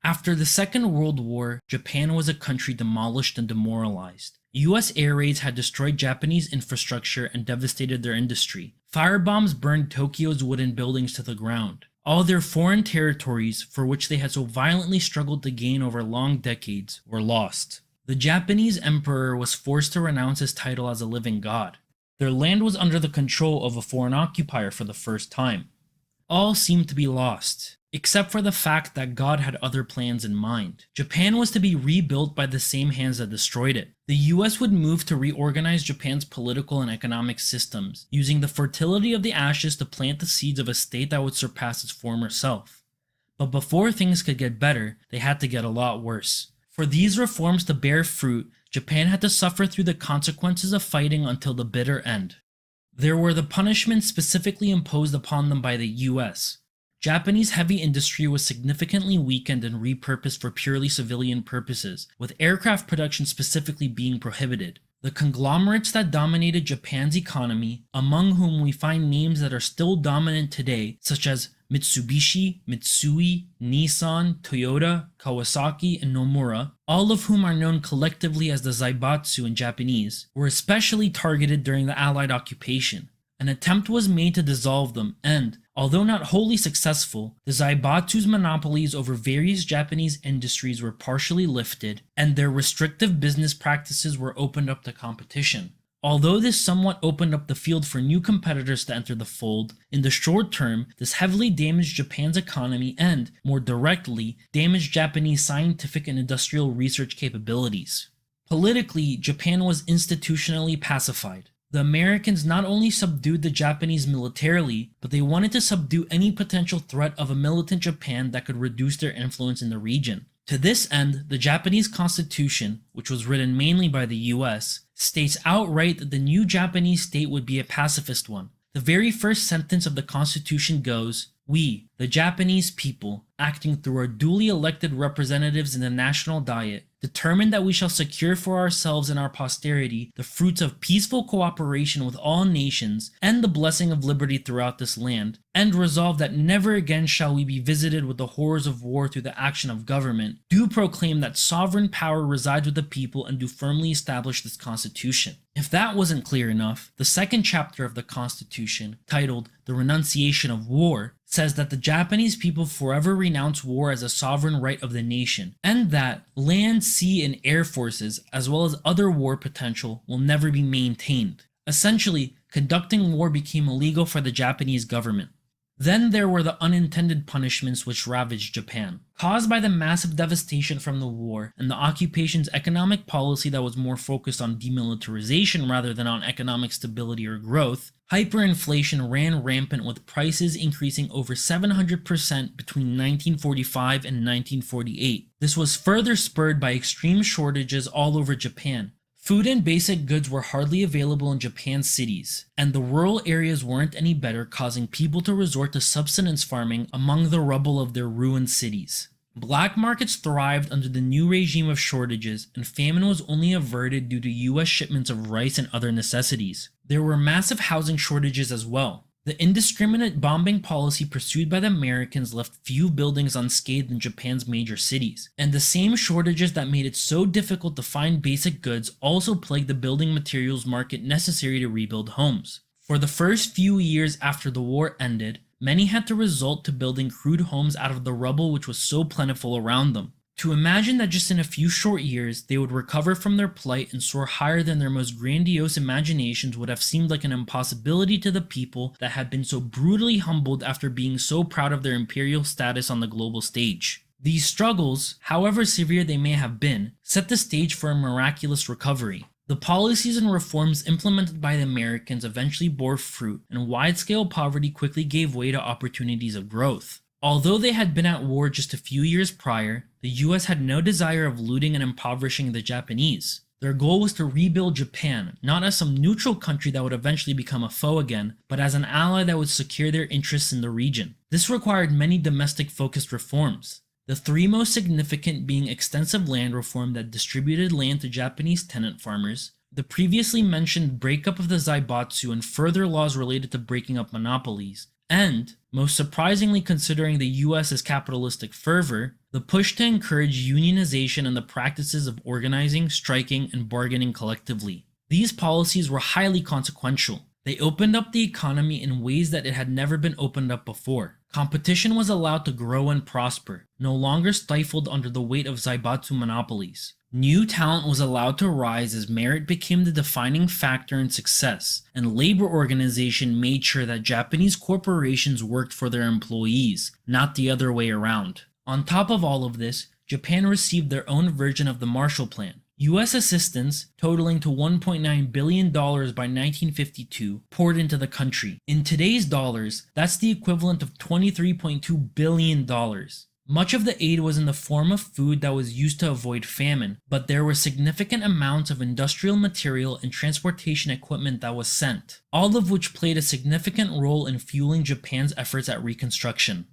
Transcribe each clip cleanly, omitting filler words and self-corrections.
After the Second World War, Japan was a country demolished and demoralized. US air raids had destroyed Japanese infrastructure and devastated their industry. Firebombs burned Tokyo's wooden buildings to the ground. All their foreign territories, for which they had so violently struggled to gain over long decades, were lost. The Japanese emperor was forced to renounce his title as a living god. Their land was under the control of a foreign occupier for the first time. All seemed to be lost, except for the fact that God had other plans in mind. Japan was to be rebuilt by the same hands that destroyed it. The US would move to reorganize Japan's political and economic systems, using the fertility of the ashes to plant the seeds of a state that would surpass its former self. But before things could get better, they had to get a lot worse. For these reforms to bear fruit, Japan had to suffer through the consequences of fighting until the bitter end. There were the punishments specifically imposed upon them by the US. Japanese heavy industry was significantly weakened and repurposed for purely civilian purposes, with aircraft production specifically being prohibited. The conglomerates that dominated Japan's economy, among whom we find names that are still dominant today, such as Mitsubishi, Mitsui, Nissan, Toyota, Kawasaki, and Nomura, all of whom are known collectively as the Zaibatsu in Japanese, were especially targeted during the Allied occupation. An attempt was made to dissolve them and, although not wholly successful, the Zaibatsu's monopolies over various Japanese industries were partially lifted, and their restrictive business practices were opened up to competition. Although this somewhat opened up the field for new competitors to enter the fold, in the short term, this heavily damaged Japan's economy and, more directly, damaged Japanese scientific and industrial research capabilities. Politically, Japan was institutionally pacified. The Americans not only subdued the Japanese militarily, but they wanted to subdue any potential threat of a militant Japan that could reduce their influence in the region. To this end, the Japanese Constitution, which was written mainly by the US, states outright that the new Japanese state would be a pacifist one. The very first sentence of the Constitution goes, "We, the Japanese people, acting through our duly elected representatives in the National Diet, determine that we shall secure for ourselves and our posterity the fruits of peaceful cooperation with all nations and the blessing of liberty throughout this land, and resolve that never again shall we be visited with the horrors of war through the action of government, do proclaim that sovereign power resides with the people and do firmly establish this Constitution." If that wasn't clear enough, the second chapter of the Constitution, titled The Renunciation of War, says that the Japanese people forever renounce war as a sovereign right of the nation, and that land, sea, and air forces, as well as other war potential, will never be maintained. Essentially, conducting war became illegal for the Japanese government. Then there were the unintended punishments which ravaged Japan. Caused by the massive devastation from the war and the occupation's economic policy that was more focused on demilitarization rather than on economic stability or growth, hyperinflation ran rampant with prices increasing over 700% between 1945 and 1948. This was further spurred by extreme shortages all over Japan. Food and basic goods were hardly available in Japan's cities, and the rural areas weren't any better, causing people to resort to subsistence farming among the rubble of their ruined cities. Black markets thrived under the new regime of shortages, and famine was only averted due to US shipments of rice and other necessities. There were massive housing shortages as well. The indiscriminate bombing policy pursued by the Americans left few buildings unscathed in Japan's major cities, and the same shortages that made it so difficult to find basic goods also plagued the building materials market necessary to rebuild homes. For the first few years after the war ended, many had to resort to building crude homes out of the rubble which was so plentiful around them. To imagine that just in a few short years they would recover from their plight and soar higher than their most grandiose imaginations would have seemed like an impossibility to the people that had been so brutally humbled after being so proud of their imperial status on the global stage. These struggles, however severe they may have been, set the stage for a miraculous recovery. The policies and reforms implemented by the Americans eventually bore fruit, and wide-scale poverty quickly gave way to opportunities of growth. Although they had been at war just a few years prior, the US had no desire of looting and impoverishing the Japanese. Their goal was to rebuild Japan, not as some neutral country that would eventually become a foe again, but as an ally that would secure their interests in the region. This required many domestic-focused reforms. The three most significant being extensive land reform that distributed land to Japanese tenant farmers, the previously mentioned breakup of the Zaibatsu and further laws related to breaking up monopolies, And, most surprisingly considering the US's capitalistic fervor, the push to encourage unionization and the practices of organizing, striking, and bargaining collectively. These policies were highly consequential. They opened up the economy in ways that it had never been opened up before. Competition was allowed to grow and prosper, no longer stifled under the weight of zaibatsu monopolies. New talent was allowed to rise as merit became the defining factor in success, and labor organization made sure that Japanese corporations worked for their employees, not the other way around. On top of all of this, Japan received their own version of the Marshall Plan. US assistance, totaling to $1.9 billion by 1952, poured into the country. In today's dollars, that's the equivalent of $23.2 billion. Much of the aid was in the form of food that was used to avoid famine, but there were significant amounts of industrial material and transportation equipment that was sent, all of which played a significant role in fueling Japan's efforts at reconstruction.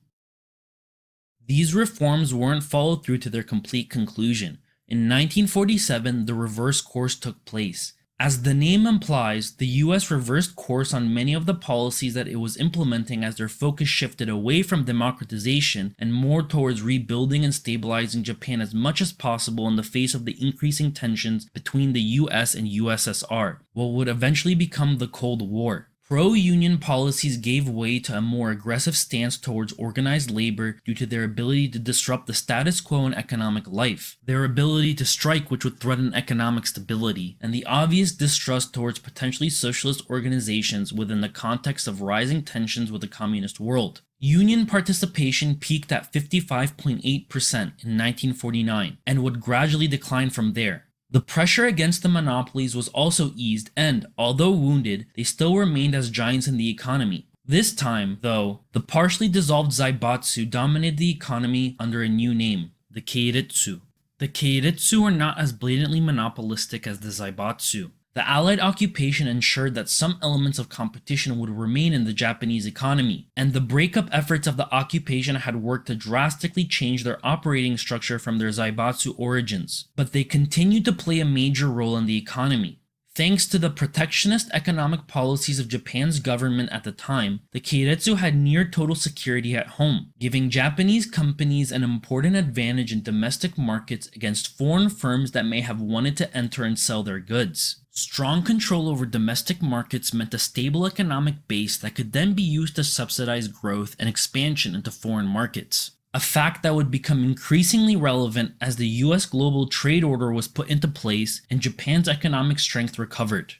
These reforms weren't followed through to their complete conclusion. In 1947, the reverse course took place. As the name implies, the US reversed course on many of the policies that it was implementing as their focus shifted away from democratization and more towards rebuilding and stabilizing Japan as much as possible in the face of the increasing tensions between the US and USSR, what would eventually become the Cold War. Pro-union policies gave way to a more aggressive stance towards organized labor due to their ability to disrupt the status quo in economic life, their ability to strike which would threaten economic stability, and the obvious distrust towards potentially socialist organizations within the context of rising tensions with the communist world. Union participation peaked at 55.8% in 1949 and would gradually decline from there. The pressure against the monopolies was also eased and, although wounded, they still remained as giants in the economy. This time, though, the partially dissolved zaibatsu dominated the economy under a new name, the keiretsu. The keiretsu were not as blatantly monopolistic as the zaibatsu. The Allied occupation ensured that some elements of competition would remain in the Japanese economy, and the breakup efforts of the occupation had worked to drastically change their operating structure from their zaibatsu origins, but they continued to play a major role in the economy. Thanks to the protectionist economic policies of Japan's government at the time, the keiretsu had near total security at home, giving Japanese companies an important advantage in domestic markets against foreign firms that may have wanted to enter and sell their goods. Strong control over domestic markets meant a stable economic base that could then be used to subsidize growth and expansion into foreign markets. A fact that would become increasingly relevant as the US global trade order was put into place and Japan's economic strength recovered.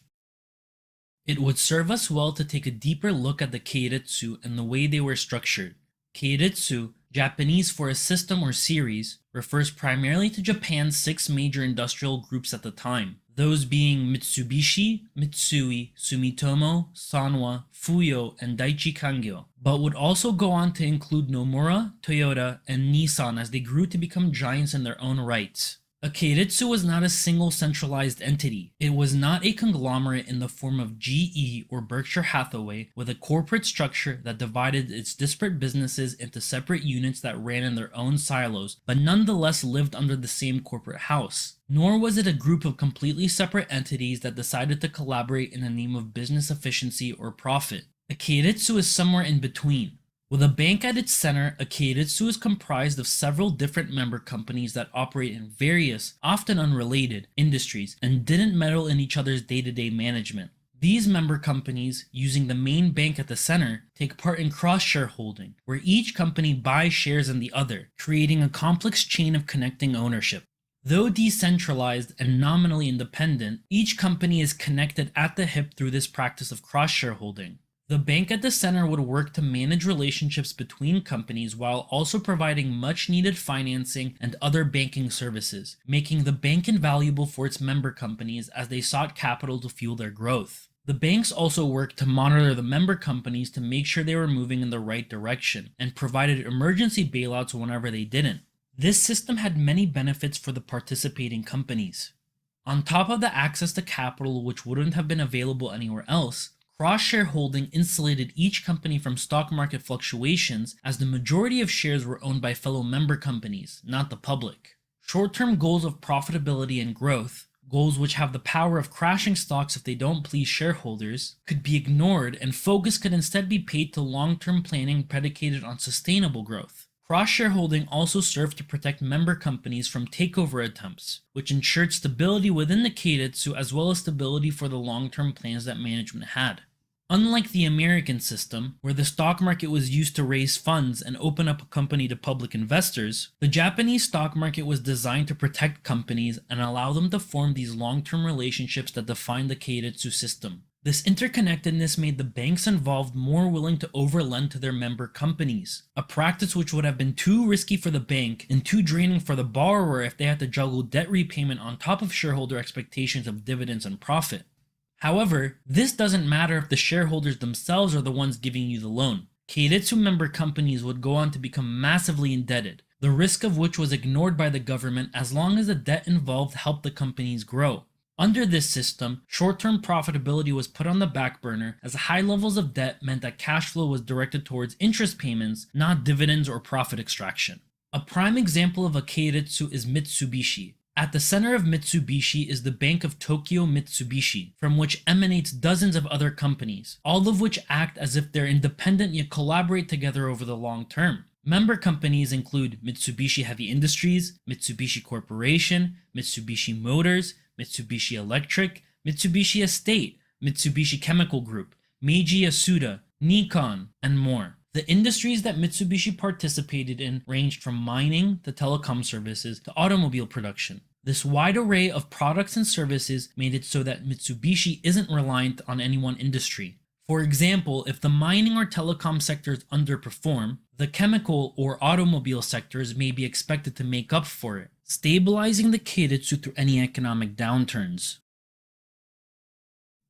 It would serve us well to take a deeper look at the keiretsu and the way they were structured. Keiretsu, Japanese for a system or series, refers primarily to Japan's 6 major industrial groups at the time, those being Mitsubishi, Mitsui, Sumitomo, Sanwa, Fuyo, and Daiichi Kangyo, but would also go on to include Nomura, Toyota, and Nissan as they grew to become giants in their own rights. A keiretsu was not a single centralized entity. It was not a conglomerate in the form of GE or Berkshire Hathaway with a corporate structure that divided its disparate businesses into separate units that ran in their own silos, but nonetheless lived under the same corporate house. Nor was it a group of completely separate entities that decided to collaborate in the name of business efficiency or profit. A keiretsu is somewhere in between. With a bank at its center, a keiretsu is comprised of several different member companies that operate in various, often unrelated, industries and didn't meddle in each other's day-to-day management. These member companies, using the main bank at the center, take part in cross-shareholding, where each company buys shares in the other, creating a complex chain of connecting ownership. Though decentralized and nominally independent, each company is connected at the hip through this practice of cross-shareholding. The bank at the center would work to manage relationships between companies while also providing much-needed financing and other banking services, making the bank invaluable for its member companies as they sought capital to fuel their growth. The banks also worked to monitor the member companies to make sure they were moving in the right direction, and provided emergency bailouts whenever they didn't. This system had many benefits for the participating companies. On top of the access to capital which wouldn't have been available anywhere else, cross-shareholding insulated each company from stock market fluctuations as the majority of shares were owned by fellow member companies, not the public. Short-term goals of profitability and growth, Goals which have the power of crashing stocks if they don't please shareholders could be ignored, and focus could instead be paid to long-term planning predicated on sustainable growth. Cross-shareholding also served to protect member companies from takeover attempts, which ensured stability within the keiretsu as well as stability for the long-term plans that management had. Unlike the American system, where the stock market was used to raise funds and open up a company to public investors, the Japanese stock market was designed to protect companies and allow them to form these long-term relationships that define the keiretsu system. This interconnectedness made the banks involved more willing to overlend to their member companies, a practice which would have been too risky for the bank and too draining for the borrower if they had to juggle debt repayment on top of shareholder expectations of dividends and profit. However, this doesn't matter if the shareholders themselves are the ones giving you the loan. Keiretsu member companies would go on to become massively indebted, the risk of which was ignored by the government as long as the debt involved helped the companies grow. Under this system, short-term profitability was put on the back burner as high levels of debt meant that cash flow was directed towards interest payments, not dividends or profit extraction. A prime example of a keiretsu is Mitsubishi. At the center of Mitsubishi is the Bank of Tokyo Mitsubishi, from which emanates dozens of other companies, all of which act as if they're independent yet collaborate together over the long term. Member companies include Mitsubishi Heavy Industries, Mitsubishi Corporation, Mitsubishi Motors, Mitsubishi Electric, Mitsubishi Estate, Mitsubishi Chemical Group, Meiji Yasuda, Nikon, and more. The industries that Mitsubishi participated in ranged from mining to telecom services to automobile production. This wide array of products and services made it so that Mitsubishi isn't reliant on any one industry. For example, if the mining or telecom sectors underperform, the chemical or automobile sectors may be expected to make up for it, stabilizing the keiretsu through any economic downturns.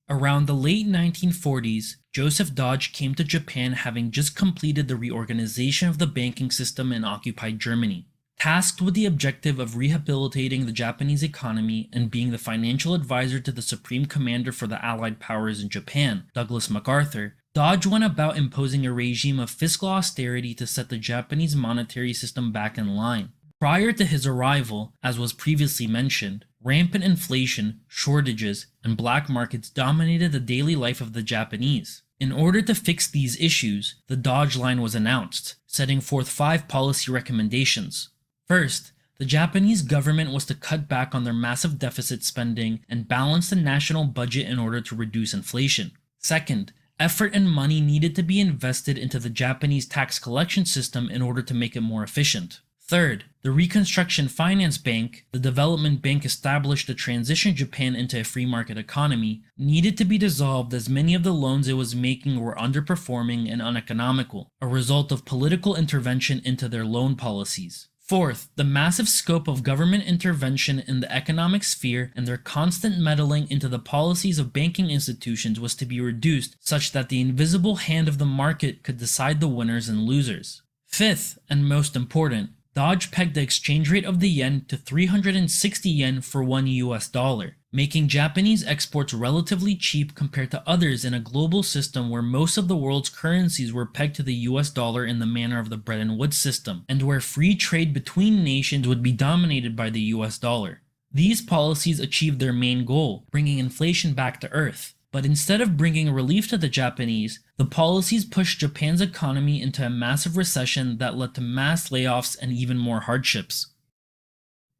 Around the late 1940s, Joseph Dodge came to Japan having just completed the reorganization of the banking system in occupied Germany. Tasked with the objective of rehabilitating the Japanese economy and being the financial advisor to the Supreme Commander for the Allied Powers in Japan, Douglas MacArthur, Dodge went about imposing a regime of fiscal austerity to set the Japanese monetary system back in line. Prior to his arrival, as was previously mentioned, rampant inflation, shortages, and black markets dominated the daily life of the Japanese. In order to fix these issues, the Dodge Line was announced, setting forth 5 policy recommendations. First, the Japanese government was to cut back on their massive deficit spending and balance the national budget in order to reduce inflation. Second, effort and money needed to be invested into the Japanese tax collection system in order to make it more efficient. Third, the Reconstruction Finance Bank, the development bank established to transition Japan into a free market economy, needed to be dissolved as many of the loans it was making were underperforming and uneconomical, a result of political intervention into their loan policies. Fourth, the massive scope of government intervention in the economic sphere and their constant meddling into the policies of banking institutions was to be reduced such that the invisible hand of the market could decide the winners and losers. Fifth, and most important, Dodge pegged the exchange rate of the yen to 360 yen for $1, making Japanese exports relatively cheap compared to others in a global system where most of the world's currencies were pegged to the US dollar in the manner of the Bretton Woods system, and where free trade between nations would be dominated by the US dollar. These policies achieved their main goal, bringing inflation back to earth. But instead of bringing relief to the Japanese, the policies pushed Japan's economy into a massive recession that led to mass layoffs and even more hardships.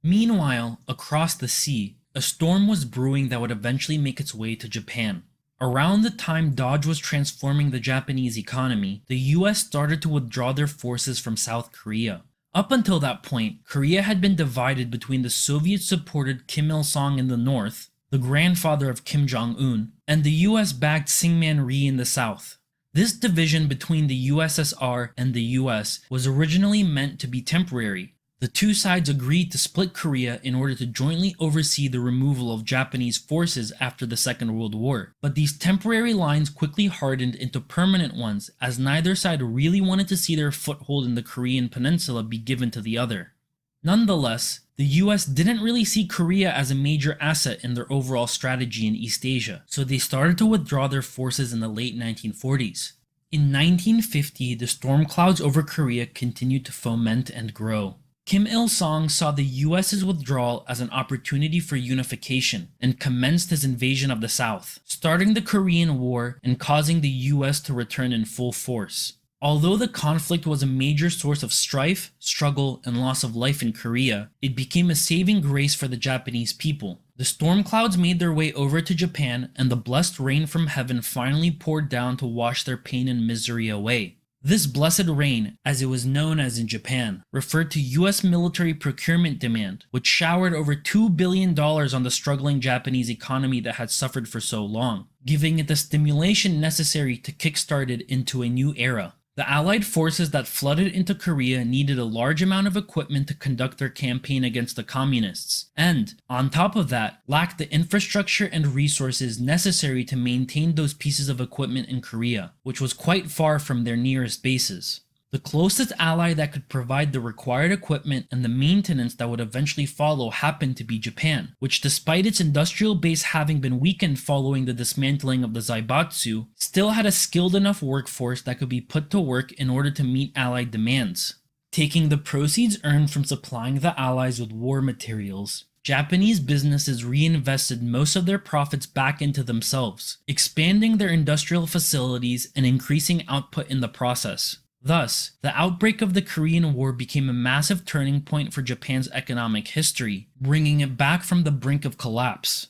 Meanwhile, across the sea, a storm was brewing that would eventually make its way to Japan. Around the time Dodge was transforming the Japanese economy, the US started to withdraw their forces from South Korea. Up until that point, Korea had been divided between the Soviet-supported Kim Il-sung in the north, the grandfather of Kim Jong-un, and the US-backed Syngman Rhee in the south. This division between the USSR and the US was originally meant to be temporary. The two sides agreed to split Korea in order to jointly oversee the removal of Japanese forces after the Second World War. But these temporary lines quickly hardened into permanent ones, as neither side really wanted to see their foothold in the Korean peninsula be given to the other. Nonetheless, the US didn't really see Korea as a major asset in their overall strategy in East Asia, so they started to withdraw their forces in the late 1940s. In 1950, the storm clouds over Korea continued to foment and grow. Kim Il-sung saw the US's withdrawal as an opportunity for unification and commenced his invasion of the South, starting the Korean War and causing the US to return in full force. Although the conflict was a major source of strife, struggle, and loss of life in Korea, it became a saving grace for the Japanese people. The storm clouds made their way over to Japan, and the blessed rain from heaven finally poured down to wash their pain and misery away. This blessed rain, as it was known as in Japan, referred to US military procurement demand, which showered over $2 billion on the struggling Japanese economy that had suffered for so long, giving it the stimulation necessary to kickstart it into a new era. The Allied forces that flooded into Korea needed a large amount of equipment to conduct their campaign against the communists, and, on top of that, lacked the infrastructure and resources necessary to maintain those pieces of equipment in Korea, which was quite far from their nearest bases. The closest ally that could provide the required equipment and the maintenance that would eventually follow happened to be Japan, which despite its industrial base having been weakened following the dismantling of the Zaibatsu, still had a skilled enough workforce that could be put to work in order to meet Allied demands. Taking the proceeds earned from supplying the Allies with war materials, Japanese businesses reinvested most of their profits back into themselves, expanding their industrial facilities and increasing output in the process. Thus, the outbreak of the Korean War became a massive turning point for Japan's economic history, bringing it back from the brink of collapse.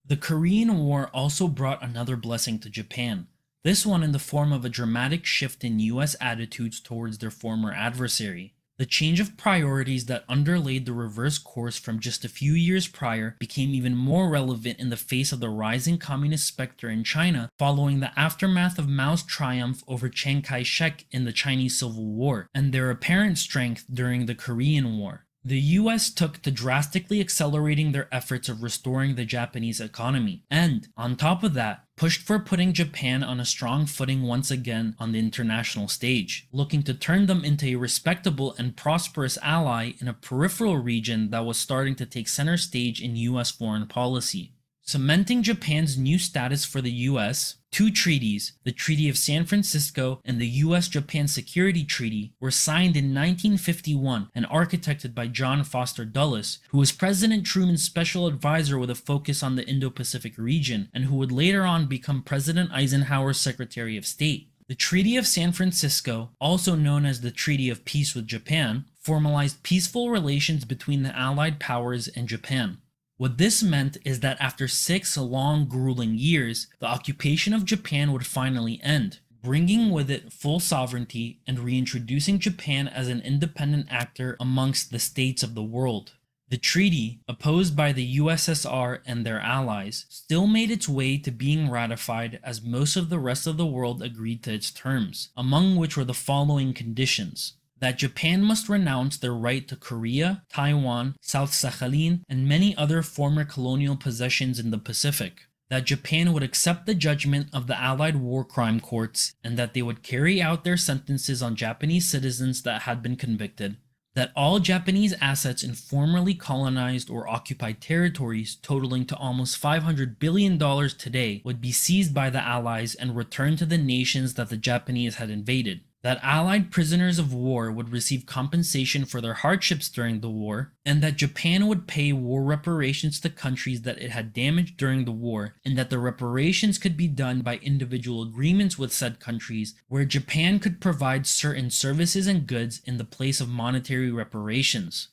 The Korean War also brought another blessing to Japan, this one in the form of a dramatic shift in US attitudes towards their former adversary. The change of priorities that underlaid the reverse course from just a few years prior became even more relevant in the face of the rising communist specter in China following the aftermath of Mao's triumph over Chiang Kai-shek in the Chinese Civil War and their apparent strength during the Korean War. The US took to drastically accelerating their efforts of restoring the Japanese economy, and, on top of that, pushed for putting Japan on a strong footing once again on the international stage, looking to turn them into a respectable and prosperous ally in a peripheral region that was starting to take center stage in US foreign policy. Cementing Japan's new status for the US, two treaties, the Treaty of San Francisco and the US-Japan Security Treaty, were signed in 1951 and architected by John Foster Dulles, who was President Truman's special advisor with a focus on the Indo-Pacific region and who would later on become President Eisenhower's Secretary of State. The Treaty of San Francisco, also known as the Treaty of Peace with Japan, formalized peaceful relations between the Allied powers and Japan. What this meant is that after 6 long, grueling years, the occupation of Japan would finally end, bringing with it full sovereignty and reintroducing Japan as an independent actor amongst the states of the world. The treaty, opposed by the USSR and their allies, still made its way to being ratified as most of the rest of the world agreed to its terms, among which were the following conditions: that Japan must renounce their right to Korea, Taiwan, South Sakhalin, and many other former colonial possessions in the Pacific, that Japan would accept the judgment of the Allied war crime courts, and that they would carry out their sentences on Japanese citizens that had been convicted, that all Japanese assets in formerly colonized or occupied territories totaling to almost $500 billion today would be seized by the Allies and returned to the nations that the Japanese had invaded, that Allied prisoners of war would receive compensation for their hardships during the war, and that Japan would pay war reparations to countries that it had damaged during the war, and that the reparations could be done by individual agreements with said countries, where Japan could provide certain services and goods in the place of monetary reparations.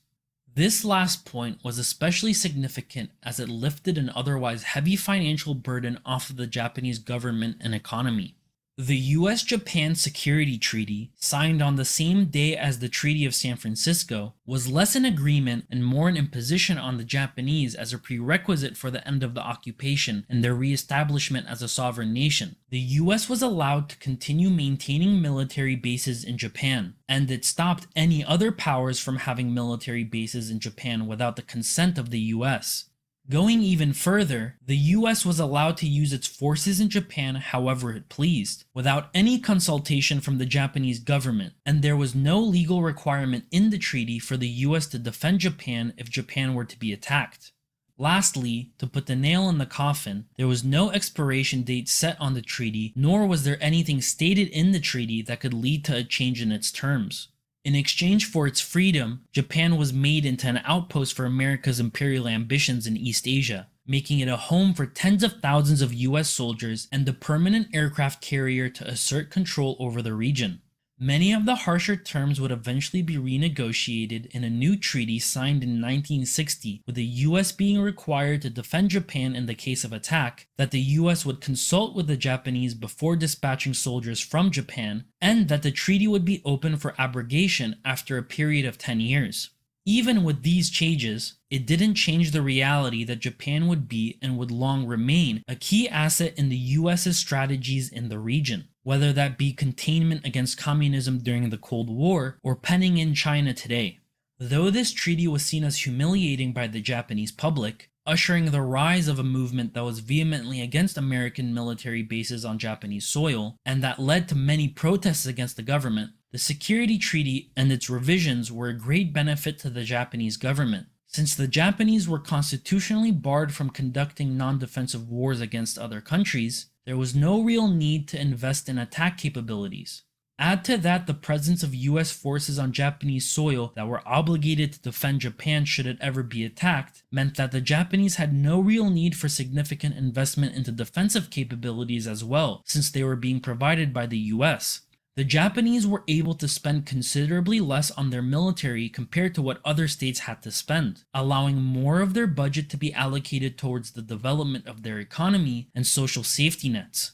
This last point was especially significant as it lifted an otherwise heavy financial burden off of the Japanese government and economy. The US-Japan Security Treaty, signed on the same day as the Treaty of San Francisco, was less an agreement and more an imposition on the Japanese as a prerequisite for the end of the occupation and their re-establishment as a sovereign nation. The US was allowed to continue maintaining military bases in Japan, and it stopped any other powers from having military bases in Japan without the consent of the US. Going even further, the US was allowed to use its forces in Japan however it pleased, without any consultation from the Japanese government, and there was no legal requirement in the treaty for the US to defend Japan if Japan were to be attacked. Lastly, to put the nail in the coffin, there was no expiration date set on the treaty, nor was there anything stated in the treaty that could lead to a change in its terms. In exchange for its freedom, Japan was made into an outpost for America's imperial ambitions in East Asia, making it a home for tens of thousands of US soldiers and the permanent aircraft carrier to assert control over the region. Many of the harsher terms would eventually be renegotiated in a new treaty signed in 1960, with the US being required to defend Japan in the case of attack, that the US would consult with the Japanese before dispatching soldiers from Japan, and that the treaty would be open for abrogation after a period of 10 years. Even with these changes, it didn't change the reality that Japan would be and would long remain a key asset in the US's strategies in the region, whether that be containment against communism during the Cold War or penning in China today. Though this treaty was seen as humiliating by the Japanese public, ushering the rise of a movement that was vehemently against American military bases on Japanese soil, and that led to many protests against the government, the Security Treaty and its revisions were a great benefit to the Japanese government, since the Japanese were constitutionally barred from conducting non-defensive wars against other countries. There was no real need to invest in attack capabilities. Add to that the presence of US forces on Japanese soil that were obligated to defend Japan should it ever be attacked, meant that the Japanese had no real need for significant investment into defensive capabilities as well, since they were being provided by the US. The Japanese were able to spend considerably less on their military compared to what other states had to spend, allowing more of their budget to be allocated towards the development of their economy and social safety nets.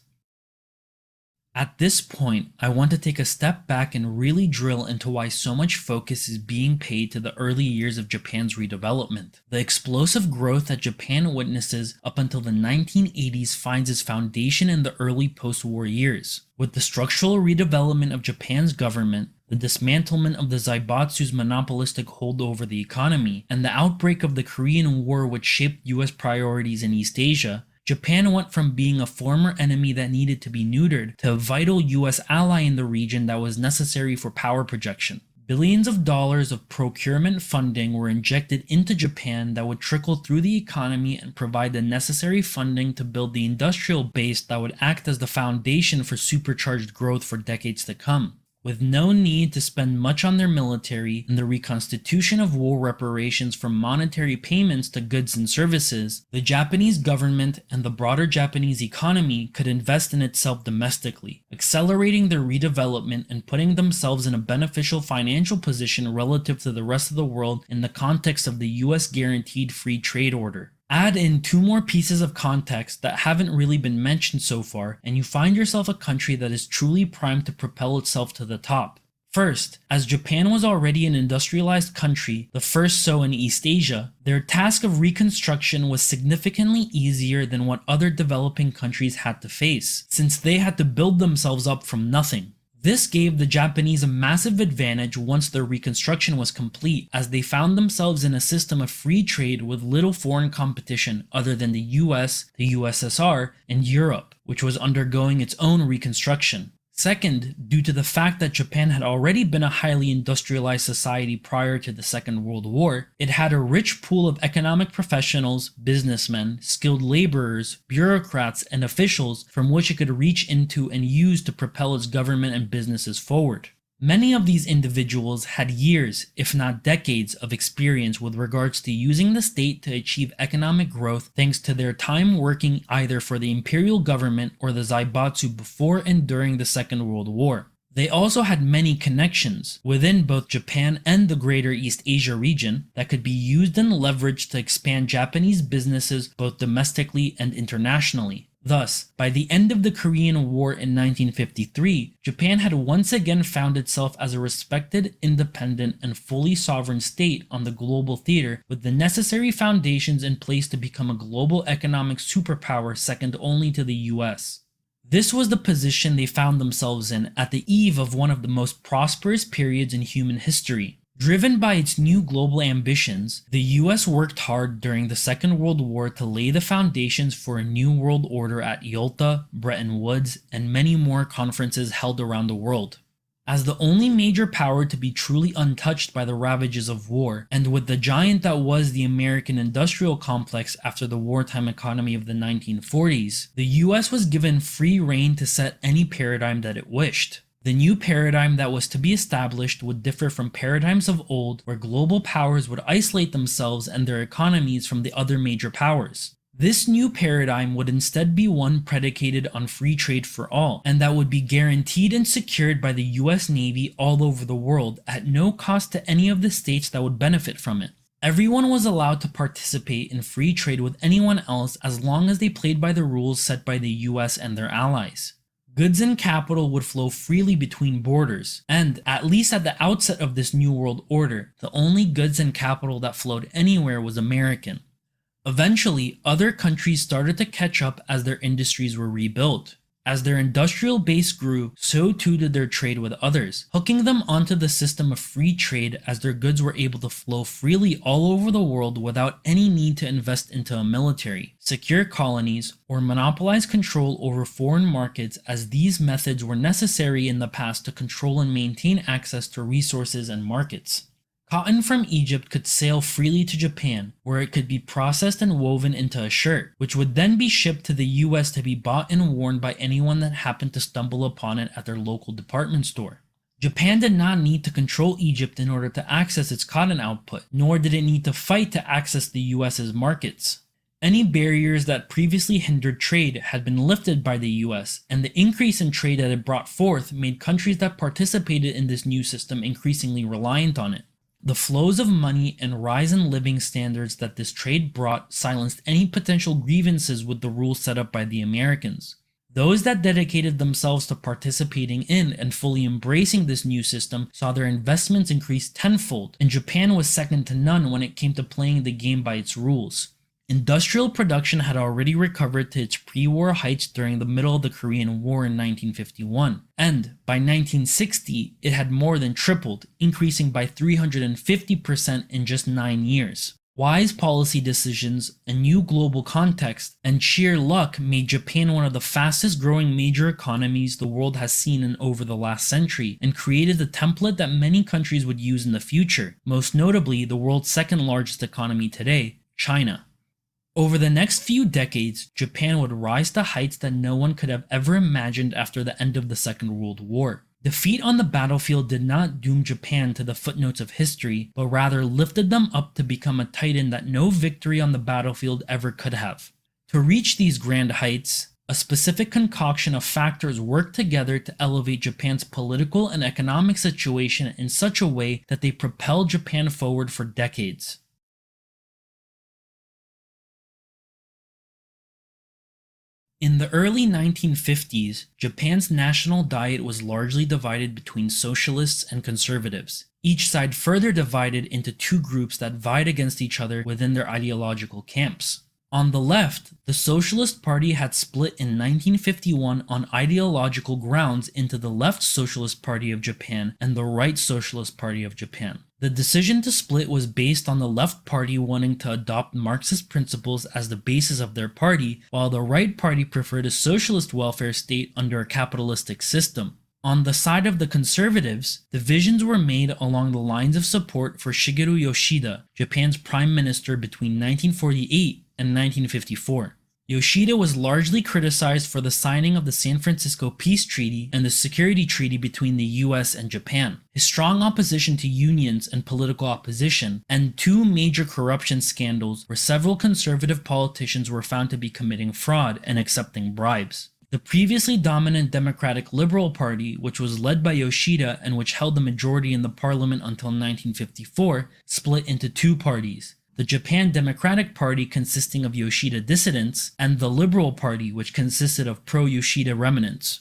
At this point, I want to take a step back and really drill into why so much focus is being paid to the early years of Japan's redevelopment. The explosive growth that Japan witnesses up until the 1980s finds its foundation in the early post-war years. With the structural redevelopment of Japan's government, the dismantlement of the Zaibatsu's monopolistic hold over the economy, and the outbreak of the Korean War which shaped US priorities in East Asia, Japan went from being a former enemy that needed to be neutered to a vital US ally in the region that was necessary for power projection. Billions of dollars of procurement funding were injected into Japan that would trickle through the economy and provide the necessary funding to build the industrial base that would act as the foundation for supercharged growth for decades to come. With no need to spend much on their military and the reconstitution of war reparations from monetary payments to goods and services, the Japanese government and the broader Japanese economy could invest in itself domestically, accelerating their redevelopment and putting themselves in a beneficial financial position relative to the rest of the world in the context of the US guaranteed free trade order. Add in two more pieces of context that haven't really been mentioned so far, and you find yourself a country that is truly primed to propel itself to the top. First, as Japan was already an industrialized country, the first so in East Asia, their task of reconstruction was significantly easier than what other developing countries had to face, since they had to build themselves up from nothing. This gave the Japanese a massive advantage once their reconstruction was complete, as they found themselves in a system of free trade with little foreign competition other than the US, the USSR, and Europe, which was undergoing its own reconstruction. Second, due to the fact that Japan had already been a highly industrialized society prior to the Second World War, it had a rich pool of economic professionals, businessmen, skilled laborers, bureaucrats, and officials from which it could reach into and use to propel its government and businesses forward. Many of these individuals had years, if not decades, of experience with regards to using the state to achieve economic growth thanks to their time working either for the imperial government or the Zaibatsu before and during the Second World War. They also had many connections within both Japan and the greater East Asia region that could be used and leveraged to expand Japanese businesses both domestically and internationally. Thus, by the end of the Korean War in 1953, Japan had once again found itself as a respected, independent, and fully sovereign state on the global theater with the necessary foundations in place to become a global economic superpower second only to the US. This was the position they found themselves in at the eve of one of the most prosperous periods in human history. Driven by its new global ambitions, the US worked hard during the Second World War to lay the foundations for a new world order at Yalta, Bretton Woods, and many more conferences held around the world. As the only major power to be truly untouched by the ravages of war, and with the giant that was the American industrial complex after the wartime economy of the 1940s, the US was given free rein to set any paradigm that it wished. The new paradigm that was to be established would differ from paradigms of old where global powers would isolate themselves and their economies from the other major powers. This new paradigm would instead be one predicated on free trade for all, and that would be guaranteed and secured by the US Navy all over the world at no cost to any of the states that would benefit from it. Everyone was allowed to participate in free trade with anyone else as long as they played by the rules set by the US and their allies. Goods and capital would flow freely between borders, and, at least at the outset of this new world order, the only goods and capital that flowed anywhere was American. Eventually, other countries started to catch up as their industries were rebuilt. As their industrial base grew, so too did their trade with others, hooking them onto the system of free trade as their goods were able to flow freely all over the world without any need to invest into a military, secure colonies, or monopolize control over foreign markets, as these methods were necessary in the past to control and maintain access to resources and markets. Cotton from Egypt could sail freely to Japan, where it could be processed and woven into a shirt, which would then be shipped to the US to be bought and worn by anyone that happened to stumble upon it at their local department store. Japan did not need to control Egypt in order to access its cotton output, nor did it need to fight to access the US's markets. Any barriers that previously hindered trade had been lifted by the US, and the increase in trade that it brought forth made countries that participated in this new system increasingly reliant on it. The flows of money and rise in living standards that this trade brought silenced any potential grievances with the rules set up by the Americans. Those that dedicated themselves to participating in and fully embracing this new system saw their investments increase tenfold, and Japan was second to none when it came to playing the game by its rules. Industrial production had already recovered to its pre-war heights during the middle of the Korean War in 1951, and by 1960 it had more than tripled, increasing by 350% in just 9 years. Wise policy decisions, a new global context, and sheer luck made Japan one of the fastest growing major economies the world has seen in over the last century, and created the template that many countries would use in the future, most notably the world's second largest economy today, China. Over the next few decades, Japan would rise to heights that no one could have ever imagined after the end of the Second World War. Defeat on the battlefield did not doom Japan to the footnotes of history, but rather lifted them up to become a titan that no victory on the battlefield ever could have. To reach these grand heights, a specific concoction of factors worked together to elevate Japan's political and economic situation in such a way that they propelled Japan forward for decades. In the early 1950s, Japan's national diet was largely divided between socialists and conservatives, each side further divided into two groups that vied against each other within their ideological camps. On the left, the Socialist Party had split in 1951 on ideological grounds into the Left Socialist Party of Japan and the Right Socialist Party of Japan. The decision to split was based on the Left Party wanting to adopt Marxist principles as the basis of their party, while the Right Party preferred a socialist welfare state under a capitalistic system. On the side of the conservatives, divisions were made along the lines of support for Shigeru Yoshida, Japan's prime minister between 1948 and 1954. Yoshida was largely criticized for the signing of the San Francisco Peace Treaty and the Security Treaty between the US and Japan, his strong opposition to unions and political opposition, and two major corruption scandals where several conservative politicians were found to be committing fraud and accepting bribes. The previously dominant Democratic Liberal Party, which was led by Yoshida and which held the majority in the parliament until 1954, split into two parties: the Japan Democratic Party, consisting of Yoshida dissidents, and the Liberal Party, which consisted of pro-Yoshida remnants.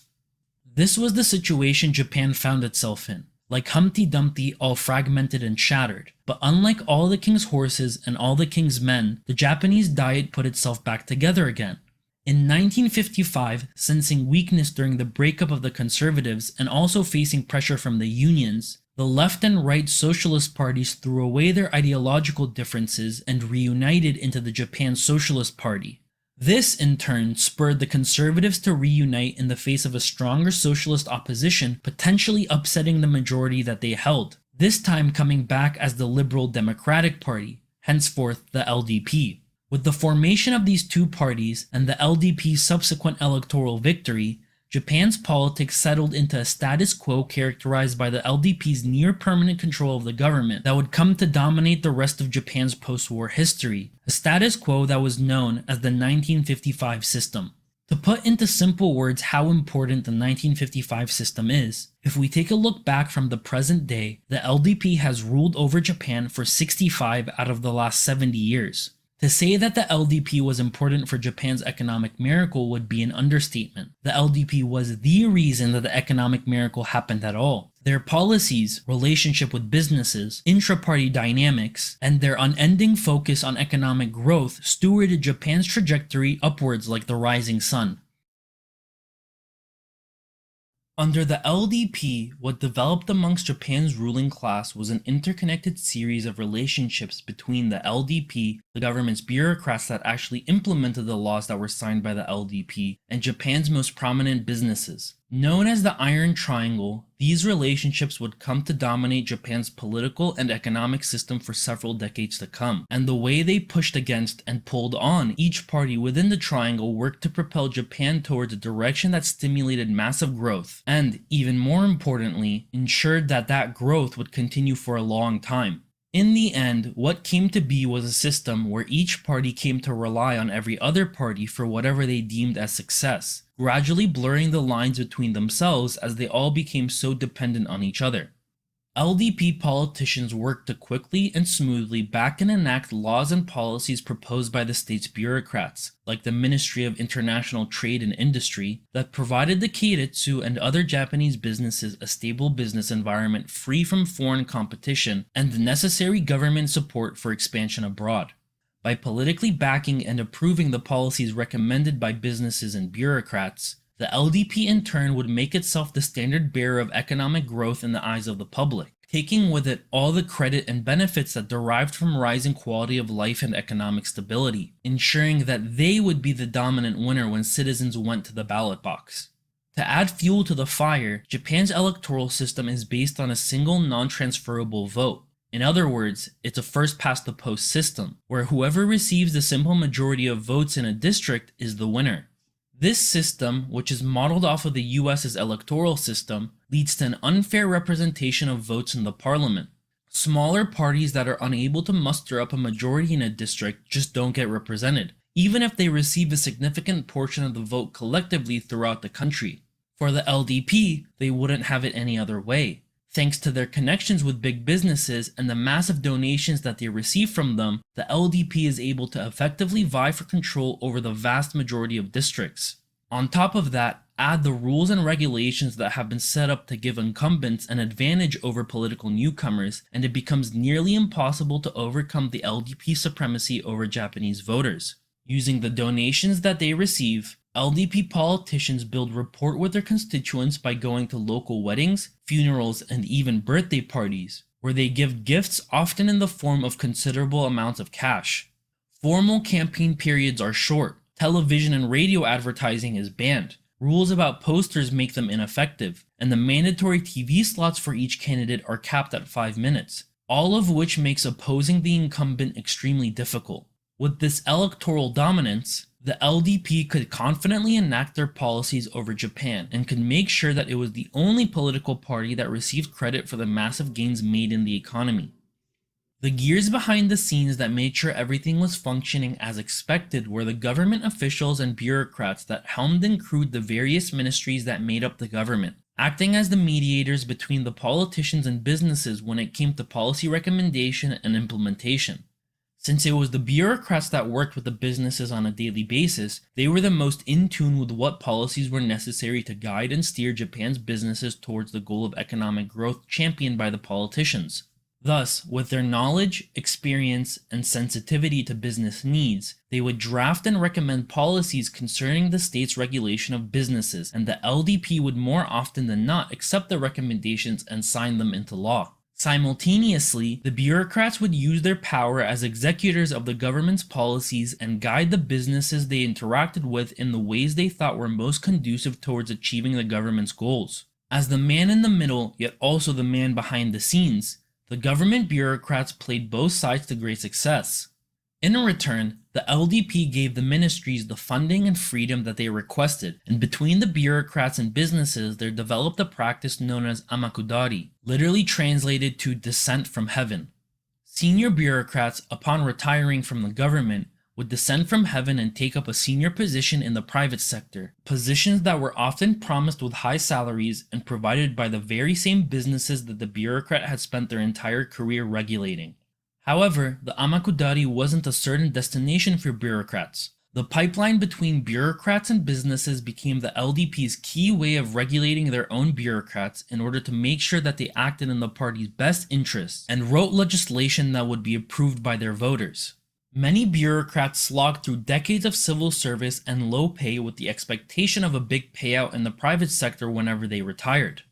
This was the situation Japan found itself in, like Humpty Dumpty, all fragmented and shattered. But unlike all the king's horses and all the king's men, the Japanese Diet put itself back together again. In 1955, sensing weakness during the breakup of the conservatives and also facing pressure from the unions, the left and right socialist parties threw away their ideological differences and reunited into the Japan Socialist Party. This, in turn, spurred the conservatives to reunite in the face of a stronger socialist opposition, potentially upsetting the majority that they held, this time coming back as the Liberal Democratic Party, henceforth the LDP. With the formation of these two parties and the LDP's subsequent electoral victory, Japan's politics settled into a status quo characterized by the LDP's near-permanent control of the government that would come to dominate the rest of Japan's post-war history, a status quo that was known as the 1955 system. To put into simple words how important the 1955 system is, if we take a look back from the present day, the LDP has ruled over Japan for 65 out of the last 70 years. To say that the LDP was important for Japan's economic miracle would be an understatement. The LDP was the reason that the economic miracle happened at all. Their policies, relationship with businesses, intra-party dynamics, and their unending focus on economic growth stewarded Japan's trajectory upwards like the rising sun. Under the LDP, what developed amongst Japan's ruling class was an interconnected series of relationships between the LDP, the government's bureaucrats that actually implemented the laws that were signed by the LDP, and Japan's most prominent businesses. Known as the Iron Triangle, these relationships would come to dominate Japan's political and economic system for several decades to come, and the way they pushed against and pulled on each party within the triangle worked to propel Japan towards a direction that stimulated massive growth, and, even more importantly, ensured that that growth would continue for a long time. In the end, what came to be was a system where each party came to rely on every other party for whatever they deemed as success, gradually blurring the lines between themselves as they all became so dependent on each other. LDP politicians worked to quickly and smoothly back and enact laws and policies proposed by the state's bureaucrats, like the Ministry of International Trade and Industry, that provided the keiretsu and other Japanese businesses a stable business environment free from foreign competition and the necessary government support for expansion abroad. By politically backing and approving the policies recommended by businesses and bureaucrats, the LDP in turn would make itself the standard bearer of economic growth in the eyes of the public, taking with it all the credit and benefits that derived from rising quality of life and economic stability, ensuring that they would be the dominant winner when citizens went to the ballot box. To add fuel to the fire, Japan's electoral system is based on a single non-transferable vote. In other words, it's a first-past-the-post system, where whoever receives the simple majority of votes in a district is the winner. This system, which is modeled off of the US's electoral system, leads to an unfair representation of votes in the parliament. Smaller parties that are unable to muster up a majority in a district just don't get represented, even if they receive a significant portion of the vote collectively throughout the country. For the LDP, they wouldn't have it any other way. Thanks to their connections with big businesses and the massive donations that they receive from them, the LDP is able to effectively vie for control over the vast majority of districts. On top of that, add the rules and regulations that have been set up to give incumbents an advantage over political newcomers, and it becomes nearly impossible to overcome the LDP supremacy over Japanese voters. Using the donations that they receive, LDP politicians build rapport with their constituents by going to local weddings, funerals, and even birthday parties, where they give gifts often in the form of considerable amounts of cash. Formal campaign periods are short, television and radio advertising is banned, rules about posters make them ineffective, and the mandatory TV slots for each candidate are capped at 5 minutes, all of which makes opposing the incumbent extremely difficult. With this electoral dominance, the LDP could confidently enact their policies over Japan and could make sure that it was the only political party that received credit for the massive gains made in the economy. The gears behind the scenes that made sure everything was functioning as expected were the government officials and bureaucrats that helmed and crewed the various ministries that made up the government, acting as the mediators between the politicians and businesses when it came to policy recommendation and implementation. Since it was the bureaucrats that worked with the businesses on a daily basis, they were the most in tune with what policies were necessary to guide and steer Japan's businesses towards the goal of economic growth championed by the politicians. Thus, with their knowledge, experience, and sensitivity to business needs, they would draft and recommend policies concerning the state's regulation of businesses, and the LDP would more often than not accept the recommendations and sign them into law. Simultaneously, the bureaucrats would use their power as executors of the government's policies and guide the businesses they interacted with in the ways they thought were most conducive towards achieving the government's goals. As the man in the middle, yet also the man behind the scenes, the government bureaucrats played both sides to great success. In return, the LDP gave the ministries the funding and freedom that they requested, and between the bureaucrats and businesses there developed a practice known as amakudari, literally translated to descent from heaven. Senior bureaucrats, upon retiring from the government, would descend from heaven and take up a senior position in the private sector, positions that were often promised with high salaries and provided by the very same businesses that the bureaucrat had spent their entire career regulating. However, the amakudari wasn't a certain destination for bureaucrats. The pipeline between bureaucrats and businesses became the LDP's key way of regulating their own bureaucrats in order to make sure that they acted in the party's best interests and wrote legislation that would be approved by their voters. Many bureaucrats slogged through decades of civil service and low pay with the expectation of a big payout in the private sector whenever they retired.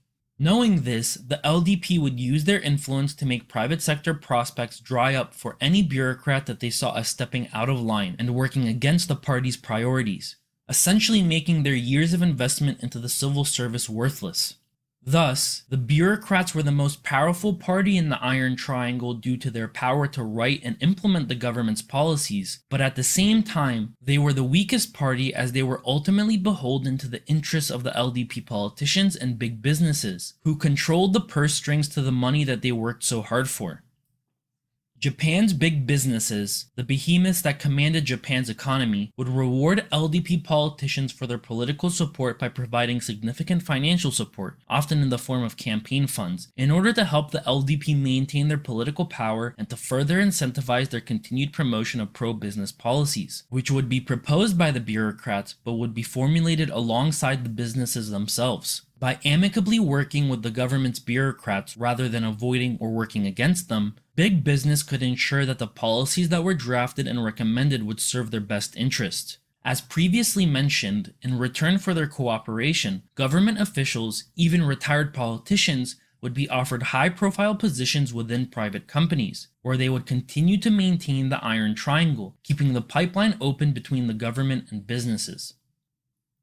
Knowing this, the LDP would use their influence to make private sector prospects dry up for any bureaucrat that they saw as stepping out of line and working against the party's priorities, essentially making their years of investment into the civil service worthless. Thus, the bureaucrats were the most powerful party in the Iron Triangle due to their power to write and implement the government's policies, but at the same time, they were the weakest party as they were ultimately beholden to the interests of the LDP politicians and big businesses, who controlled the purse strings to the money that they worked so hard for. Japan's big businesses, the behemoths that commanded Japan's economy, would reward LDP politicians for their political support by providing significant financial support, often in the form of campaign funds, in order to help the LDP maintain their political power and to further incentivize their continued promotion of pro-business policies, which would be proposed by the bureaucrats but would be formulated alongside the businesses themselves. By amicably working with the government's bureaucrats rather than avoiding or working against them, big business could ensure that the policies that were drafted and recommended would serve their best interest. As previously mentioned, in return for their cooperation, government officials, even retired politicians, would be offered high-profile positions within private companies, where they would continue to maintain the Iron Triangle, keeping the pipeline open between the government and businesses.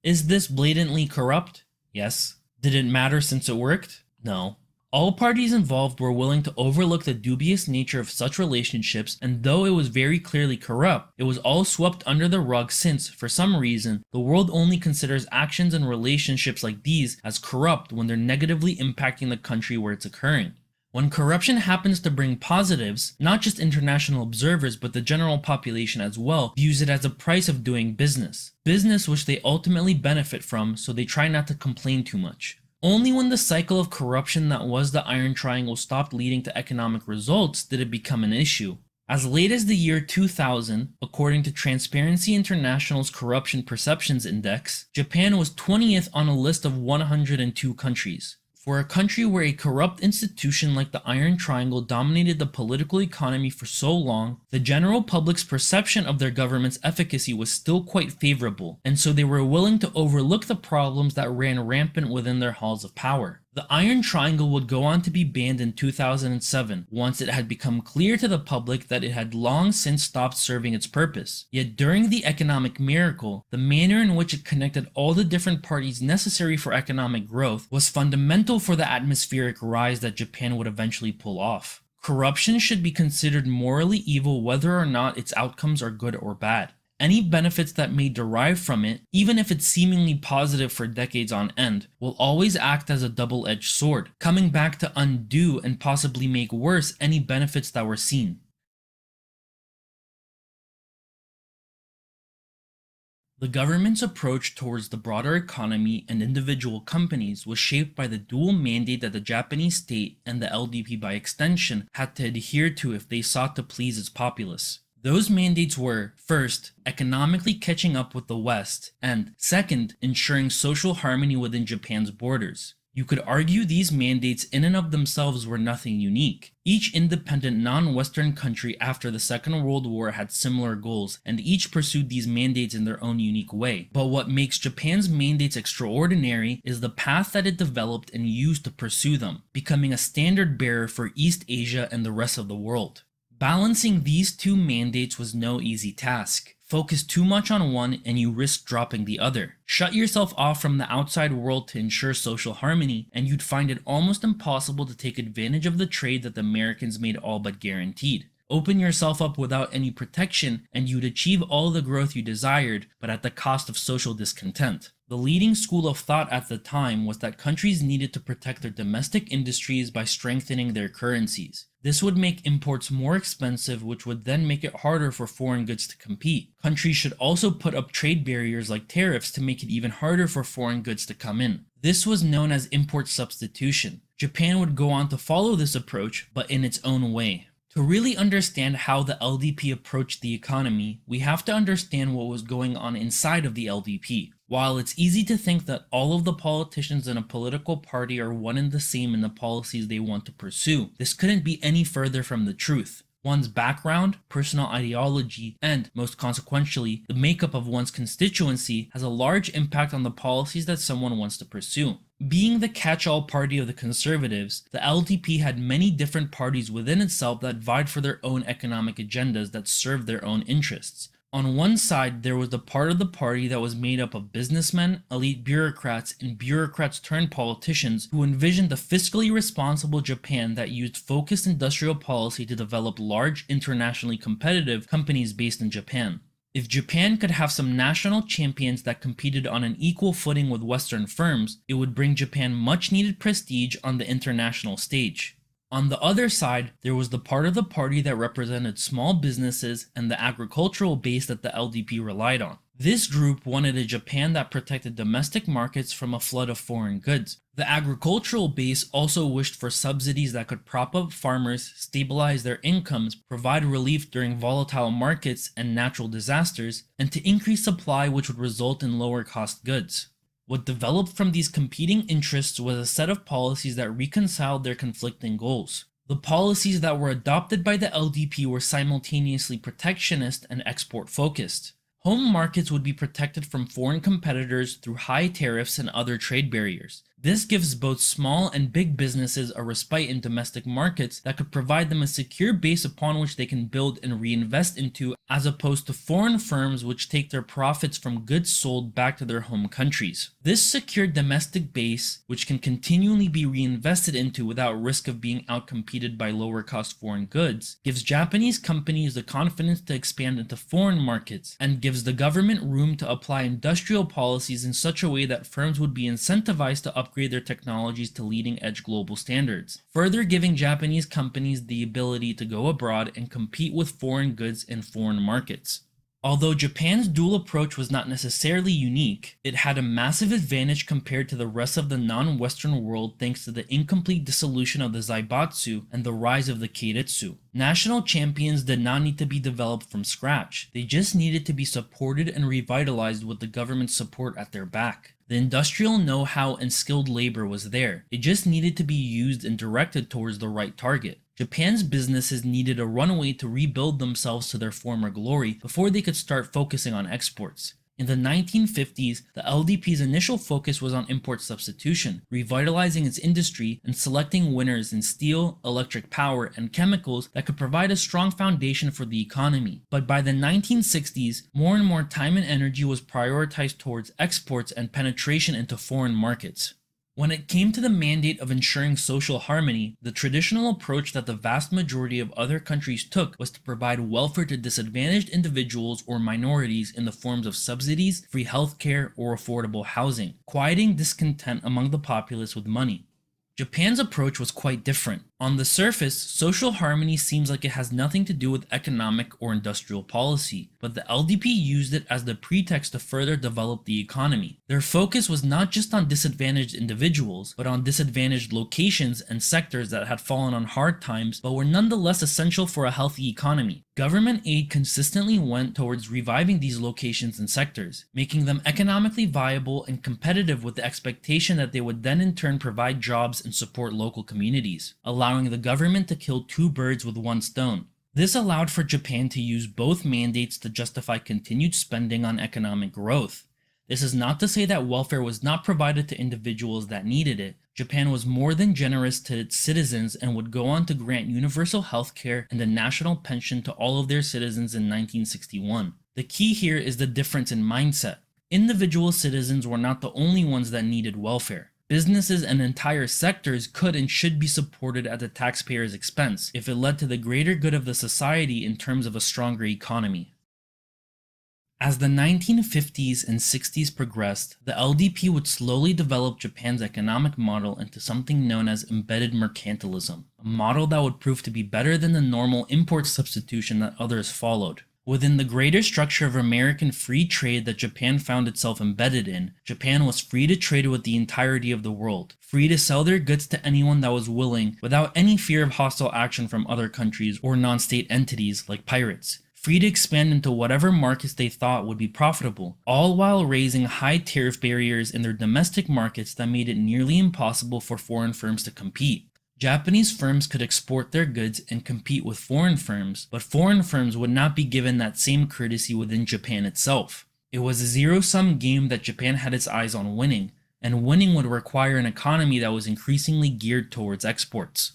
Is this blatantly corrupt? Yes. Did it matter since it worked? No. All parties involved were willing to overlook the dubious nature of such relationships, and though it was very clearly corrupt, it was all swept under the rug since, for some reason, the world only considers actions and relationships like these as corrupt when they're negatively impacting the country where it's occurring. When corruption happens to bring positives, not just international observers but the general population as well views it as a price of doing business. Business which they ultimately benefit from, so they try not to complain too much. Only when the cycle of corruption that was the Iron Triangle stopped leading to economic results did it become an issue. As late as the year 2000, according to Transparency International's Corruption Perceptions Index, Japan was 20th on a list of 102 countries. For a country where a corrupt institution like the Iron Triangle dominated the political economy for so long, the general public's perception of their government's efficacy was still quite favorable, and so they were willing to overlook the problems that ran rampant within their halls of power. The Iron Triangle would go on to be banned in 2007, once it had become clear to the public that it had long since stopped serving its purpose. Yet during the economic miracle, the manner in which it connected all the different parties necessary for economic growth was fundamental for the atmospheric rise that Japan would eventually pull off. Corruption should be considered morally evil whether or not its outcomes are good or bad. Any benefits that may derive from it, even if it's seemingly positive for decades on end, will always act as a double-edged sword, coming back to undo and possibly make worse any benefits that were seen. The government's approach towards the broader economy and individual companies was shaped by the dual mandate that the Japanese state and the LDP by extension had to adhere to if they sought to please its populace. Those mandates were, first, economically catching up with the West, and second, ensuring social harmony within Japan's borders. You could argue these mandates in and of themselves were nothing unique. Each independent non-Western country after the Second World War had similar goals, and each pursued these mandates in their own unique way. But what makes Japan's mandates extraordinary is the path that it developed and used to pursue them, becoming a standard bearer for East Asia and the rest of the world. Balancing these two mandates was no easy task. Focus too much on one and you risk dropping the other. Shut yourself off from the outside world to ensure social harmony, and you'd find it almost impossible to take advantage of the trade that the Americans made all but guaranteed. Open yourself up without any protection, and you'd achieve all the growth you desired, but at the cost of social discontent. The leading school of thought at the time was that countries needed to protect their domestic industries by strengthening their currencies. This would make imports more expensive, which would then make it harder for foreign goods to compete. Countries should also put up trade barriers like tariffs to make it even harder for foreign goods to come in. This was known as import substitution. Japan would go on to follow this approach, but in its own way. To really understand how the LDP approached the economy, we have to understand what was going on inside of the LDP. While it's easy to think that all of the politicians in a political party are one and the same in the policies they want to pursue, this couldn't be any further from the truth. One's background, personal ideology, and, most consequentially, the makeup of one's constituency has a large impact on the policies that someone wants to pursue. Being the catch-all party of the conservatives, the LDP had many different parties within itself that vied for their own economic agendas that served their own interests. On one side, there was the part of the party that was made up of businessmen, elite bureaucrats, and bureaucrats-turned-politicians who envisioned a fiscally responsible Japan that used focused industrial policy to develop large, internationally competitive companies based in Japan. If Japan could have some national champions that competed on an equal footing with Western firms, it would bring Japan much-needed prestige on the international stage. On the other side, there was the part of the party that represented small businesses and the agricultural base that the LDP relied on. This group wanted a Japan that protected domestic markets from a flood of foreign goods. The agricultural base also wished for subsidies that could prop up farmers, stabilize their incomes, provide relief during volatile markets and natural disasters, and to increase supply, which would result in lower cost goods. What developed from these competing interests was a set of policies that reconciled their conflicting goals. The policies that were adopted by the LDP were simultaneously protectionist and export-focused. Home markets would be protected from foreign competitors through high tariffs and other trade barriers. This gives both small and big businesses a respite in domestic markets that could provide them a secure base upon which they can build and reinvest into, as opposed to foreign firms which take their profits from goods sold back to their home countries. This secured domestic base, which can continually be reinvested into without risk of being outcompeted by lower cost foreign goods, gives Japanese companies the confidence to expand into foreign markets, and gives the government room to apply industrial policies in such a way that firms would be incentivized to upgrade their technologies to leading-edge global standards, further giving Japanese companies the ability to go abroad and compete with foreign goods in foreign markets. Although Japan's dual approach was not necessarily unique, it had a massive advantage compared to the rest of the non-Western world thanks to the incomplete dissolution of the Zaibatsu and the rise of the Keiretsu. National champions did not need to be developed from scratch, they just needed to be supported and revitalized with the government's support at their back. The industrial know-how and skilled labor was there, it just needed to be used and directed towards the right target. Japan's businesses needed a runway to rebuild themselves to their former glory before they could start focusing on exports. In the 1950s, the LDP's initial focus was on import substitution, revitalizing its industry and selecting winners in steel, electric power, and chemicals that could provide a strong foundation for the economy. But by the 1960s, more and more time and energy was prioritized towards exports and penetration into foreign markets. When it came to the mandate of ensuring social harmony, the traditional approach that the vast majority of other countries took was to provide welfare to disadvantaged individuals or minorities in the forms of subsidies, free healthcare, or affordable housing, quieting discontent among the populace with money. Japan's approach was quite different. On the surface, social harmony seems like it has nothing to do with economic or industrial policy, but the LDP used it as the pretext to further develop the economy. Their focus was not just on disadvantaged individuals, but on disadvantaged locations and sectors that had fallen on hard times but were nonetheless essential for a healthy economy. Government aid consistently went towards reviving these locations and sectors, making them economically viable and competitive with the expectation that they would then in turn provide jobs and support local communities, allowing the government to kill two birds with one stone. This allowed for Japan to use both mandates to justify continued spending on economic growth. This is not to say that welfare was not provided to individuals that needed it. Japan was more than generous to its citizens and would go on to grant universal health care and a national pension to all of their citizens in 1961. The key here is the difference in mindset. Individual citizens were not the only ones that needed welfare. Businesses and entire sectors could and should be supported at the taxpayer's expense if it led to the greater good of the society in terms of a stronger economy. As the 1950s and 60s progressed, the LDP would slowly develop Japan's economic model into something known as embedded mercantilism, a model that would prove to be better than the normal import substitution that others followed. Within the greater structure of American free trade that Japan found itself embedded in, Japan was free to trade with the entirety of the world, free to sell their goods to anyone that was willing without any fear of hostile action from other countries or non-state entities like pirates, free to expand into whatever markets they thought would be profitable, all while raising high tariff barriers in their domestic markets that made it nearly impossible for foreign firms to compete. Japanese firms could export their goods and compete with foreign firms, but foreign firms would not be given that same courtesy within Japan itself. It was a zero-sum game that Japan had its eyes on winning, and winning would require an economy that was increasingly geared towards exports.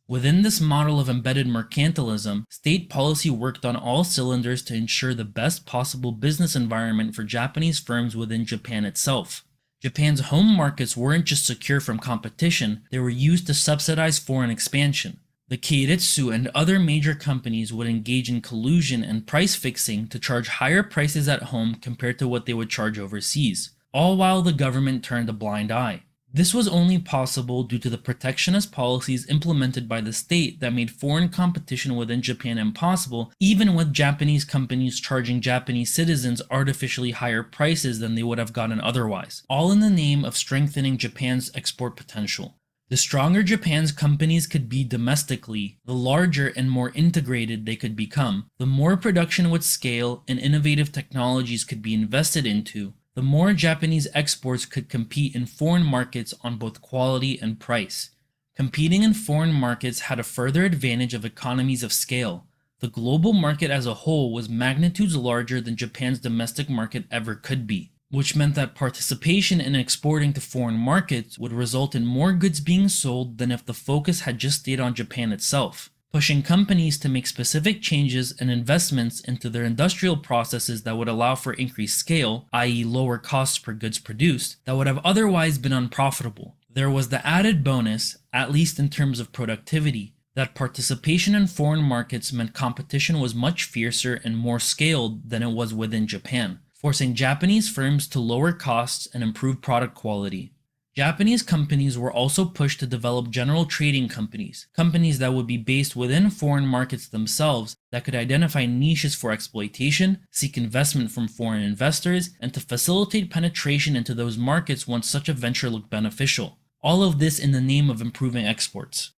Within this model of embedded mercantilism, state policy worked on all cylinders to ensure the best possible business environment for Japanese firms within Japan itself. Japan's home markets weren't just secure from competition, they were used to subsidize foreign expansion. The Keiretsu and other major companies would engage in collusion and price fixing to charge higher prices at home compared to what they would charge overseas, all while the government turned a blind eye. This was only possible due to the protectionist policies implemented by the state that made foreign competition within Japan impossible, even with Japanese companies charging Japanese citizens artificially higher prices than they would have gotten otherwise, all in the name of strengthening Japan's export potential. The stronger Japan's companies could be domestically, the larger and more integrated they could become, the more production would scale and innovative technologies could be invested into, the more Japanese exports could compete in foreign markets on both quality and price. Competing in foreign markets had a further advantage of economies of scale. The global market as a whole was magnitudes larger than Japan's domestic market ever could be, which meant that participation in exporting to foreign markets would result in more goods being sold than if the focus had just stayed on Japan itself, pushing companies to make specific changes and investments into their industrial processes that would allow for increased scale, i.e. lower costs per goods produced, that would have otherwise been unprofitable. There was the added bonus, at least in terms of productivity, that participation in foreign markets meant competition was much fiercer and more scaled than it was within Japan, forcing Japanese firms to lower costs and improve product quality. Japanese companies were also pushed to develop general trading companies, companies that would be based within foreign markets themselves that could identify niches for exploitation, seek investment from foreign investors, and to facilitate penetration into those markets once such a venture looked beneficial. All of this in the name of improving exports.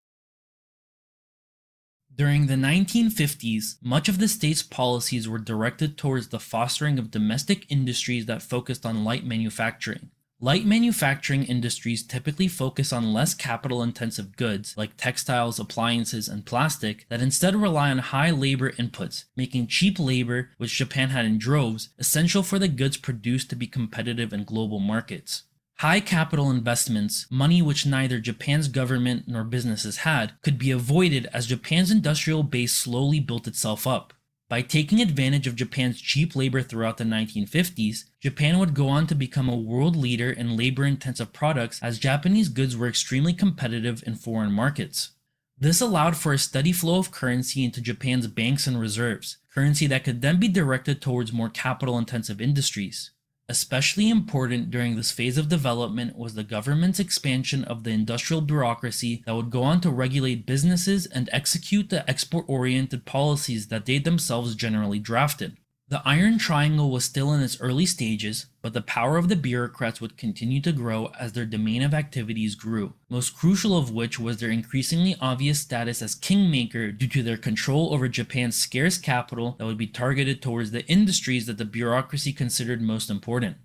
During the 1950s, much of the state's policies were directed towards the fostering of domestic industries that focused on light manufacturing. Light manufacturing industries typically focus on less capital-intensive goods like textiles, appliances, and plastic that instead rely on high labor inputs, making cheap labor, which Japan had in droves, essential for the goods produced to be competitive in global markets. High capital investments, money which neither Japan's government nor businesses had, could be avoided as Japan's industrial base slowly built itself up. By taking advantage of Japan's cheap labor throughout the 1950s, Japan would go on to become a world leader in labor-intensive products as Japanese goods were extremely competitive in foreign markets. This allowed for a steady flow of currency into Japan's banks and reserves, currency that could then be directed towards more capital-intensive industries. Especially important during this phase of development was the government's expansion of the industrial bureaucracy that would go on to regulate businesses and execute the export-oriented policies that they themselves generally drafted. The Iron Triangle was still in its early stages, but the power of the bureaucrats would continue to grow as their domain of activities grew, most crucial of which was their increasingly obvious status as kingmaker due to their control over Japan's scarce capital that would be targeted towards the industries that the bureaucracy considered most important.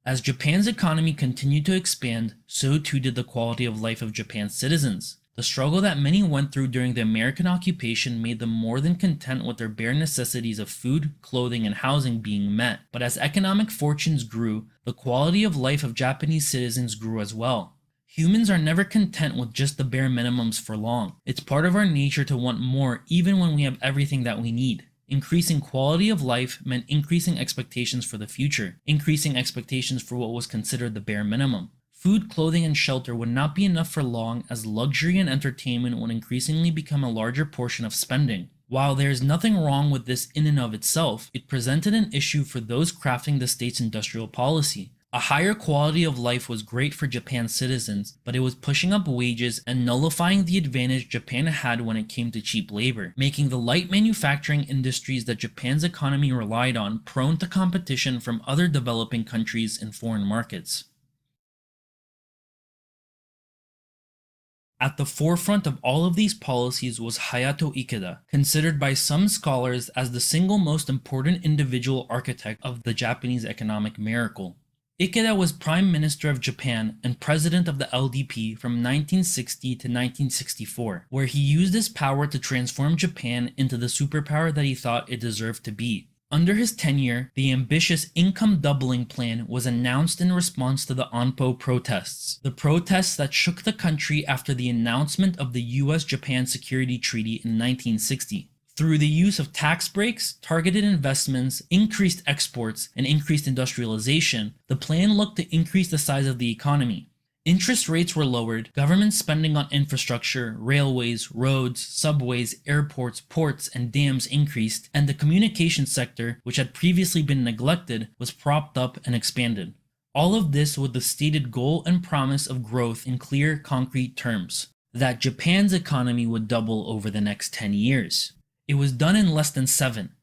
As Japan's economy continued to expand, so too did the quality of life of Japan's citizens. The struggle that many went through during the American occupation made them more than content with their bare necessities of food, clothing, and housing being met. But as economic fortunes grew, the quality of life of Japanese citizens grew as well. Humans are never content with just the bare minimums for long. It's part of our nature to want more even when we have everything that we need. Increasing quality of life meant increasing expectations for the future, increasing expectations for what was considered the bare minimum. Food, clothing, and shelter would not be enough for long, as luxury and entertainment would increasingly become a larger portion of spending. While there is nothing wrong with this in and of itself, it presented an issue for those crafting the state's industrial policy. A higher quality of life was great for Japan's citizens, but it was pushing up wages and nullifying the advantage Japan had when it came to cheap labor, making the light manufacturing industries that Japan's economy relied on prone to competition from other developing countries and foreign markets. At the forefront of all of these policies was Hayato Ikeda, considered by some scholars as the single most important individual architect of the Japanese economic miracle. Ikeda was Prime Minister of Japan and President of the LDP from 1960 to 1964, where he used his power to transform Japan into the superpower that he thought it deserved to be. Under his tenure, the ambitious income doubling plan was announced in response to the Anpo protests, the protests that shook the country after the announcement of the US-Japan Security Treaty in 1960. Through the use of tax breaks, targeted investments, increased exports, and increased industrialization, the plan looked to increase the size of the economy. Interest rates were lowered, government spending on infrastructure, railways, roads, subways, airports, ports, and dams increased, and the communications sector, which had previously been neglected, was propped up and expanded. All of this with the stated goal and promise of growth in clear, concrete terms, that Japan's economy would double over the next 10 years. It was done in less than 7.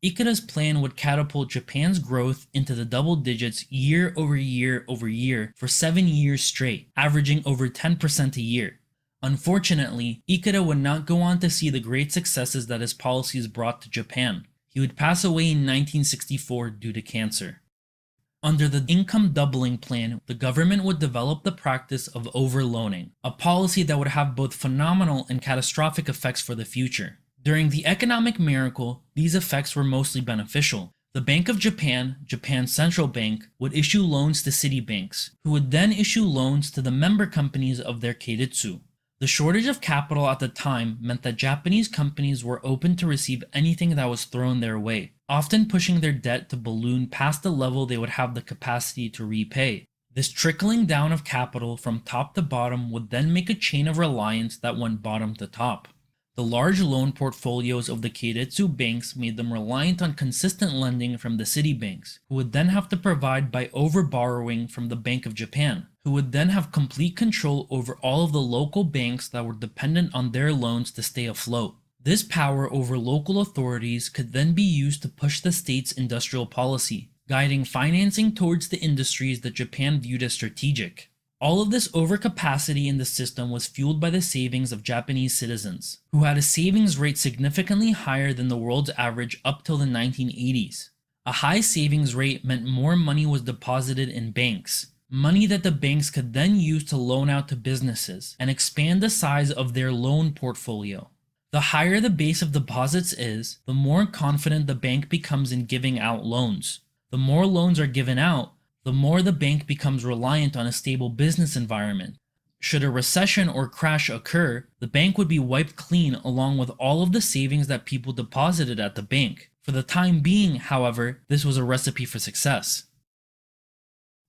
Ikeda's plan would catapult Japan's growth into the double digits year over year over year for 7 years straight, averaging over 10% a year. Unfortunately, Ikeda would not go on to see the great successes that his policies brought to Japan. He would pass away in 1964 due to cancer. Under the income doubling plan, the government would develop the practice of overloaning, a policy that would have both phenomenal and catastrophic effects for the future. During the economic miracle, these effects were mostly beneficial. The Bank of Japan, Japan's central bank, would issue loans to city banks, who would then issue loans to the member companies of their keiretsu. The shortage of capital at the time meant that Japanese companies were open to receive anything that was thrown their way, often pushing their debt to balloon past the level they would have the capacity to repay. This trickling down of capital from top to bottom would then make a chain of reliance that went bottom to top. The large loan portfolios of the keiretsu banks made them reliant on consistent lending from the city banks, who would then have to provide by overborrowing from the Bank of Japan, who would then have complete control over all of the local banks that were dependent on their loans to stay afloat. This power over local authorities could then be used to push the state's industrial policy, guiding financing towards the industries that Japan viewed as strategic. All of this overcapacity in the system was fueled by the savings of Japanese citizens, who had a savings rate significantly higher than the world's average up till the 1980s. A high savings rate meant more money was deposited in banks, money that the banks could then use to loan out to businesses and expand the size of their loan portfolio. The higher the base of deposits is, the more confident the bank becomes in giving out loans. The more loans are given out, the more the bank becomes reliant on a stable business environment. Should a recession or crash occur, the bank would be wiped clean along with all of the savings that people deposited at the bank. For the time being, however, this was a recipe for success.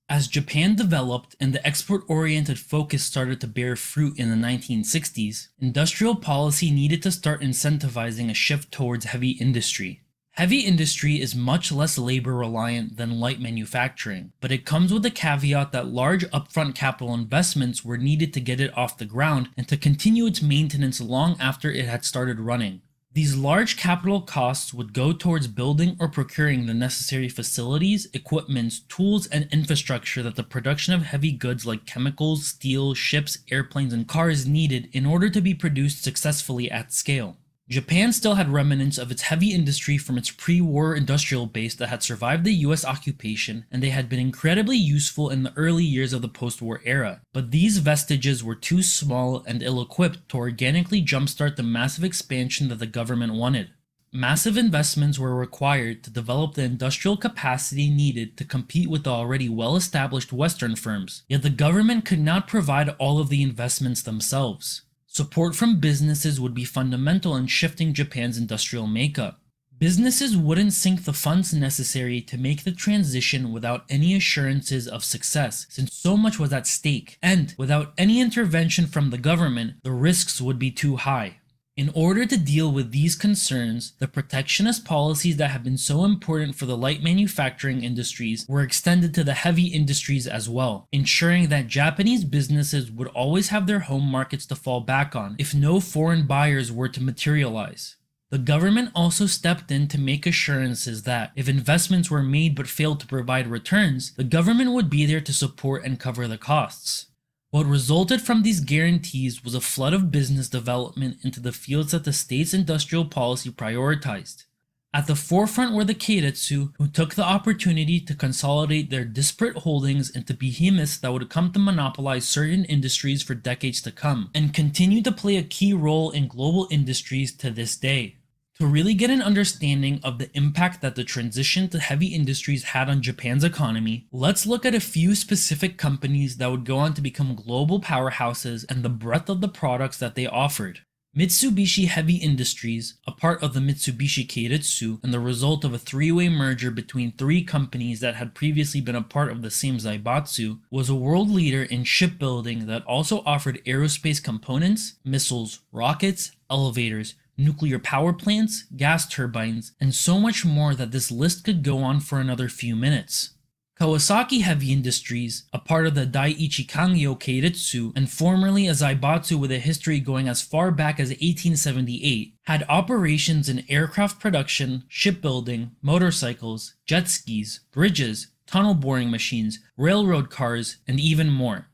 As Japan developed and the export-oriented focus started to bear fruit in the 1960s, industrial policy needed to start incentivizing a shift towards heavy industry. Heavy industry is much less labor-reliant than light manufacturing, but it comes with the caveat that large upfront capital investments were needed to get it off the ground and to continue its maintenance long after it had started running. These large capital costs would go towards building or procuring the necessary facilities, equipments, tools, and infrastructure that the production of heavy goods like chemicals, steel, ships, airplanes, and cars needed in order to be produced successfully at scale. Japan still had remnants of its heavy industry from its pre-war industrial base that had survived the US occupation, and they had been incredibly useful in the early years of the post-war era, but these vestiges were too small and ill-equipped to organically jumpstart the massive expansion that the government wanted. Massive investments were required to develop the industrial capacity needed to compete with the already well-established Western firms, yet the government could not provide all of the investments themselves. Support from businesses would be fundamental in shifting Japan's industrial makeup. Businesses wouldn't sink the funds necessary to make the transition without any assurances of success, since so much was at stake, and without any intervention from the government, the risks would be too high. In order to deal with these concerns, the protectionist policies that have been so important for the light manufacturing industries were extended to the heavy industries as well, ensuring that Japanese businesses would always have their home markets to fall back on if no foreign buyers were to materialize. The government also stepped in to make assurances that, if investments were made but failed to provide returns, the government would be there to support and cover the costs. What resulted from these guarantees was a flood of business development into the fields that the state's industrial policy prioritized. At the forefront were the keiretsu, who took the opportunity to consolidate their disparate holdings into behemoths that would come to monopolize certain industries for decades to come, and continue to play a key role in global industries to this day. To really get an understanding of the impact that the transition to heavy industries had on Japan's economy, let's look at a few specific companies that would go on to become global powerhouses and the breadth of the products that they offered. Mitsubishi Heavy Industries, a part of the Mitsubishi Keiretsu and the result of a three-way merger between three companies that had previously been a part of the same Zaibatsu, was a world leader in shipbuilding that also offered aerospace components, missiles, rockets, elevators, nuclear power plants, gas turbines, and so much more that this list could go on for another few minutes. Kawasaki Heavy Industries, a part of the Daiichi Kangyo Keiretsu and formerly a Zaibatsu with a history going as far back as 1878, had operations in aircraft production, shipbuilding, motorcycles, jet skis, bridges, tunnel boring machines, railroad cars, and even more.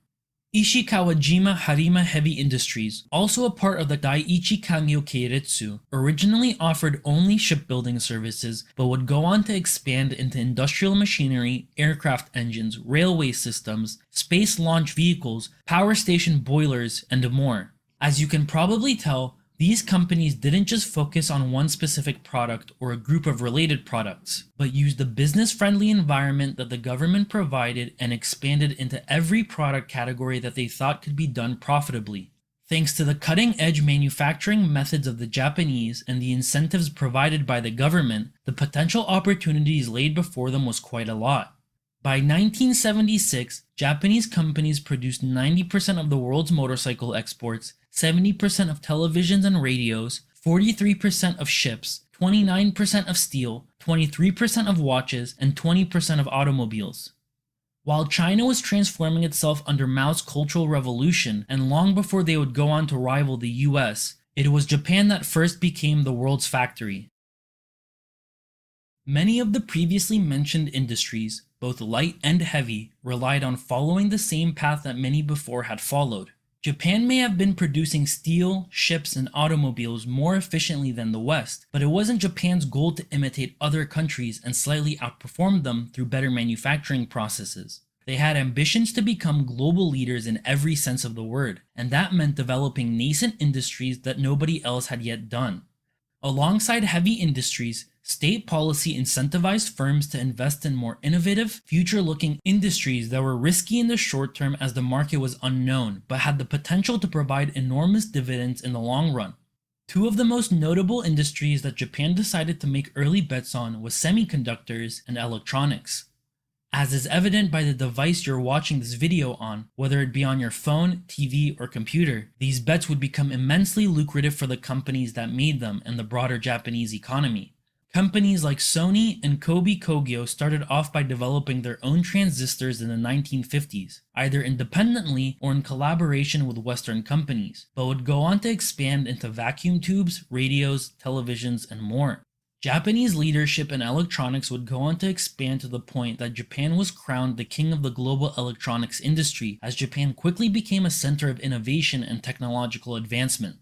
Ishikawajima Harima Heavy Industries, also a part of the Daiichi Kangyo Keiretsu, originally offered only shipbuilding services but would go on to expand into industrial machinery, aircraft engines, railway systems, space launch vehicles, power station boilers, and more. As you can probably tell, these companies didn't just focus on one specific product or a group of related products, but used the business-friendly environment that the government provided and expanded into every product category that they thought could be done profitably. Thanks to the cutting-edge manufacturing methods of the Japanese and the incentives provided by the government, the potential opportunities laid before them was quite a lot. By 1976, Japanese companies produced 90% of the world's motorcycle exports, 70% of televisions and radios, 43% of ships, 29% of steel, 23% of watches, and 20% of automobiles. While China was transforming itself under Mao's Cultural Revolution, and long before they would go on to rival the US, it was Japan that first became the world's factory. Many of the previously mentioned industries, both light and heavy, relied on following the same path that many before had followed. Japan may have been producing steel, ships, and automobiles more efficiently than the West, but it wasn't Japan's goal to imitate other countries and slightly outperform them through better manufacturing processes. They had ambitions to become global leaders in every sense of the word, and that meant developing nascent industries that nobody else had yet done. Alongside heavy industries, state policy incentivized firms to invest in more innovative, future-looking industries that were risky in the short term as the market was unknown, but had the potential to provide enormous dividends in the long run. Two of the most notable industries that Japan decided to make early bets on was semiconductors and electronics. As is evident by the device you're watching this video on, whether it be on your phone, TV, or computer, these bets would become immensely lucrative for the companies that made them and the broader Japanese economy. Companies like Sony and Kobe Kogyo started off by developing their own transistors in the 1950s, either independently or in collaboration with Western companies, but would go on to expand into vacuum tubes, radios, televisions, and more. Japanese leadership in electronics would go on to expand to the point that Japan was crowned the king of the global electronics industry, as Japan quickly became a center of innovation and technological advancement.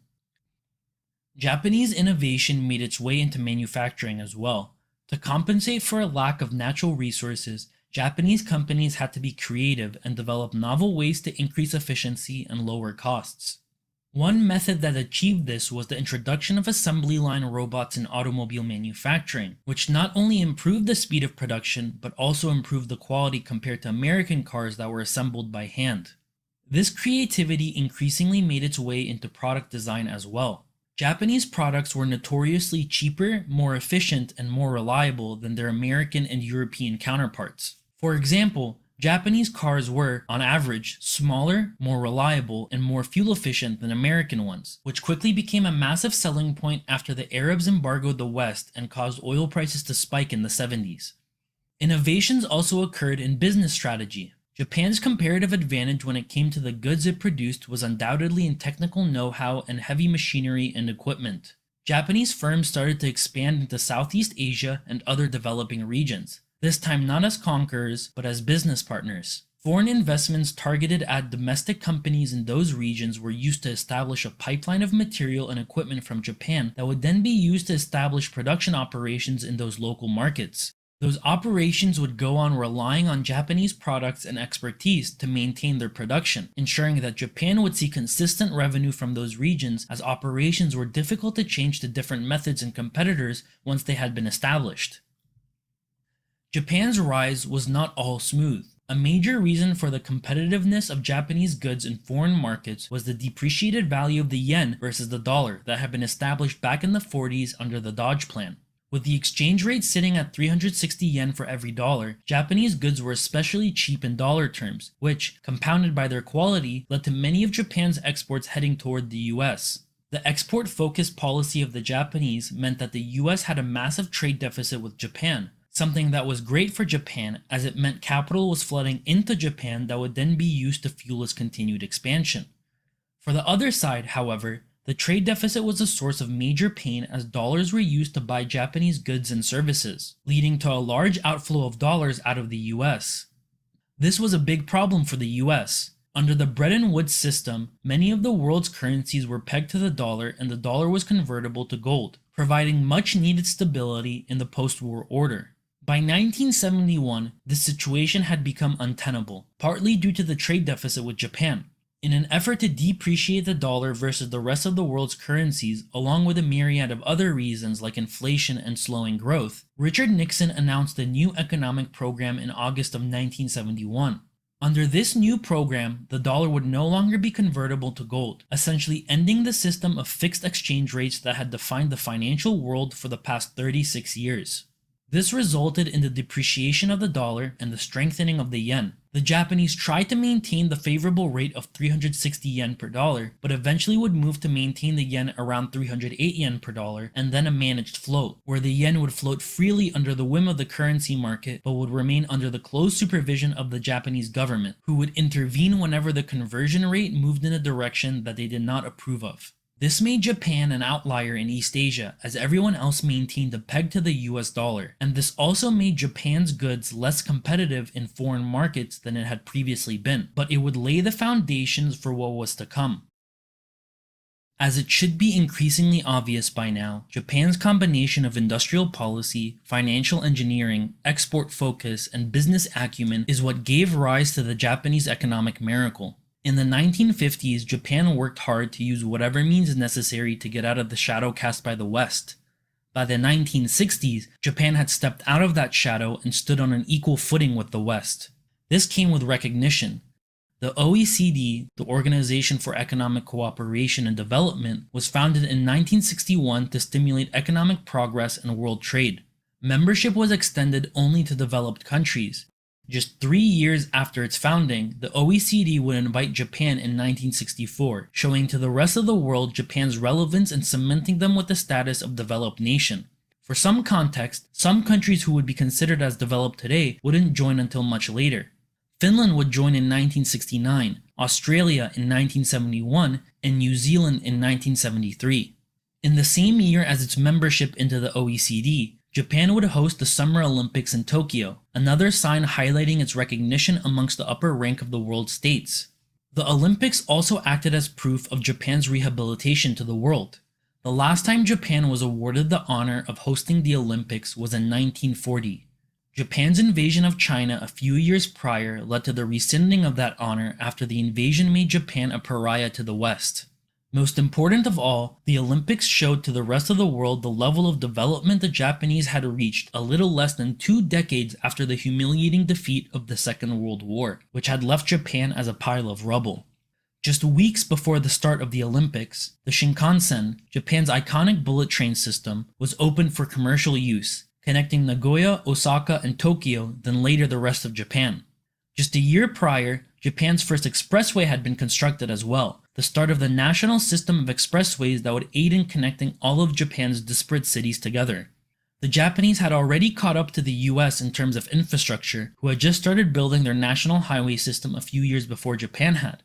Japanese innovation made its way into manufacturing as well. To compensate for a lack of natural resources, Japanese companies had to be creative and develop novel ways to increase efficiency and lower costs. One method that achieved this was the introduction of assembly line robots in automobile manufacturing, which not only improved the speed of production, but also improved the quality compared to American cars that were assembled by hand. This creativity increasingly made its way into product design as well. Japanese products were notoriously cheaper, more efficient, and more reliable than their American and European counterparts. For example, Japanese cars were, on average, smaller, more reliable, and more fuel efficient than American ones, which quickly became a massive selling point after the Arabs embargoed the West and caused oil prices to spike in the 70s. Innovations also occurred in business strategy. Japan's comparative advantage when it came to the goods it produced was undoubtedly in technical know-how and heavy machinery and equipment. Japanese firms started to expand into Southeast Asia and other developing regions, this time not as conquerors, but as business partners. Foreign investments targeted at domestic companies in those regions were used to establish a pipeline of material and equipment from Japan that would then be used to establish production operations in those local markets. Those operations would go on relying on Japanese products and expertise to maintain their production, ensuring that Japan would see consistent revenue from those regions as operations were difficult to change to different methods and competitors once they had been established. Japan's rise was not all smooth. A major reason for the competitiveness of Japanese goods in foreign markets was the depreciated value of the yen versus the dollar that had been established back in the 40s under the Dodge Plan. With the exchange rate sitting at 360 yen for every dollar, Japanese goods were especially cheap in dollar terms, which, compounded by their quality, led to many of Japan's exports heading toward the US. The export-focused policy of the Japanese meant that the US had a massive trade deficit with Japan, something that was great for Japan as it meant capital was flooding into Japan that would then be used to fuel its continued expansion. For the other side, however, the trade deficit was a source of major pain as dollars were used to buy Japanese goods and services, leading to a large outflow of dollars out of the US. This was a big problem for the US. Under the Bretton Woods system, many of the world's currencies were pegged to the dollar and the dollar was convertible to gold, providing much needed stability in the post-war order. By 1971, this situation had become untenable, partly due to the trade deficit with Japan. In an effort to depreciate the dollar versus the rest of the world's currencies, along with a myriad of other reasons like inflation and slowing growth, Richard Nixon announced a new economic program in August of 1971. Under this new program, the dollar would no longer be convertible to gold, essentially ending the system of fixed exchange rates that had defined the financial world for the past 36 years. This resulted in the depreciation of the dollar and the strengthening of the yen. The Japanese tried to maintain the favorable rate of 360 yen per dollar, but eventually would move to maintain the yen around 308 yen per dollar and then a managed float, where the yen would float freely under the whim of the currency market but would remain under the close supervision of the Japanese government, who would intervene whenever the conversion rate moved in a direction that they did not approve of. This made Japan an outlier in East Asia as everyone else maintained a peg to the US dollar, and this also made Japan's goods less competitive in foreign markets than it had previously been, but it would lay the foundations for what was to come. As it should be increasingly obvious by now, Japan's combination of industrial policy, financial engineering, export focus, and business acumen is what gave rise to the Japanese economic miracle. In the 1950s, Japan worked hard to use whatever means necessary to get out of the shadow cast by the West. By the 1960s, Japan had stepped out of that shadow and stood on an equal footing with the West. This came with recognition. The OECD, the Organization for Economic Cooperation and Development, was founded in 1961 to stimulate economic progress and world trade. Membership was extended only to developed countries. Just 3 years after its founding, the OECD would invite Japan in 1964, showing to the rest of the world Japan's relevance and cementing them with the status of developed nation. For some context, some countries who would be considered as developed today wouldn't join until much later. Finland would join in 1969, Australia in 1971, and New Zealand in 1973. In the same year as its membership into the OECD, Japan would host the Summer Olympics in Tokyo, another sign highlighting its recognition amongst the upper rank of the world states. The Olympics also acted as proof of Japan's rehabilitation to the world. The last time Japan was awarded the honor of hosting the Olympics was in 1940. Japan's invasion of China a few years prior led to the rescinding of that honor after the invasion made Japan a pariah to the West. Most important of all, the Olympics showed to the rest of the world the level of development the Japanese had reached a little less than 2 decades after the humiliating defeat of the Second World War, which had left Japan as a pile of rubble. Just weeks before the start of the Olympics, the Shinkansen, Japan's iconic bullet train system, was opened for commercial use, connecting Nagoya, Osaka, and Tokyo, then later the rest of Japan. Just a year prior, Japan's first expressway had been constructed as well, the start of the national system of expressways that would aid in connecting all of Japan's disparate cities together. The Japanese had already caught up to the US in terms of infrastructure, who had just started building their national highway system a few years before Japan had.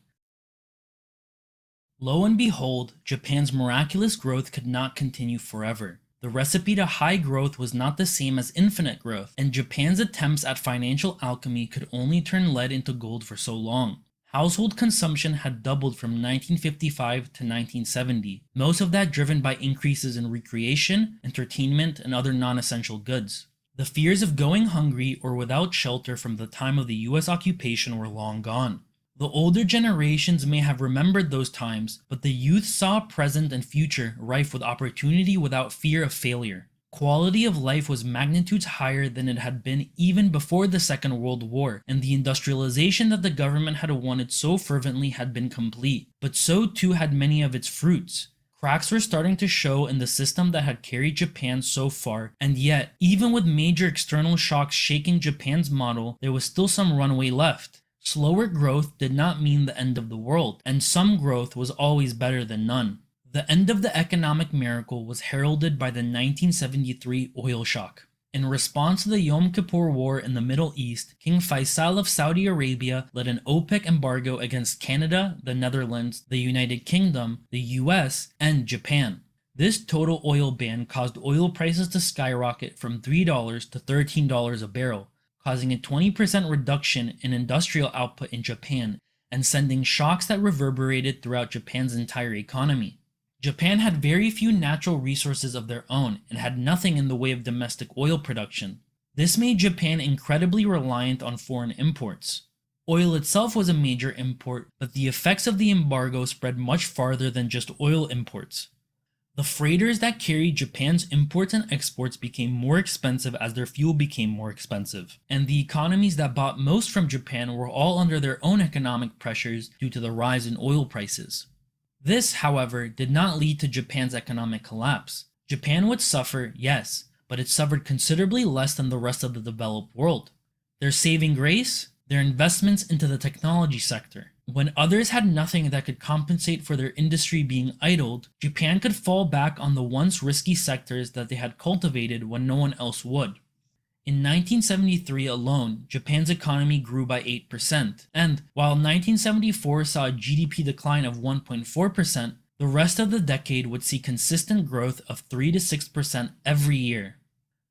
Lo and behold, Japan's miraculous growth could not continue forever. The recipe to high growth was not the same as infinite growth, and Japan's attempts at financial alchemy could only turn lead into gold for so long. Household consumption had doubled from 1955 to 1970, most of that driven by increases in recreation, entertainment, and other non-essential goods. The fears of going hungry or without shelter from the time of the US occupation were long gone. The older generations may have remembered those times, but the youth saw a present and future rife with opportunity without fear of failure. Quality of life was magnitudes higher than it had been even before the Second World War, and the industrialization that the government had wanted so fervently had been complete, but so too had many of its fruits. Cracks were starting to show in the system that had carried Japan so far, and yet, even with major external shocks shaking Japan's model, there was still some runway left. Slower growth did not mean the end of the world, and some growth was always better than none. The end of the economic miracle was heralded by the 1973 oil shock. In response to the Yom Kippur War in the Middle East, King Faisal of Saudi Arabia led an OPEC embargo against Canada, the Netherlands, the United Kingdom, the US, and Japan. This total oil ban caused oil prices to skyrocket from $3 to $13 a barrel, causing a 20% reduction in industrial output in Japan and sending shocks that reverberated throughout Japan's entire economy. Japan had very few natural resources of their own and had nothing in the way of domestic oil production. This made Japan incredibly reliant on foreign imports. Oil itself was a major import, but the effects of the embargo spread much farther than just oil imports. The freighters that carried Japan's imports and exports became more expensive as their fuel became more expensive, and the economies that bought most from Japan were all under their own economic pressures due to the rise in oil prices. This, however, did not lead to Japan's economic collapse. Japan would suffer, yes, but it suffered considerably less than the rest of the developed world. Their saving grace? Their investments into the technology sector. When others had nothing that could compensate for their industry being idled, Japan could fall back on the once risky sectors that they had cultivated when no one else would. In 1973 alone, Japan's economy grew by 8%, and while 1974 saw a GDP decline of 1.4%, the rest of the decade would see consistent growth of 3 to 6% every year.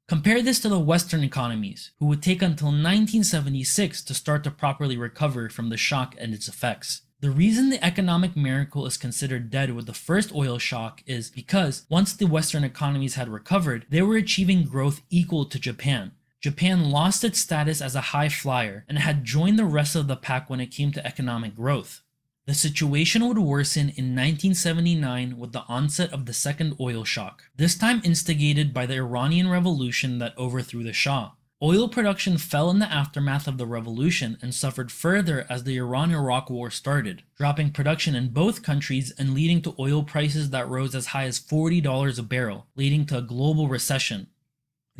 Compare this to the Western economies, who would take until 1976 to start to properly recover from the shock and its effects. The reason the economic miracle is considered dead with the first oil shock is because once the Western economies had recovered, they were achieving growth equal to Japan. Japan lost its status as a high flyer and had joined the rest of the pack when it came to economic growth. The situation would worsen in 1979 with the onset of the second oil shock, this time instigated by the Iranian Revolution that overthrew the Shah. Oil production fell in the aftermath of the revolution and suffered further as the Iran-Iraq War started, dropping production in both countries and leading to oil prices that rose as high as $40 a barrel, leading to a global recession.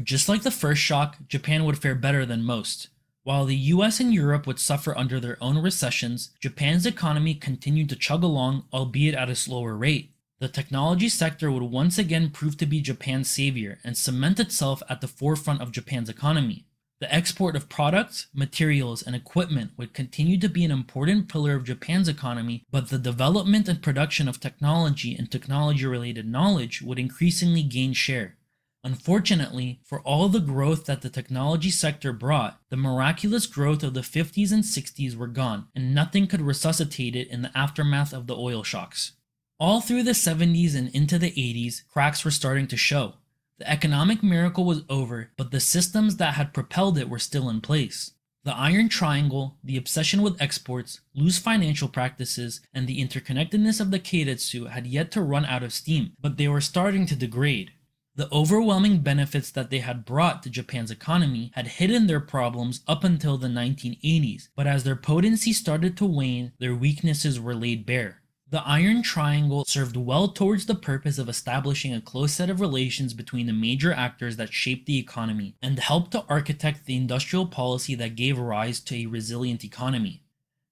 Just like the first shock, Japan would fare better than most. While the US and Europe would suffer under their own recessions, Japan's economy continued to chug along, albeit at a slower rate. The technology sector would once again prove to be Japan's savior and cement itself at the forefront of Japan's economy. The export of products, materials, and equipment would continue to be an important pillar of Japan's economy, but the development and production of technology and technology-related knowledge would increasingly gain share. Unfortunately, for all the growth that the technology sector brought, the miraculous growth of the 50s and 60s were gone, and nothing could resuscitate it in the aftermath of the oil shocks. All through the 70s and into the 80s, cracks were starting to show. The economic miracle was over, but the systems that had propelled it were still in place. The Iron Triangle, the obsession with exports, loose financial practices, and the interconnectedness of the keiretsu had yet to run out of steam, but they were starting to degrade. The overwhelming benefits that they had brought to Japan's economy had hidden their problems up until the 1980s, but as their potency started to wane, their weaknesses were laid bare. The Iron Triangle served well towards the purpose of establishing a close set of relations between the major actors that shaped the economy, and helped to architect the industrial policy that gave rise to a resilient economy.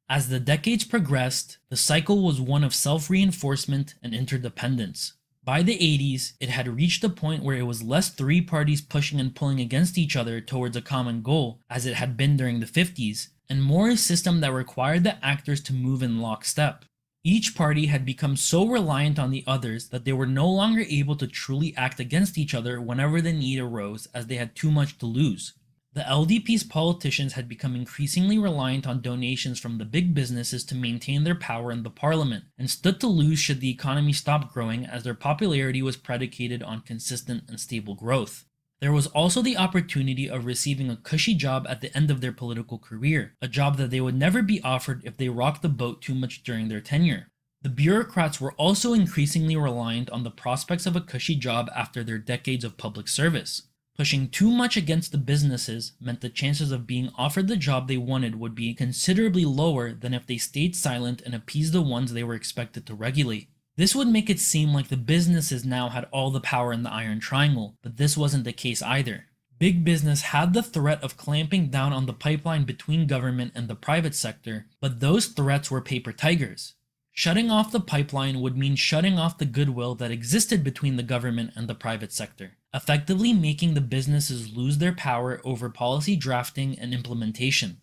As the decades progressed, the cycle was one of self-reinforcement and interdependence. By the 80s, it had reached a point where it was less three parties pushing and pulling against each other towards a common goal, as it had been during the 50s, and more a system that required the actors to move in lockstep. Each party had become so reliant on the others that they were no longer able to truly act against each other whenever the need arose, as they had too much to lose. The LDP's politicians had become increasingly reliant on donations from the big businesses to maintain their power in the parliament, and stood to lose should the economy stop growing, as their popularity was predicated on consistent and stable growth. There was also the opportunity of receiving a cushy job at the end of their political career, a job that they would never be offered if they rocked the boat too much during their tenure. The bureaucrats were also increasingly reliant on the prospects of a cushy job after their decades of public service. Pushing too much against the businesses meant the chances of being offered the job they wanted would be considerably lower than if they stayed silent and appeased the ones they were expected to regulate. This would make it seem like the businesses now had all the power in the Iron Triangle, but this wasn't the case either. Big business had the threat of clamping down on the pipeline between government and the private sector, but those threats were paper tigers. Shutting off the pipeline would mean shutting off the goodwill that existed between the government and the private sector, effectively making the businesses lose their power over policy drafting and implementation.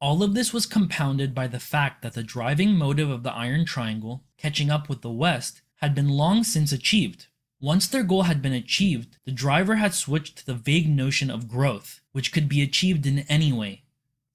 All of this was compounded by the fact that the driving motive of the Iron Triangle, catching up with the West, had been long since achieved. Once their goal had been achieved, the driver had switched to the vague notion of growth, which could be achieved in any way.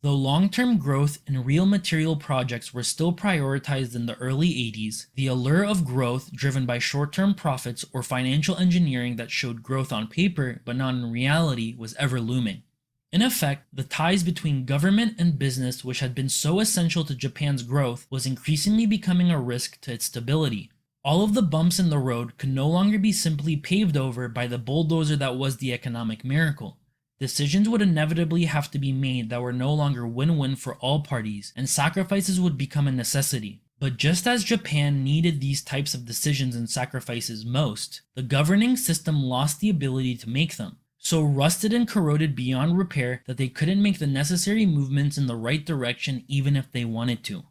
Though long-term growth and real material projects were still prioritized in the early 80s, the allure of growth driven by short-term profits or financial engineering that showed growth on paper but not in reality was ever looming. In effect, the ties between government and business, which had been so essential to Japan's growth, was increasingly becoming a risk to its stability. All of the bumps in the road could no longer be simply paved over by the bulldozer that was the economic miracle. Decisions would inevitably have to be made that were no longer win-win for all parties, and sacrifices would become a necessity. But just as Japan needed these types of decisions and sacrifices most, the governing system lost the ability to make them, so rusted and corroded beyond repair that they couldn't make the necessary movements in the right direction even if they wanted to.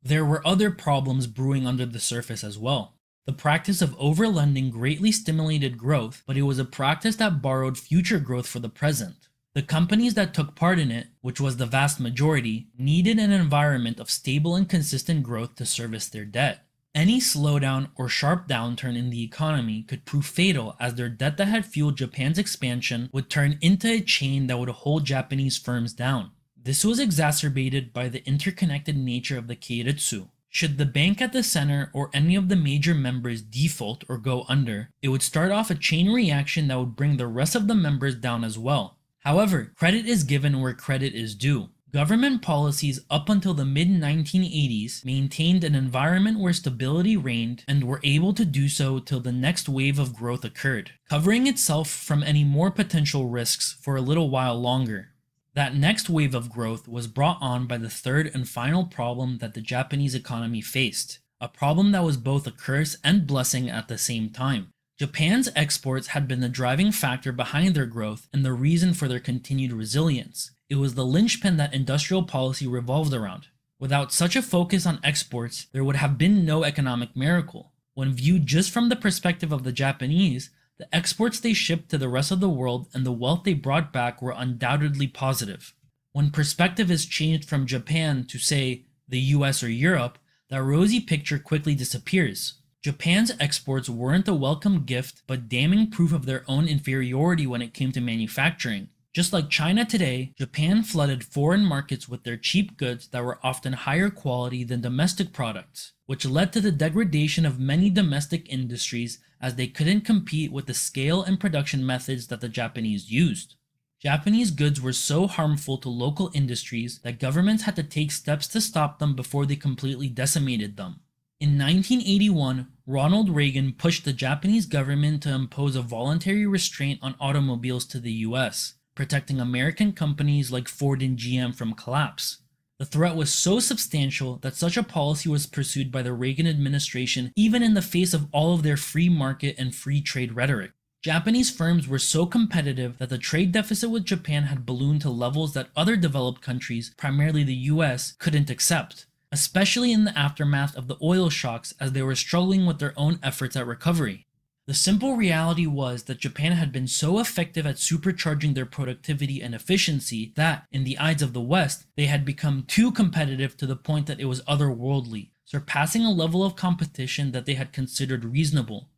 There were other problems brewing under the surface as well. The practice of overlending greatly stimulated growth, but it was a practice that borrowed future growth for the present. The companies that took part in it, which was the vast majority, needed an environment of stable and consistent growth to service their debt. Any slowdown or sharp downturn in the economy could prove fatal, as their debt that had fueled Japan's expansion would turn into a chain that would hold Japanese firms down. This was exacerbated by the interconnected nature of the keiretsu. Should the bank at the center or any of the major members default or go under, it would start off a chain reaction that would bring the rest of the members down as well. However, credit is given where credit is due. Government policies up until the mid-1980s maintained an environment where stability reigned and were able to do so till the next wave of growth occurred, covering itself from any more potential risks for a little while longer. That next wave of growth was brought on by the third and final problem that the Japanese economy faced, a problem that was both a curse and blessing at the same time. Japan's exports had been the driving factor behind their growth and the reason for their continued resilience. It was the linchpin that industrial policy revolved around. Without such a focus on exports, there would have been no economic miracle. When viewed just from the perspective of the Japanese, the exports they shipped to the rest of the world and the wealth they brought back were undoubtedly positive. When perspective is changed from Japan to, say, the US or Europe, that rosy picture quickly disappears. Japan's exports weren't a welcome gift, but damning proof of their own inferiority when it came to manufacturing. Just like China today, Japan flooded foreign markets with their cheap goods that were often higher quality than domestic products, which led to the degradation of many domestic industries as they couldn't compete with the scale and production methods that the Japanese used. Japanese goods were so harmful to local industries that governments had to take steps to stop them before they completely decimated them. In 1981, Ronald Reagan pushed the Japanese government to impose a voluntary restraint on automobiles to the US, protecting American companies like Ford and GM from collapse. The threat was so substantial that such a policy was pursued by the Reagan administration even in the face of all of their free market and free trade rhetoric. Japanese firms were so competitive that the trade deficit with Japan had ballooned to levels that other developed countries, primarily the US, couldn't accept, especially in the aftermath of the oil shocks as they were struggling with their own efforts at recovery. The simple reality was that Japan had been so effective at supercharging their productivity and efficiency that, in the eyes of the West, they had become too competitive to the point that it was otherworldly, surpassing a level of competition that they had considered reasonable.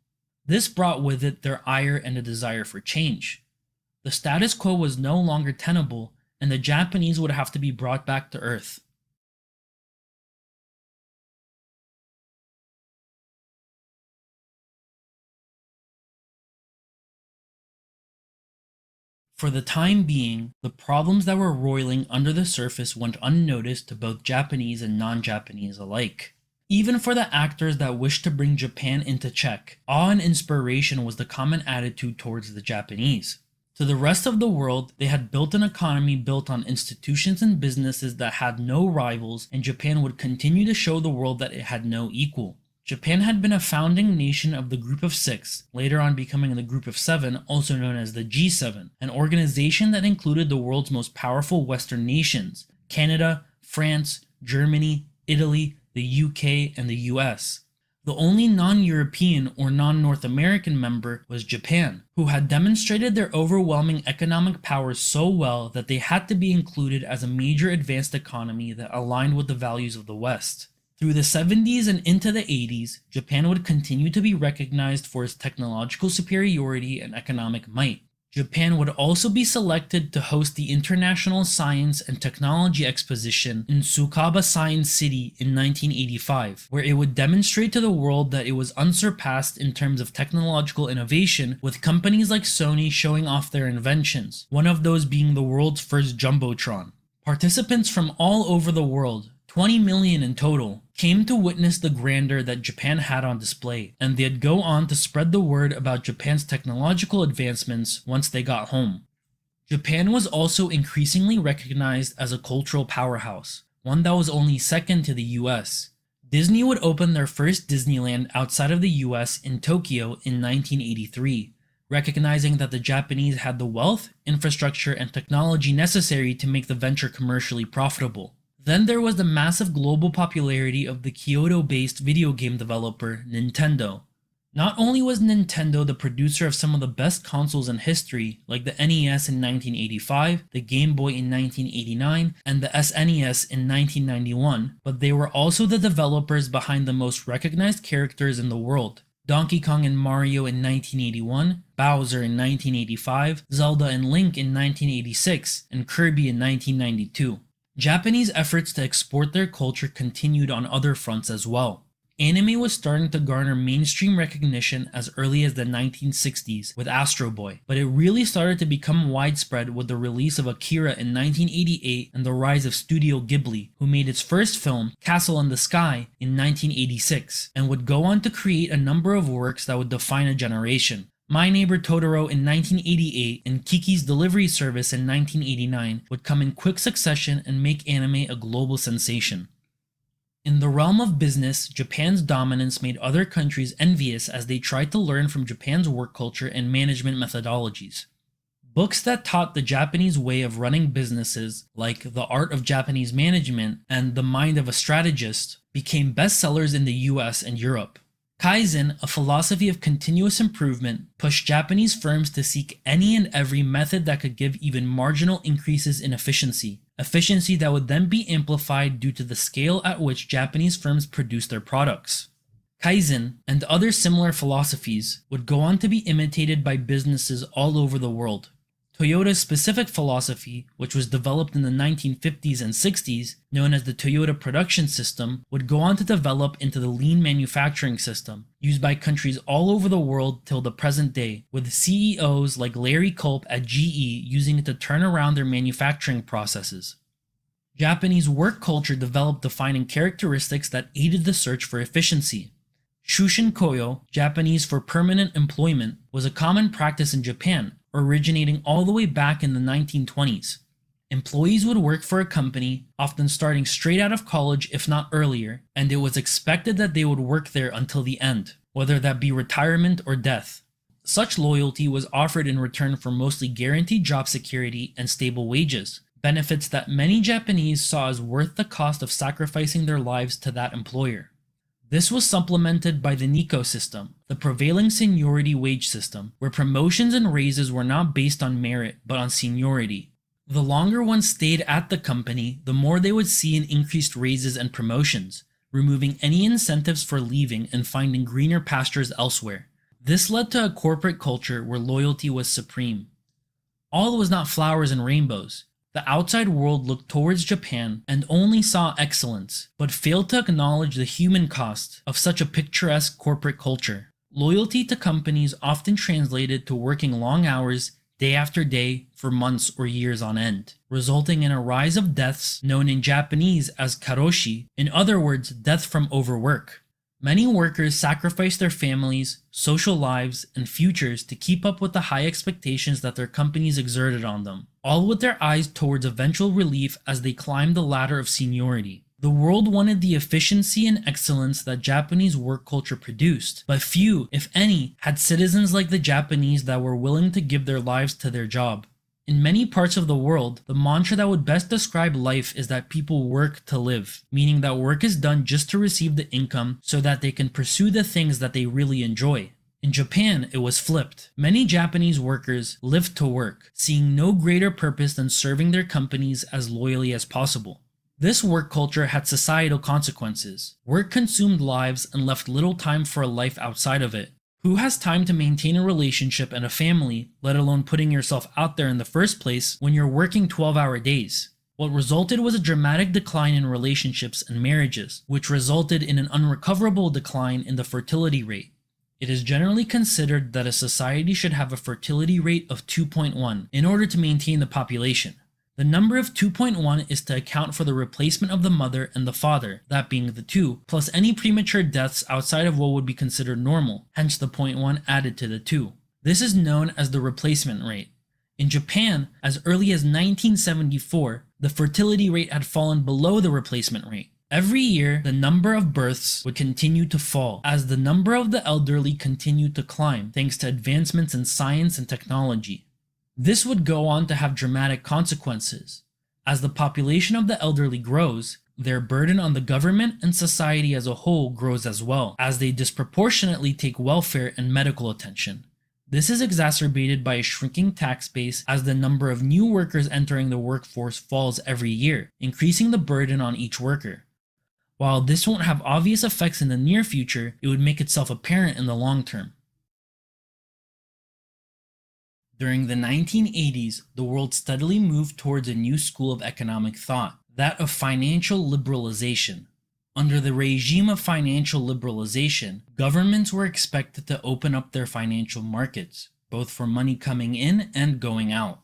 This brought with it their ire and a desire for change. The status quo was no longer tenable, and the Japanese would have to be brought back to earth. For the time being, the problems that were roiling under the surface went unnoticed to both Japanese and non-Japanese alike. Even for the actors that wished to bring Japan into check, awe and inspiration was the common attitude towards the Japanese. To the rest of the world, they had built an economy built on institutions and businesses that had no rivals, and Japan would continue to show the world that it had no equal. Japan had been a founding nation of the Group of Six, later on becoming the Group of Seven, also known as the G7, an organization that included the world's most powerful Western nations: Canada, France, Germany, Italy, the UK, and the US. The only non-European or non-North American member was Japan, who had demonstrated their overwhelming economic powers so well that they had to be included as a major advanced economy that aligned with the values of the West. Through the 70s and into the 80s, Japan would continue to be recognized for its technological superiority and economic might. Japan would also be selected to host the International Science and Technology Exposition in Tsukuba Science City in 1985, where it would demonstrate to the world that it was unsurpassed in terms of technological innovation, with companies like Sony showing off their inventions, one of those being the world's first Jumbotron. Participants from all over the world, 20 million in total, came to witness the grandeur that Japan had on display, and they'd go on to spread the word about Japan's technological advancements once they got home. Japan was also increasingly recognized as a cultural powerhouse, one that was only second to the US. Disney would open their first Disneyland outside of the US in Tokyo in 1983, recognizing that the Japanese had the wealth, infrastructure, and technology necessary to make the venture commercially profitable. Then there was the massive global popularity of the Kyoto-based video game developer Nintendo. Not only was Nintendo the producer of some of the best consoles in history, like the NES in 1985, the Game Boy in 1989, and the SNES in 1991, but they were also the developers behind the most recognized characters in the world: Donkey Kong and Mario in 1981, Bowser in 1985, Zelda and Link in 1986, and Kirby in 1992. Japanese efforts to export their culture continued on other fronts as well. Anime was starting to garner mainstream recognition as early as the 1960s with Astro Boy, but it really started to become widespread with the release of Akira in 1988 and the rise of Studio Ghibli, who made its first film, Castle in the Sky, in 1986, and would go on to create a number of works that would define a generation. My Neighbor Totoro in 1988 and Kiki's Delivery Service in 1989 would come in quick succession and make anime a global sensation. In the realm of business, Japan's dominance made other countries envious as they tried to learn from Japan's work culture and management methodologies. Books that taught the Japanese way of running businesses, like The Art of Japanese Management and The Mind of a Strategist, became bestsellers in the US and Europe. Kaizen, a philosophy of continuous improvement, pushed Japanese firms to seek any and every method that could give even marginal increases in efficiency that would then be amplified due to the scale at which Japanese firms produced their products. Kaizen, and other similar philosophies, would go on to be imitated by businesses all over the world. Toyota's specific philosophy, which was developed in the 1950s and 60s, known as the Toyota Production System, would go on to develop into the lean manufacturing system, used by countries all over the world till the present day, with CEOs like Larry Culp at GE using it to turn around their manufacturing processes. Japanese work culture developed defining characteristics that aided the search for efficiency. Shushin Koyo, Japanese for permanent employment, was a common practice in Japan, originating all the way back in the 1920s. Employees would work for a company, often starting straight out of college if not earlier, and it was expected that they would work there until the end, whether that be retirement or death. Such loyalty was offered in return for mostly guaranteed job security and stable wages, benefits that many Japanese saw as worth the cost of sacrificing their lives to that employer. This was supplemented by the Nikko system, the prevailing seniority wage system, where promotions and raises were not based on merit but on seniority. The longer one stayed at the company, the more they would see in increased raises and promotions, removing any incentives for leaving and finding greener pastures elsewhere. This led to a corporate culture where loyalty was supreme. All was not flowers and rainbows. The outside world looked towards Japan and only saw excellence, but failed to acknowledge the human cost of such a picturesque corporate culture. Loyalty to companies often translated to working long hours, day after day, for months or years on end, resulting in a rise of deaths known in Japanese as karoshi, in other words, death from overwork. Many workers sacrificed their families, social lives, and futures to keep up with the high expectations that their companies exerted on them, all with their eyes towards eventual relief as they climbed the ladder of seniority. The world wanted the efficiency and excellence that Japanese work culture produced, but few, if any, had citizens like the Japanese that were willing to give their lives to their job. In many parts of the world, the mantra that would best describe life is that people work to live, meaning that work is done just to receive the income so that they can pursue the things that they really enjoy. In Japan, it was flipped. Many Japanese workers lived to work, seeing no greater purpose than serving their companies as loyally as possible. This work culture had societal consequences. Work consumed lives and left little time for a life outside of it. Who has time to maintain a relationship and a family, let alone putting yourself out there in the first place when you're working 12-hour days? What resulted was a dramatic decline in relationships and marriages, which resulted in an unrecoverable decline in the fertility rate. It is generally considered that a society should have a fertility rate of 2.1 in order to maintain the population. The number of 2.1 is to account for the replacement of the mother and the father, that being the 2, plus any premature deaths outside of what would be considered normal, hence the 0.1 added to the 2. This is known as the replacement rate. In Japan, as early as 1974, the fertility rate had fallen below the replacement rate. Every year, the number of births would continue to fall, as the number of the elderly continued to climb thanks to advancements in science and technology. This would go on to have dramatic consequences. As the population of the elderly grows, their burden on the government and society as a whole grows as well, as they disproportionately take welfare and medical attention. This is exacerbated by a shrinking tax base as the number of new workers entering the workforce falls every year, increasing the burden on each worker. While this won't have obvious effects in the near future, it would make itself apparent in the long term. During the 1980s, the world steadily moved towards a new school of economic thought, that of financial liberalization. Under the regime of financial liberalization, governments were expected to open up their financial markets, both for money coming in and going out.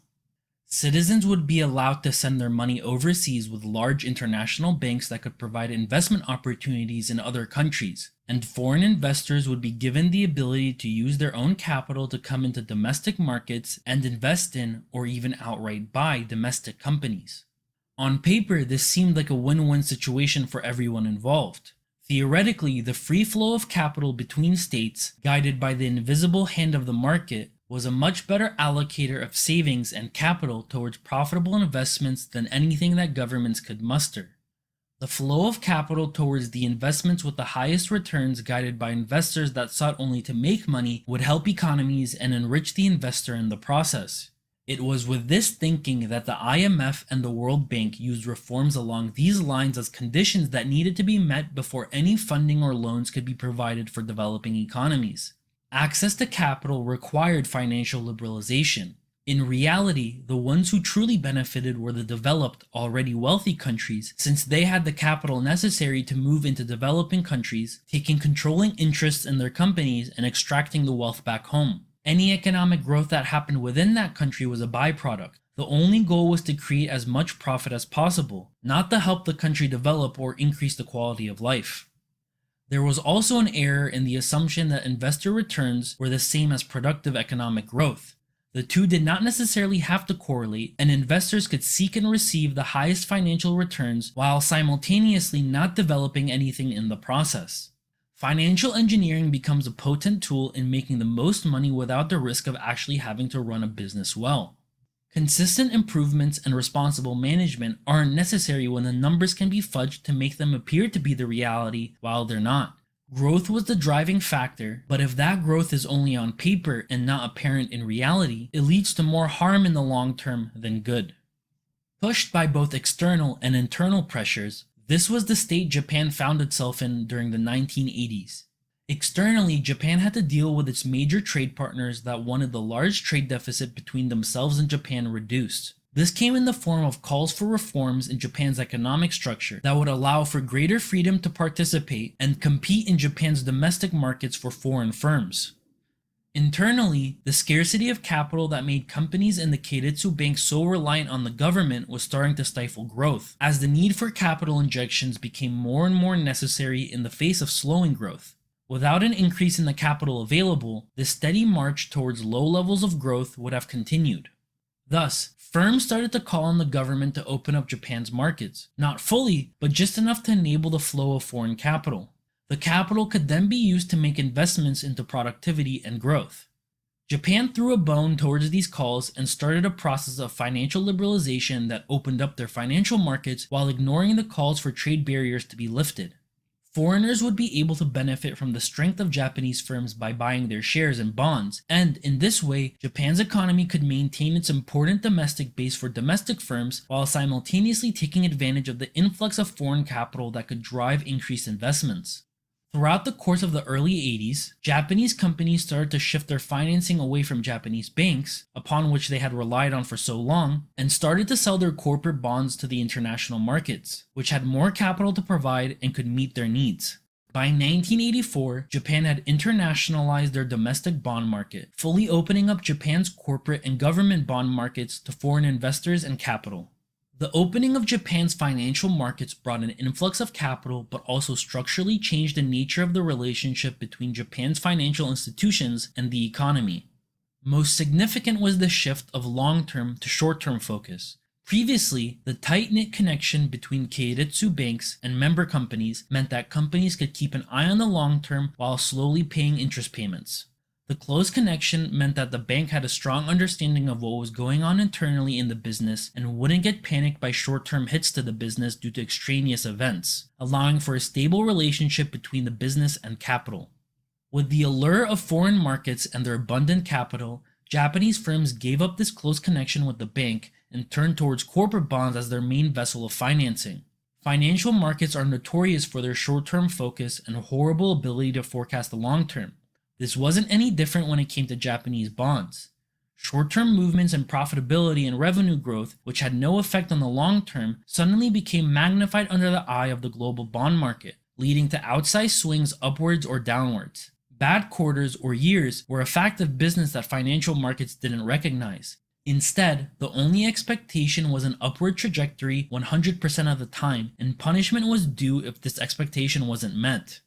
Citizens would be allowed to send their money overseas with large international banks that could provide investment opportunities in other countries, and foreign investors would be given the ability to use their own capital to come into domestic markets and invest in or even outright buy domestic companies. On paper, this seemed like a win-win situation for everyone involved. Theoretically, the free flow of capital between states, guided by the invisible hand of the market, was a much better allocator of savings and capital towards profitable investments than anything that governments could muster. The flow of capital towards the investments with the highest returns, guided by investors that sought only to make money, would help economies and enrich the investor in the process. It was with this thinking that the IMF and the World Bank used reforms along these lines as conditions that needed to be met before any funding or loans could be provided for developing economies. Access to capital required financial liberalization. In reality, the ones who truly benefited were the developed, already wealthy countries, since they had the capital necessary to move into developing countries, taking controlling interests in their companies and extracting the wealth back home. Any economic growth that happened within that country was a byproduct. The only goal was to create as much profit as possible, not to help the country develop or increase the quality of life. There was also an error in the assumption that investor returns were the same as productive economic growth. The two did not necessarily have to correlate, and investors could seek and receive the highest financial returns while simultaneously not developing anything in the process. Financial engineering becomes a potent tool in making the most money without the risk of actually having to run a business well. Consistent improvements and responsible management aren't necessary when the numbers can be fudged to make them appear to be the reality while they're not. Growth was the driving factor, but if that growth is only on paper and not apparent in reality, it leads to more harm in the long term than good. Pushed by both external and internal pressures, this was the state Japan found itself in during the 1980s. Externally, Japan had to deal with its major trade partners that wanted the large trade deficit between themselves and Japan reduced. This came in the form of calls for reforms in Japan's economic structure that would allow for greater freedom to participate and compete in Japan's domestic markets for foreign firms. Internally, the scarcity of capital that made companies in the Keiretsu Bank so reliant on the government was starting to stifle growth, as the need for capital injections became more and more necessary in the face of slowing growth. Without an increase in the capital available, this steady march towards low levels of growth would have continued. Thus, firms started to call on the government to open up Japan's markets, not fully, but just enough to enable the flow of foreign capital. The capital could then be used to make investments into productivity and growth. Japan threw a bone towards these calls and started a process of financial liberalization that opened up their financial markets while ignoring the calls for trade barriers to be lifted. Foreigners would be able to benefit from the strength of Japanese firms by buying their shares and bonds, and in this way, Japan's economy could maintain its important domestic base for domestic firms while simultaneously taking advantage of the influx of foreign capital that could drive increased investments. Throughout the course of the early 80s, Japanese companies started to shift their financing away from Japanese banks, upon which they had relied on for so long, and started to sell their corporate bonds to the international markets, which had more capital to provide and could meet their needs. By 1984, Japan had internationalized their domestic bond market, fully opening up Japan's corporate and government bond markets to foreign investors and capital. The opening of Japan's financial markets brought an influx of capital, but also structurally changed the nature of the relationship between Japan's financial institutions and the economy. Most significant was the shift of long-term to short-term focus. Previously, the tight-knit connection between Keiretsu banks and member companies meant that companies could keep an eye on the long term while slowly paying interest payments. The close connection meant that the bank had a strong understanding of what was going on internally in the business and wouldn't get panicked by short-term hits to the business due to extraneous events, allowing for a stable relationship between the business and capital. With the allure of foreign markets and their abundant capital, Japanese firms gave up this close connection with the bank and turned towards corporate bonds as their main vessel of financing. Financial markets are notorious for their short-term focus and horrible ability to forecast the long term. This wasn't any different when it came to Japanese bonds. Short-term movements in profitability and revenue growth, which had no effect on the long term, suddenly became magnified under the eye of the global bond market, leading to outsized swings upwards or downwards. Bad quarters or years were a fact of business that financial markets didn't recognize. Instead, the only expectation was an upward trajectory 100% of the time, and punishment was due if this expectation wasn't met.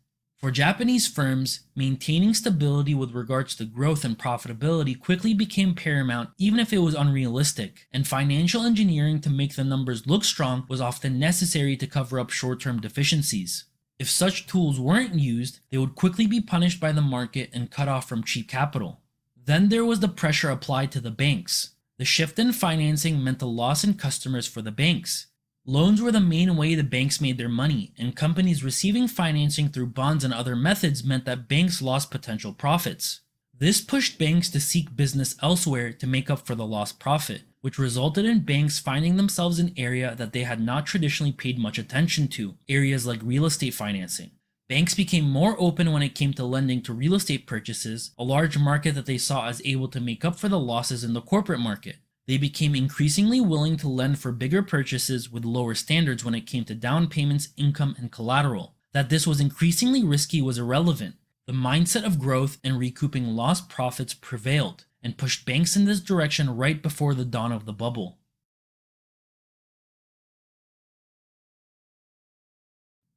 For Japanese firms, maintaining stability with regards to growth and profitability quickly became paramount even if it was unrealistic, and financial engineering to make the numbers look strong was often necessary to cover up short-term deficiencies. If such tools weren't used, they would quickly be punished by the market and cut off from cheap capital. Then there was the pressure applied to the banks. The shift in financing meant a loss in customers for the banks. Loans were the main way the banks made their money, and companies receiving financing through bonds and other methods meant that banks lost potential profits. This pushed banks to seek business elsewhere to make up for the lost profit, which resulted in banks finding themselves in an area that they had not traditionally paid much attention to, areas like real estate financing. Banks became more open when it came to lending to real estate purchases, a large market that they saw as able to make up for the losses in the corporate market. They became increasingly willing to lend for bigger purchases with lower standards when it came to down payments, income, and collateral. That this was increasingly risky was irrelevant. The mindset of growth and recouping lost profits prevailed, and pushed banks in this direction right before the dawn of the bubble.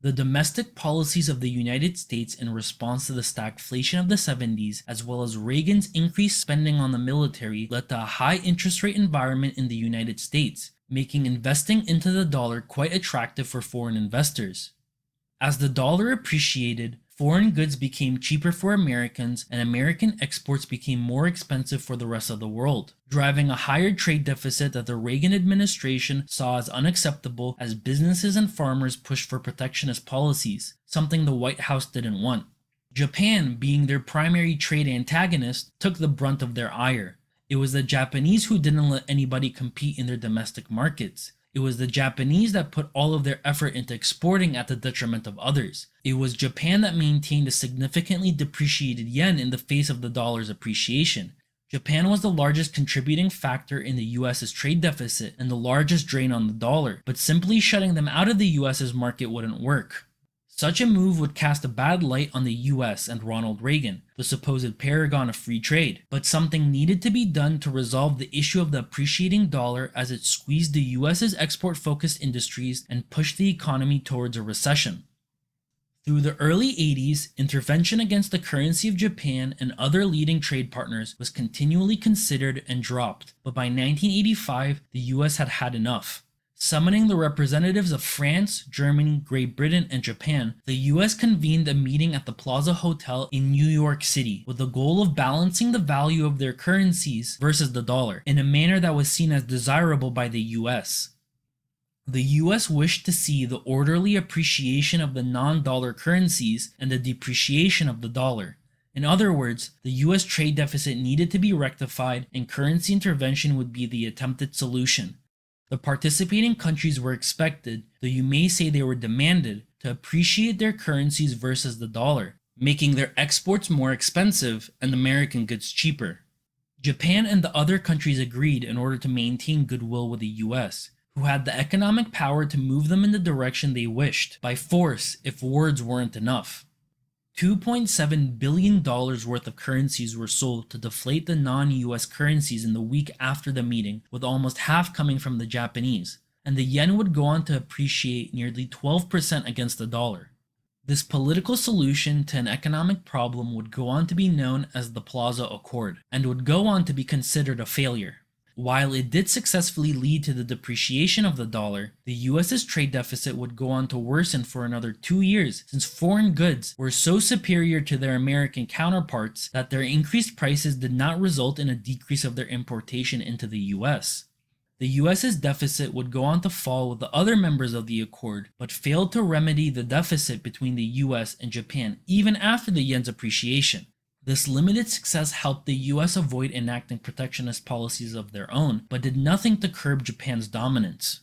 The domestic policies of the United States in response to the stagflation of the 70s, as well as Reagan's increased spending on the military, led to a high interest rate environment in the United States, making investing into the dollar quite attractive for foreign investors. As the dollar appreciated, foreign goods became cheaper for Americans and American exports became more expensive for the rest of the world, driving a higher trade deficit that the Reagan administration saw as unacceptable as businesses and farmers pushed for protectionist policies, something the White House didn't want. Japan, being their primary trade antagonist, took the brunt of their ire. It was the Japanese who didn't let anybody compete in their domestic markets. It was the Japanese that put all of their effort into exporting at the detriment of others. It was Japan that maintained a significantly depreciated yen in the face of the dollar's appreciation. Japan was the largest contributing factor in the US's trade deficit and the largest drain on the dollar, but simply shutting them out of the US's market wouldn't work. Such a move would cast a bad light on the US and Ronald Reagan, the supposed paragon of free trade, but something needed to be done to resolve the issue of the appreciating dollar as it squeezed the US's export-focused industries and pushed the economy towards a recession. Through the early 80s, intervention against the currency of Japan and other leading trade partners was continually considered and dropped, but by 1985, the US had had enough. Summoning the representatives of France, Germany, Great Britain, and Japan, the US convened a meeting at the Plaza Hotel in New York City with the goal of balancing the value of their currencies versus the dollar in a manner that was seen as desirable by the US. The US wished to see the orderly appreciation of the non-dollar currencies and the depreciation of the dollar. In other words, the US trade deficit needed to be rectified and currency intervention would be the attempted solution. The participating countries were expected, though you may say they were demanded, to appreciate their currencies versus the dollar, making their exports more expensive and American goods cheaper. Japan and the other countries agreed in order to maintain goodwill with the US, who had the economic power to move them in the direction they wished, by force if words weren't enough. $2.7 billion worth of currencies were sold to deflate the non-US currencies in the week after the meeting, with almost half coming from the Japanese, and the yen would go on to appreciate nearly 12% against the dollar. This political solution to an economic problem would go on to be known as the Plaza Accord, and would go on to be considered a failure. While it did successfully lead to the depreciation of the dollar, the US's trade deficit would go on to worsen for another 2 years since foreign goods were so superior to their American counterparts that their increased prices did not result in a decrease of their importation into the US. The US's deficit would go on to fall with the other members of the accord, but failed to remedy the deficit between the US and Japan even after the yen's appreciation. This limited success helped the US avoid enacting protectionist policies of their own, but did nothing to curb Japan's dominance.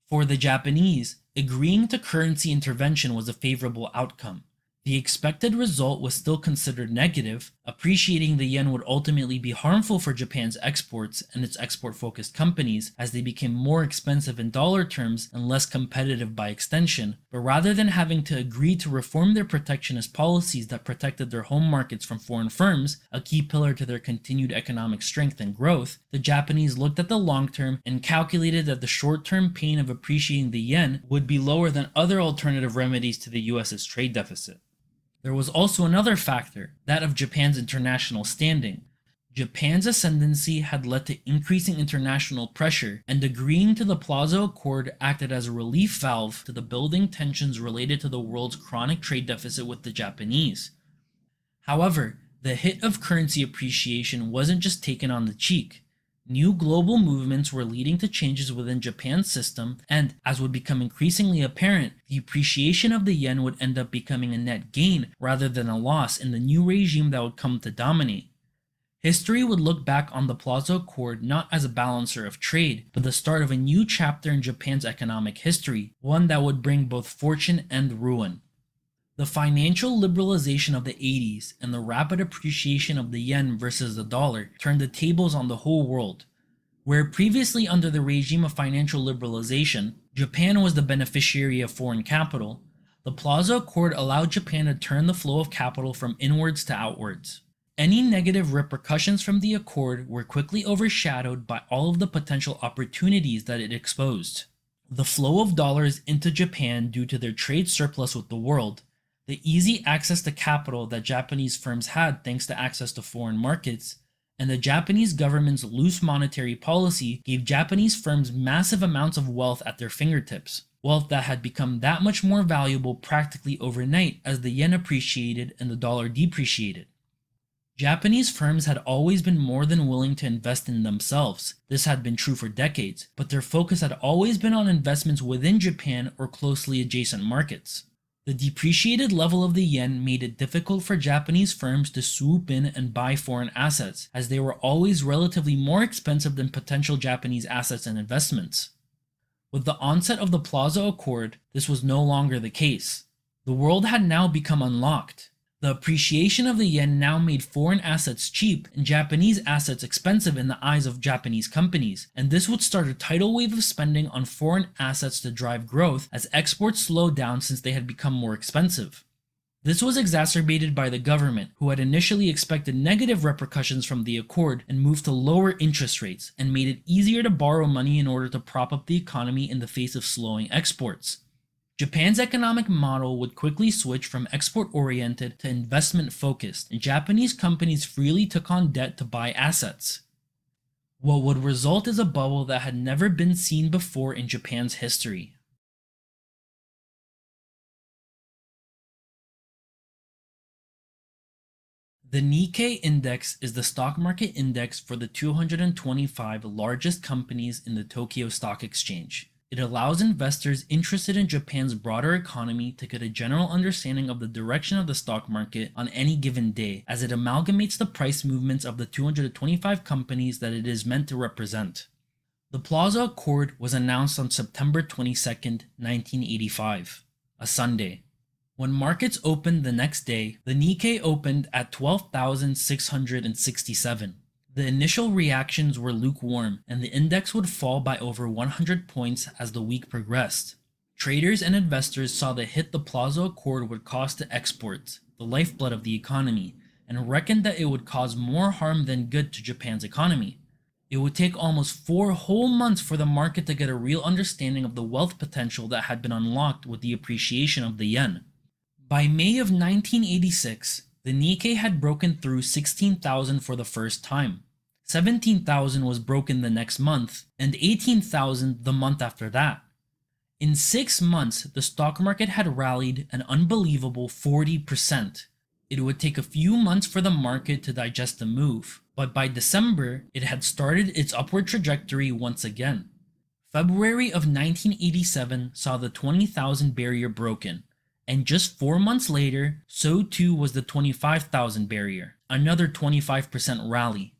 For the Japanese, agreeing to currency intervention was a favorable outcome. The expected result was still considered negative. Appreciating the yen would ultimately be harmful for Japan's exports and its export-focused companies as they became more expensive in dollar terms and less competitive by extension, but rather than having to agree to reform their protectionist policies that protected their home markets from foreign firms, a key pillar to their continued economic strength and growth, the Japanese looked at the long term and calculated that the short-term pain of appreciating the yen would be lower than other alternative remedies to the US's trade deficit. There was also another factor, that of Japan's international standing. Japan's ascendancy had led to increasing international pressure, and agreeing to the Plaza Accord acted as a relief valve to the building tensions related to the world's chronic trade deficit with the Japanese. However, the hit of currency appreciation wasn't just taken on the cheek. New global movements were leading to changes within Japan's system, and, as would become increasingly apparent, the appreciation of the yen would end up becoming a net gain rather than a loss in the new regime that would come to dominate. History would look back on the Plaza Accord not as a balancer of trade, but the start of a new chapter in Japan's economic history, one that would bring both fortune and ruin. The financial liberalization of the 80s and the rapid appreciation of the yen versus the dollar turned the tables on the whole world. Where previously under the regime of financial liberalization, Japan was the beneficiary of foreign capital, the Plaza Accord allowed Japan to turn the flow of capital from inwards to outwards. Any negative repercussions from the accord were quickly overshadowed by all of the potential opportunities that it exposed. The flow of dollars into Japan due to their trade surplus with the world, the easy access to capital that Japanese firms had thanks to access to foreign markets, and the Japanese government's loose monetary policy gave Japanese firms massive amounts of wealth at their fingertips. Wealth that had become that much more valuable practically overnight as the yen appreciated and the dollar depreciated. Japanese firms had always been more than willing to invest in themselves. This had been true for decades, but their focus had always been on investments within Japan or closely adjacent markets. The depreciated level of the yen made it difficult for Japanese firms to swoop in and buy foreign assets, as they were always relatively more expensive than potential Japanese assets and investments. With the onset of the Plaza Accord, this was no longer the case. The world had now become unlocked. The appreciation of the yen now made foreign assets cheap and Japanese assets expensive in the eyes of Japanese companies, and this would start a tidal wave of spending on foreign assets to drive growth as exports slowed down since they had become more expensive. This was exacerbated by the government, who had initially expected negative repercussions from the accord and moved to lower interest rates and made it easier to borrow money in order to prop up the economy in the face of slowing exports. Japan's economic model would quickly switch from export-oriented to investment-focused, and Japanese companies freely took on debt to buy assets. What would result is a bubble that had never been seen before in Japan's history. The Nikkei index is the stock market index for the 225 largest companies in the Tokyo Stock Exchange. It allows investors interested in Japan's broader economy to get a general understanding of the direction of the stock market on any given day, as it amalgamates the price movements of the 225 companies that it is meant to represent. The Plaza Accord was announced on September 22, 1985, a Sunday. When markets opened the next day, the Nikkei opened at 12,667. The initial reactions were lukewarm, and the index would fall by over 100 points as the week progressed. Traders and investors saw the hit the Plaza Accord would cause to exports, the lifeblood of the economy, and reckoned that it would cause more harm than good to Japan's economy. It would take almost 4 whole months for the market to get a real understanding of the wealth potential that had been unlocked with the appreciation of the yen. By May of 1986, the Nikkei had broken through 16,000 for the first time. 17,000 was broken the next month, and 18,000 the month after that. In 6 months, the stock market had rallied an unbelievable 40%. It would take a few months for the market to digest the move, but by December, it had started its upward trajectory once again. February of 1987 saw the 20,000 barrier broken, and just 4 months later, so too was the 25,000 barrier, another 25% rally.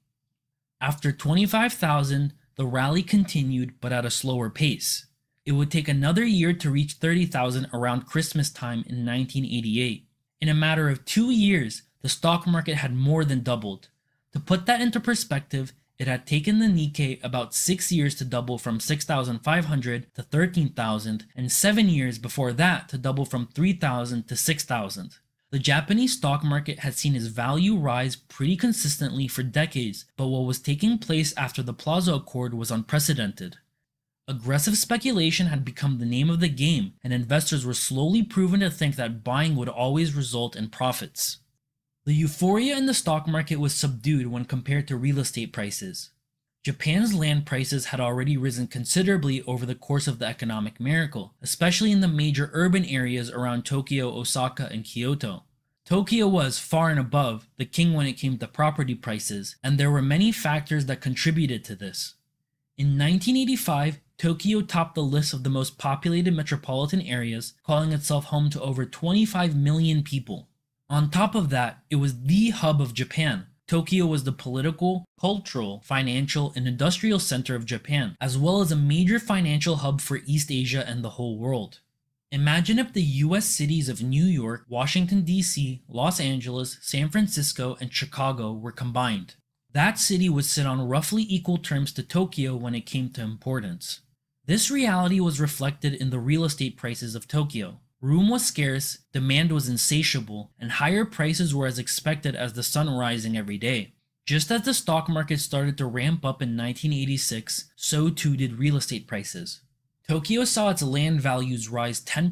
After 25,000, the rally continued but at a slower pace. It would take another year to reach 30,000 around Christmas time in 1988. In a matter of 2 years, the stock market had more than doubled. To put that into perspective, it had taken the Nikkei about 6 years to double from 6,500 to 13,000 and 7 years before that to double from 3,000 to 6,000. The Japanese stock market had seen its value rise pretty consistently for decades, but what was taking place after the Plaza Accord was unprecedented. Aggressive speculation had become the name of the game, and investors were slowly proven to think that buying would always result in profits. The euphoria in the stock market was subdued when compared to real estate prices. Japan's land prices had already risen considerably over the course of the economic miracle, especially in the major urban areas around Tokyo, Osaka, and Kyoto. Tokyo was, far and above, the king when it came to property prices, and there were many factors that contributed to this. In 1985, Tokyo topped the list of the most populated metropolitan areas, calling itself home to over 25 million people. On top of that, it was the hub of Japan. Tokyo was the political, cultural, financial, and industrial center of Japan, as well as a major financial hub for East Asia and the whole world. Imagine if the US cities of New York, Washington, D.C., Los Angeles, San Francisco, and Chicago were combined. That city would sit on roughly equal terms to Tokyo when it came to importance. This reality was reflected in the real estate prices of Tokyo. Room was scarce, demand was insatiable, and higher prices were as expected as the sun rising every day. Just as the stock market started to ramp up in 1986, so too did real estate prices. Tokyo saw its land values rise 10%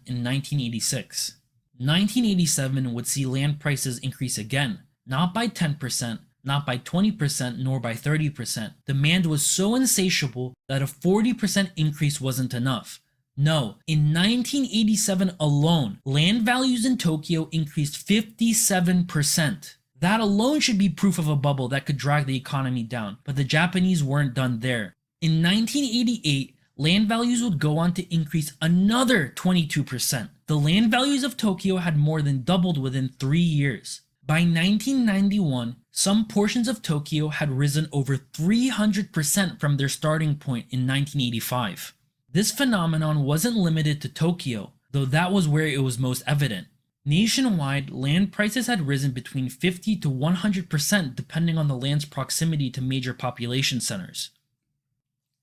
in 1986. 1987 would see land prices increase again, not by 10%, not by 20%, nor by 30%. Demand was so insatiable that a 40% increase wasn't enough. No, in 1987 alone, land values in Tokyo increased 57%. That alone should be proof of a bubble that could drag the economy down, but the Japanese weren't done there. In 1988, land values would go on to increase another 22%. The land values of Tokyo had more than doubled within 3 years. By 1991, some portions of Tokyo had risen over 300% from their starting point in 1985. This phenomenon wasn't limited to Tokyo, though that was where it was most evident. Nationwide, land prices had risen between 50 to 100% depending on the land's proximity to major population centers.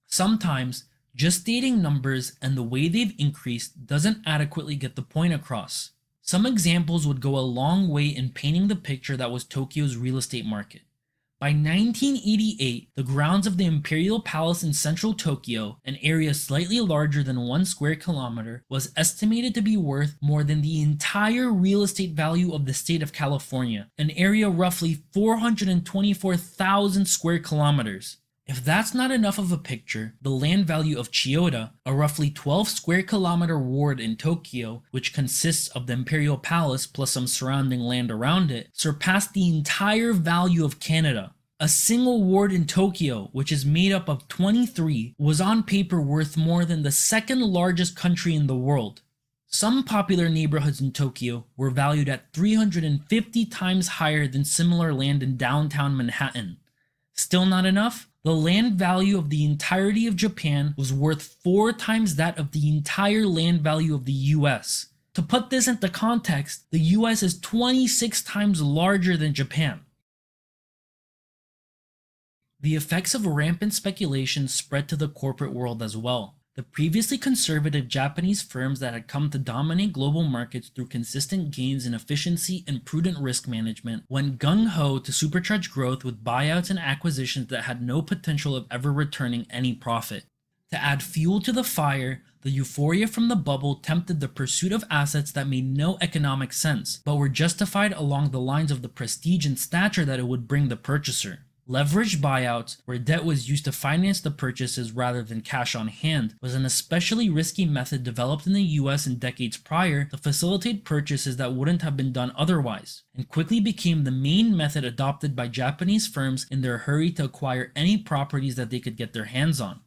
Sometimes, just stating numbers and the way they've increased doesn't adequately get the point across. Some examples would go a long way in painting the picture that was Tokyo's real estate market. By 1988, the grounds of the Imperial Palace in central Tokyo, an area slightly larger than 1 square kilometer, was estimated to be worth more than the entire real estate value of the state of California, an area roughly 424,000 square kilometers. If that's not enough of a picture, the land value of Chiyoda, a roughly 12 square kilometer ward in Tokyo, which consists of the Imperial Palace plus some surrounding land around it, surpassed the entire value of Canada. A single ward in Tokyo, which is made up of 23, was on paper worth more than the second largest country in the world. Some popular neighborhoods in Tokyo were valued at 350 times higher than similar land in downtown Manhattan. Still not enough? The land value of the entirety of Japan was worth 4 times that of the entire land value of the US. To put this into context, the US is 26 times larger than Japan. The effects of rampant speculation spread to the corporate world as well. The previously conservative Japanese firms that had come to dominate global markets through consistent gains in efficiency and prudent risk management went gung-ho to supercharge growth with buyouts and acquisitions that had no potential of ever returning any profit. To add fuel to the fire, the euphoria from the bubble tempted the pursuit of assets that made no economic sense, but were justified along the lines of the prestige and stature that it would bring the purchaser. Leveraged buyouts, where debt was used to finance the purchases rather than cash on hand, was an especially risky method developed in the US in decades prior to facilitate purchases that wouldn't have been done otherwise, and quickly became the main method adopted by Japanese firms in their hurry to acquire any properties that they could get their hands on.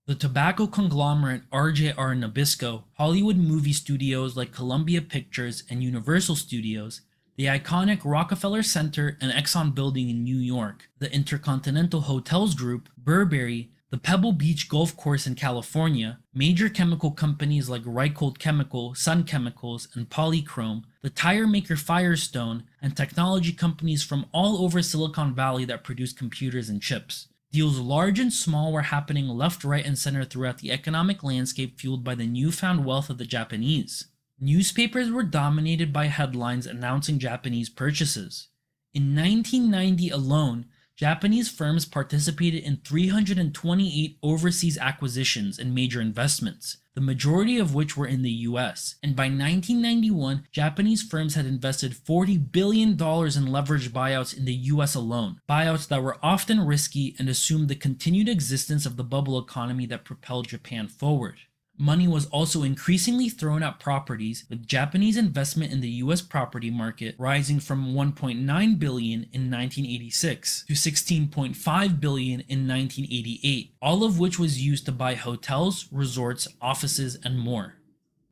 The tobacco conglomerate RJR Nabisco, Hollywood movie studios like Columbia Pictures and Universal Studios, the iconic Rockefeller Center and Exxon Building in New York, the Intercontinental Hotels Group, Burberry, the Pebble Beach Golf Course in California, major chemical companies like Reichhold Chemical, Sun Chemicals, and Polychrome, the tire maker Firestone, and technology companies from all over Silicon Valley that produce computers and chips. Deals large and small were happening left, right, and center throughout the economic landscape fueled by the newfound wealth of the Japanese. Newspapers were dominated by headlines announcing Japanese purchases. In 1990 alone, Japanese firms participated in 328 overseas acquisitions and major investments, the majority of which were in the US, and by 1991, Japanese firms had invested $40 billion in leveraged buyouts in the US alone, buyouts that were often risky and assumed the continued existence of the bubble economy that propelled Japan forward. Money was also increasingly thrown at properties, with Japanese investment in the US property market rising from $1.9 billion in 1986 to $16.5 billion in 1988, all of which was used to buy hotels, resorts, offices, and more.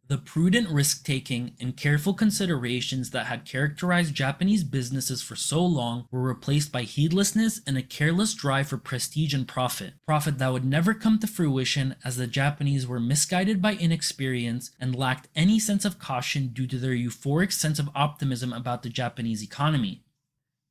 The prudent risk-taking and careful considerations that had characterized Japanese businesses for so long were replaced by heedlessness and a careless drive for prestige and profit that would never come to fruition as the Japanese were misguided by inexperience and lacked any sense of caution due to their euphoric sense of optimism about the Japanese economy.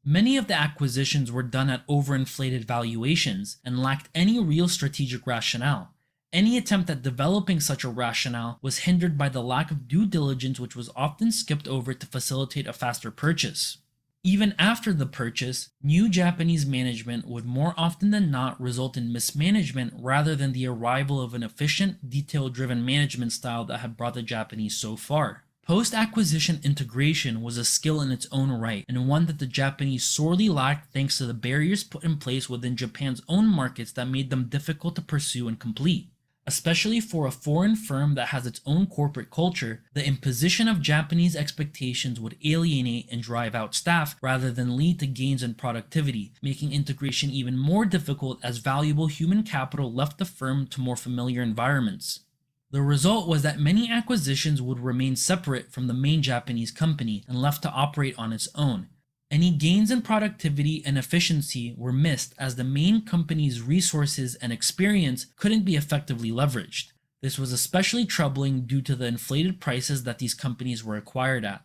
Many of the acquisitions were done at overinflated valuations and lacked any real strategic rationale. Any attempt at developing such a rationale was hindered by the lack of due diligence, which was often skipped over to facilitate a faster purchase. Even after the purchase, new Japanese management would more often than not result in mismanagement rather than the arrival of an efficient, detail-driven management style that had brought the Japanese so far. Post-acquisition integration was a skill in its own right, and one that the Japanese sorely lacked thanks to the barriers put in place within Japan's own markets that made them difficult to pursue and complete. Especially for a foreign firm that has its own corporate culture, the imposition of Japanese expectations would alienate and drive out staff rather than lead to gains in productivity, making integration even more difficult as valuable human capital left the firm to more familiar environments. The result was that many acquisitions would remain separate from the main Japanese company and left to operate on its own. Any gains in productivity and efficiency were missed as the main company's resources and experience couldn't be effectively leveraged. This was especially troubling due to the inflated prices that these companies were acquired at.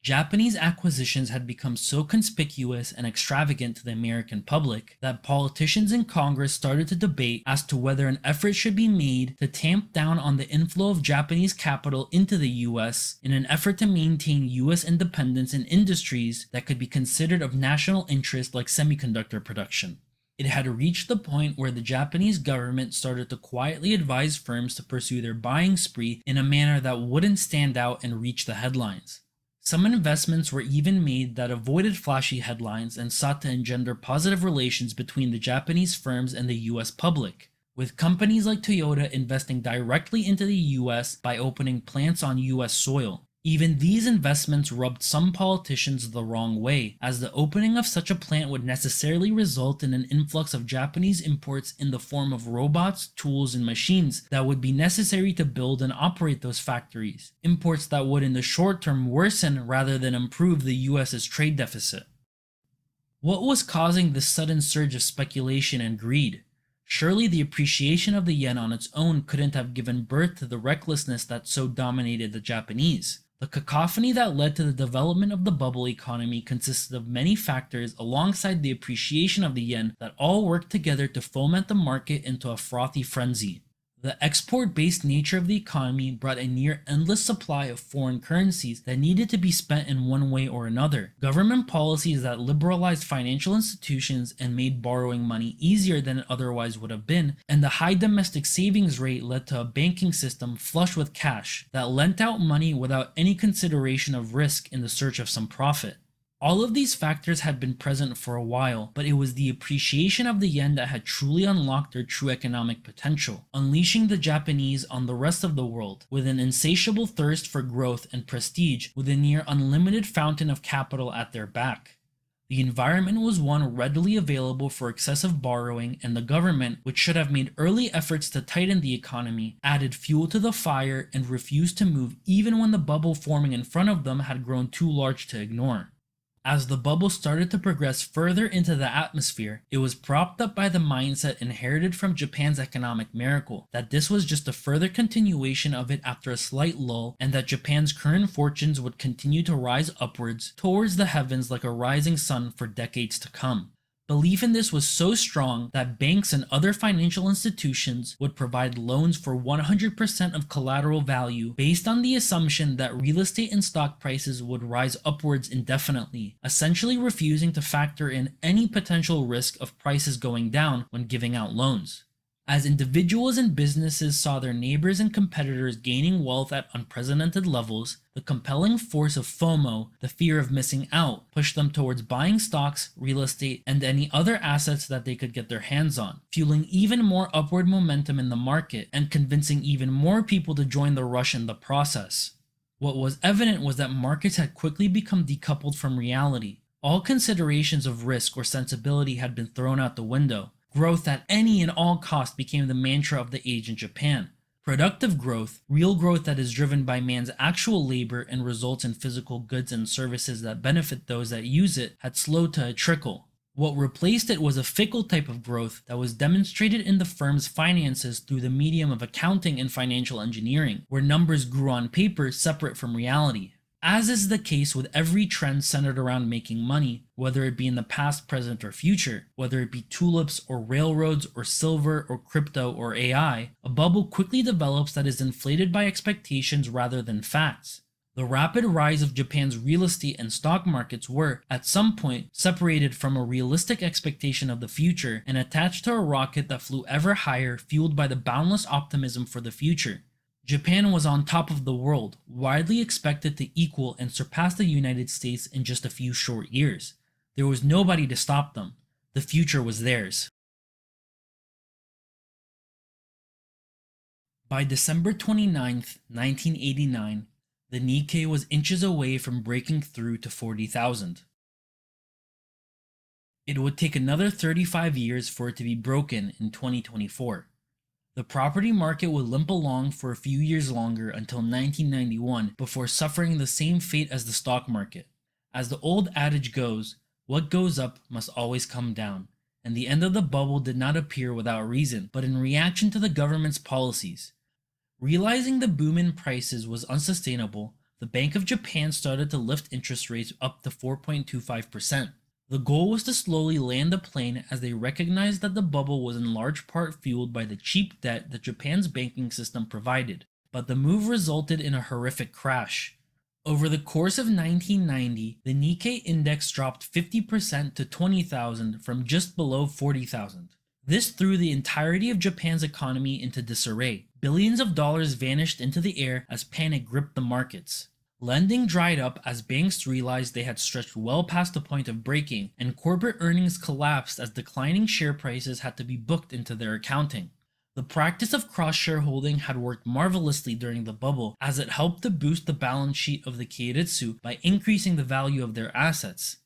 Japanese acquisitions had become so conspicuous and extravagant to the American public that politicians in Congress started to debate as to whether an effort should be made to tamp down on the inflow of Japanese capital into the US in an effort to maintain US independence in industries that could be considered of national interest like semiconductor production. It had reached the point where the Japanese government started to quietly advise firms to pursue their buying spree in a manner that wouldn't stand out and reach the headlines. Some investments were even made that avoided flashy headlines and sought to engender positive relations between the Japanese firms and the US public, with companies like Toyota investing directly into the US by opening plants on US soil. Even these investments rubbed some politicians the wrong way, as the opening of such a plant would necessarily result in an influx of Japanese imports in the form of robots, tools, and machines that would be necessary to build and operate those factories, imports that would in the short term worsen rather than improve the US's trade deficit. What was causing this sudden surge of speculation and greed? Surely the appreciation of the yen on its own couldn't have given birth to the recklessness that so dominated the Japanese. The cacophony that led to the development of the bubble economy consisted of many factors alongside the appreciation of the yen that all worked together to foment the market into a frothy frenzy. The export-based nature of the economy brought a near endless supply of foreign currencies that needed to be spent in one way or another. Government policies that liberalized financial institutions and made borrowing money easier than it otherwise would have been, and the high domestic savings rate led to a banking system flush with cash that lent out money without any consideration of risk in the search of some profit. All of these factors had been present for a while, but it was the appreciation of the yen that had truly unlocked their true economic potential, unleashing the Japanese on the rest of the world with an insatiable thirst for growth and prestige with a near unlimited fountain of capital at their back. The environment was one readily available for excessive borrowing, and the government, which should have made early efforts to tighten the economy, added fuel to the fire and refused to move even when the bubble forming in front of them had grown too large to ignore. As the bubble started to progress further into the atmosphere, it was propped up by the mindset inherited from Japan's economic miracle, that this was just a further continuation of it after a slight lull, and that Japan's current fortunes would continue to rise upwards towards the heavens like a rising sun for decades to come. Belief in this was so strong that banks and other financial institutions would provide loans for 100% of collateral value based on the assumption that real estate and stock prices would rise upwards indefinitely, essentially refusing to factor in any potential risk of prices going down when giving out loans. As individuals and businesses saw their neighbors and competitors gaining wealth at unprecedented levels, the compelling force of FOMO, the fear of missing out, pushed them towards buying stocks, real estate, and any other assets that they could get their hands on, fueling even more upward momentum in the market and convincing even more people to join the rush in the process. What was evident was that markets had quickly become decoupled from reality. All considerations of risk or sensibility had been thrown out the window. Growth at any and all cost became the mantra of the age in Japan. Productive growth, real growth that is driven by man's actual labor and results in physical goods and services that benefit those that use it, had slowed to a trickle. What replaced it was a fickle type of growth that was demonstrated in the firm's finances through the medium of accounting and financial engineering, where numbers grew on paper separate from reality. As is the case with every trend centered around making money, whether it be in the past, present, or future, whether it be tulips or railroads or silver or crypto or AI, a bubble quickly develops that is inflated by expectations rather than facts. The rapid rise of Japan's real estate and stock markets were, at some point, separated from a realistic expectation of the future and attached to a rocket that flew ever higher, fueled by the boundless optimism for the future. Japan was on top of the world, widely expected to equal and surpass the United States in just a few short years. There was nobody to stop them. The future was theirs. By December 29th, 1989, the Nikkei was inches away from breaking through to 40,000. It would take another 35 years for it to be broken in 2024. The property market would limp along for a few years longer until 1991 before suffering the same fate as the stock market. As the old adage goes, what goes up must always come down, and the end of the bubble did not appear without reason, but in reaction to the government's policies. Realizing the boom in prices was unsustainable, the Bank of Japan started to lift interest rates up to 4.25%. The goal was to slowly land the plane as they recognized that the bubble was in large part fueled by the cheap debt that Japan's banking system provided, but the move resulted in a horrific crash. Over the course of 1990, the Nikkei index dropped 50% to 20,000 from just below 40,000. This threw the entirety of Japan's economy into disarray. Billions of dollars vanished into the air as panic gripped the markets. Lending dried up as banks realized they had stretched well past the point of breaking, and corporate earnings collapsed as declining share prices had to be booked into their accounting. The practice of cross-shareholding had worked marvelously during the bubble, as it helped to boost the balance sheet of the keiretsu by increasing the value of their assets.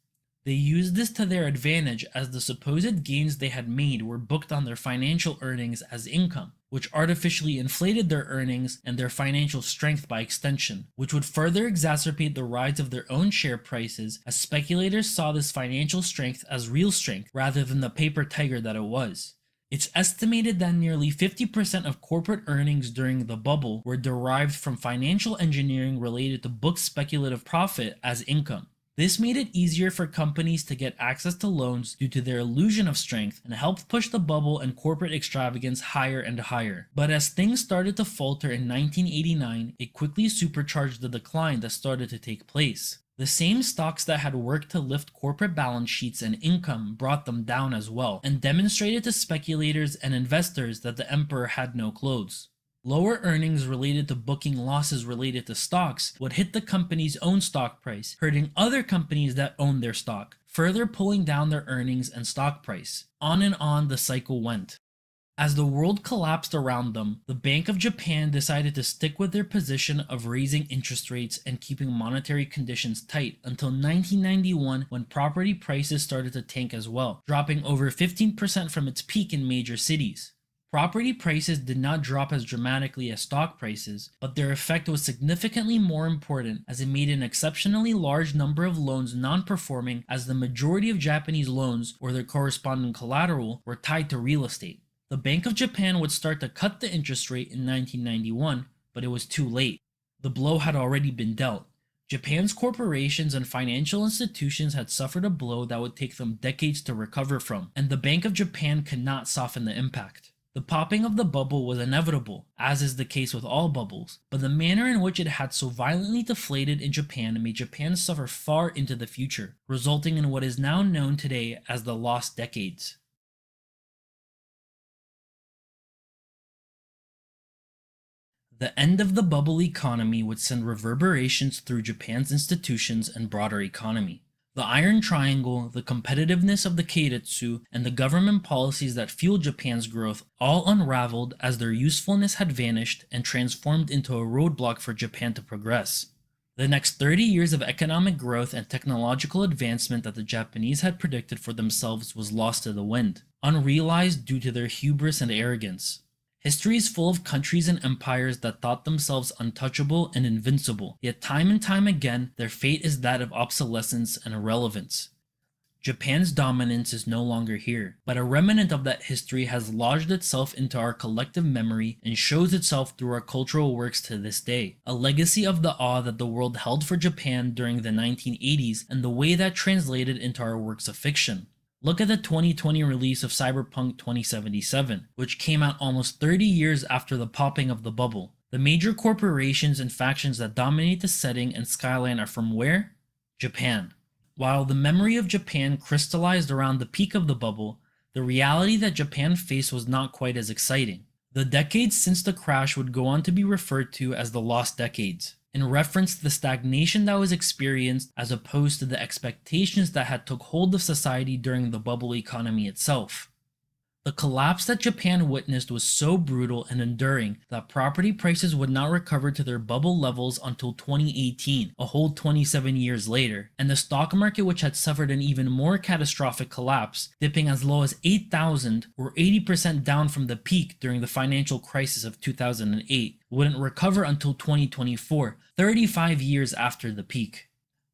They used this to their advantage as the supposed gains they had made were booked on their financial earnings as income, which artificially inflated their earnings and their financial strength by extension, which would further exacerbate the rise of their own share prices as speculators saw this financial strength as real strength rather than the paper tiger that it was. It's estimated that nearly 50% of corporate earnings during the bubble were derived from financial engineering related to booked speculative profit as income. This made it easier for companies to get access to loans due to their illusion of strength and helped push the bubble and corporate extravagance higher and higher. But as things started to falter in 1989, it quickly supercharged the decline that started to take place. The same stocks that had worked to lift corporate balance sheets and income brought them down as well, and demonstrated to speculators and investors that the emperor had no clothes. Lower earnings related to booking losses related to stocks would hit the company's own stock price, hurting other companies that owned their stock, further pulling down their earnings and stock price. On and on the cycle went. As the world collapsed around them, the Bank of Japan decided to stick with their position of raising interest rates and keeping monetary conditions tight until 1991, when property prices started to tank as well, dropping over 15% from its peak in major cities. Property prices did not drop as dramatically as stock prices, but their effect was significantly more important as it made an exceptionally large number of loans non-performing, as the majority of Japanese loans or their corresponding collateral were tied to real estate. The Bank of Japan would start to cut the interest rate in 1991, but it was too late. The blow had already been dealt. Japan's corporations and financial institutions had suffered a blow that would take them decades to recover from, and the Bank of Japan could not soften the impact. The popping of the bubble was inevitable, as is the case with all bubbles, but the manner in which it had so violently deflated in Japan made Japan suffer far into the future, resulting in what is now known today as the lost decades. The end of the bubble economy would send reverberations through Japan's institutions and broader economy. The Iron Triangle, the competitiveness of the keiretsu, and the government policies that fueled Japan's growth all unraveled as their usefulness had vanished and transformed into a roadblock for Japan to progress. The next 30 years of economic growth and technological advancement that the Japanese had predicted for themselves was lost to the wind, unrealized due to their hubris and arrogance. History is full of countries and empires that thought themselves untouchable and invincible, yet time and time again their fate is that of obsolescence and irrelevance. Japan's dominance is no longer here, but a remnant of that history has lodged itself into our collective memory and shows itself through our cultural works to this day, a legacy of the awe that the world held for Japan during the 1980s and the way that translated into our works of fiction. Look at the 2020 release of Cyberpunk 2077, which came out almost 30 years after the popping of the bubble. The major corporations and factions that dominate the setting and skyline are from where? Japan. While the memory of Japan crystallized around the peak of the bubble, the reality that Japan faced was not quite as exciting. The decades since the crash would go on to be referred to as the lost decades, in reference to the stagnation that was experienced as opposed to the expectations that had took hold of society during the bubble economy itself. The collapse that Japan witnessed was so brutal and enduring that property prices would not recover to their bubble levels until 2018, a whole 27 years later, and the stock market, which had suffered an even more catastrophic collapse, dipping as low as 8,000 or 80% down from the peak during the financial crisis of 2008, wouldn't recover until 2024, 35 years after the peak.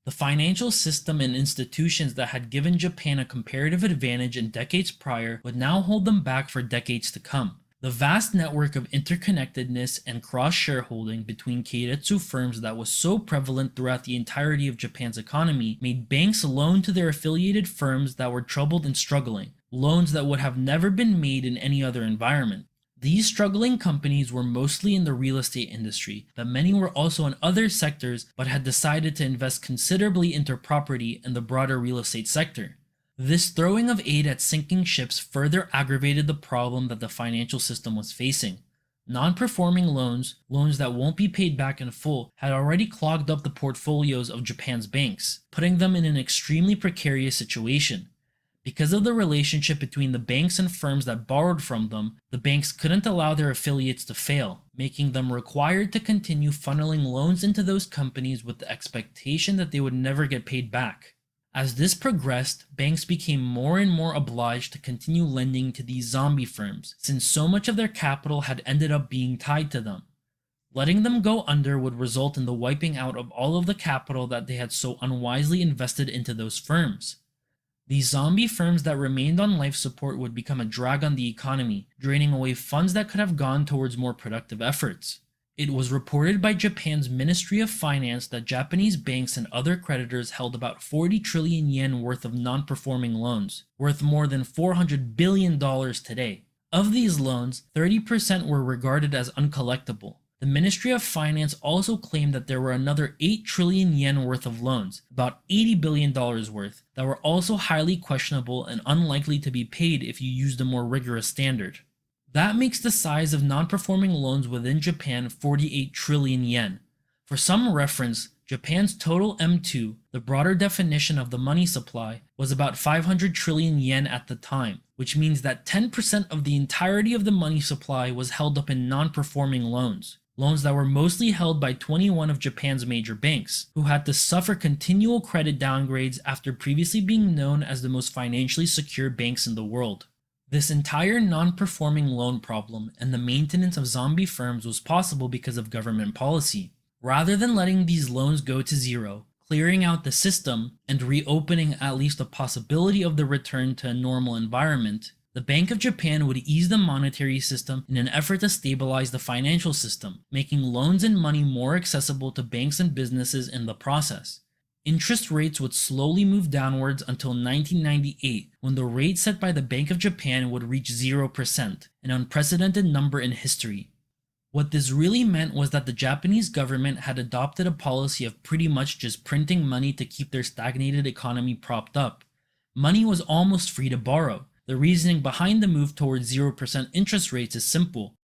The financial system and institutions that had given Japan a comparative advantage in decades prior would now hold them back for decades to come. The vast network of interconnectedness and cross-shareholding between keiretsu firms that was so prevalent throughout the entirety of Japan's economy made banks loan to their affiliated firms that were troubled and struggling, loans that would have never been made in any other environment. These struggling companies were mostly in the real estate industry, but many were also in other sectors but had decided to invest considerably into property and the broader real estate sector. This throwing of aid at sinking ships further aggravated the problem that the financial system was facing. Non-performing loans, loans that won't be paid back in full, had already clogged up the portfolios of Japan's banks, putting them in an extremely precarious situation. Because of the relationship between the banks and firms that borrowed from them, the banks couldn't allow their affiliates to fail, making them required to continue funneling loans into those companies with the expectation that they would never get paid back. As this progressed, banks became more and more obliged to continue lending to these zombie firms, since so much of their capital had ended up being tied to them. Letting them go under would result in the wiping out of all of the capital that they had so unwisely invested into those firms. These zombie firms that remained on life support would become a drag on the economy, draining away funds that could have gone towards more productive efforts. It was reported by Japan's Ministry of Finance that Japanese banks and other creditors held about 40 trillion yen worth of non-performing loans, worth more than $400 billion today. Of these loans, 30% were regarded as uncollectible. The Ministry of Finance also claimed that there were another 8 trillion yen worth of loans, about $80 billion worth, that were also highly questionable and unlikely to be paid if you used a more rigorous standard. That makes the size of non-performing loans within Japan 48 trillion yen. For some reference, Japan's total M2, the broader definition of the money supply, was about 500 trillion yen at the time, which means that 10% of the entirety of the money supply was held up in non-performing loans. Loans that were mostly held by 21 of Japan's major banks, who had to suffer continual credit downgrades after previously being known as the most financially secure banks in the world. This entire non-performing loan problem and the maintenance of zombie firms was possible because of government policy. Rather than letting these loans go to zero, clearing out the system, and reopening at least the possibility of the return to a normal environment, the Bank of Japan would ease the monetary system in an effort to stabilize the financial system, making loans and money more accessible to banks and businesses in the process. Interest rates would slowly move downwards until 1998, when the rate set by the Bank of Japan would reach 0%, an unprecedented number in history. What this really meant was that the Japanese government had adopted a policy of pretty much just printing money to keep their stagnated economy propped up. Money was almost free to borrow. The reasoning behind the move towards 0% interest rates is simple.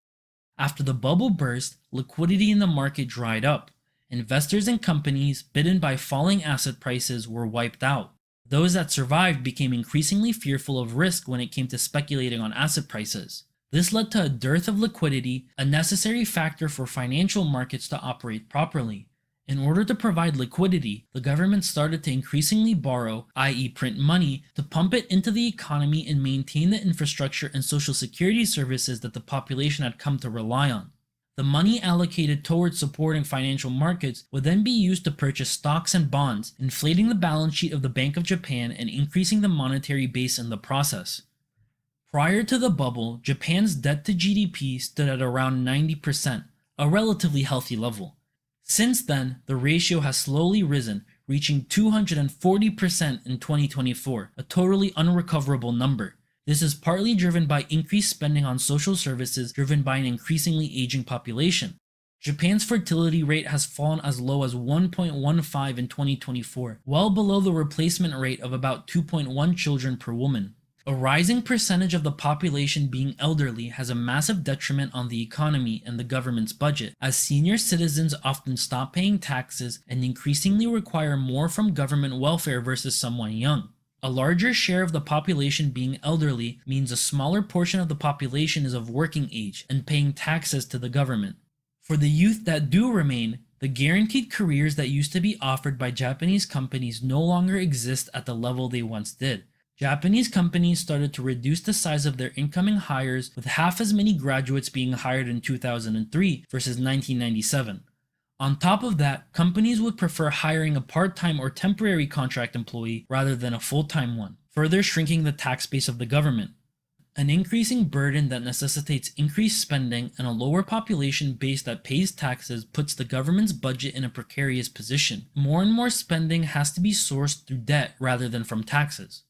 After the bubble burst, liquidity in the market dried up. Investors and companies, bidden by falling asset prices, were wiped out. Those that survived became increasingly fearful of risk when it came to speculating on asset prices. This led to a dearth of liquidity, a necessary factor for financial markets to operate properly. In order to provide liquidity, the government started to increasingly borrow, i.e. print money, to pump it into the economy and maintain the infrastructure and social security services that the population had come to rely on. The money allocated towards supporting financial markets would then be used to purchase stocks and bonds, inflating the balance sheet of the Bank of Japan and increasing the monetary base in the process. Prior to the bubble, Japan's debt to GDP stood at around 90%, a relatively healthy level. Since then, the ratio has slowly risen, reaching 240% in 2024, a totally unrecoverable number. This is partly driven by increased spending on social services driven by an increasingly aging population. Japan's fertility rate has fallen as low as 1.15 in 2024, well below the replacement rate of about 2.1 children per woman. A rising percentage of the population being elderly has a massive detriment on the economy and the government's budget, as senior citizens often stop paying taxes and increasingly require more from government welfare versus someone young. A larger share of the population being elderly means a smaller portion of the population is of working age and paying taxes to the government. For the youth that do remain, the guaranteed careers that used to be offered by Japanese companies no longer exist at the level they once did. Japanese companies started to reduce the size of their incoming hires, with half as many graduates being hired in 2003 versus 1997. On top of that, companies would prefer hiring a part-time or temporary contract employee rather than a full-time one, further shrinking the tax base of the government. An increasing burden that necessitates increased spending and a lower population base that pays taxes puts the government's budget in a precarious position. More and more spending has to be sourced through debt rather than from taxes.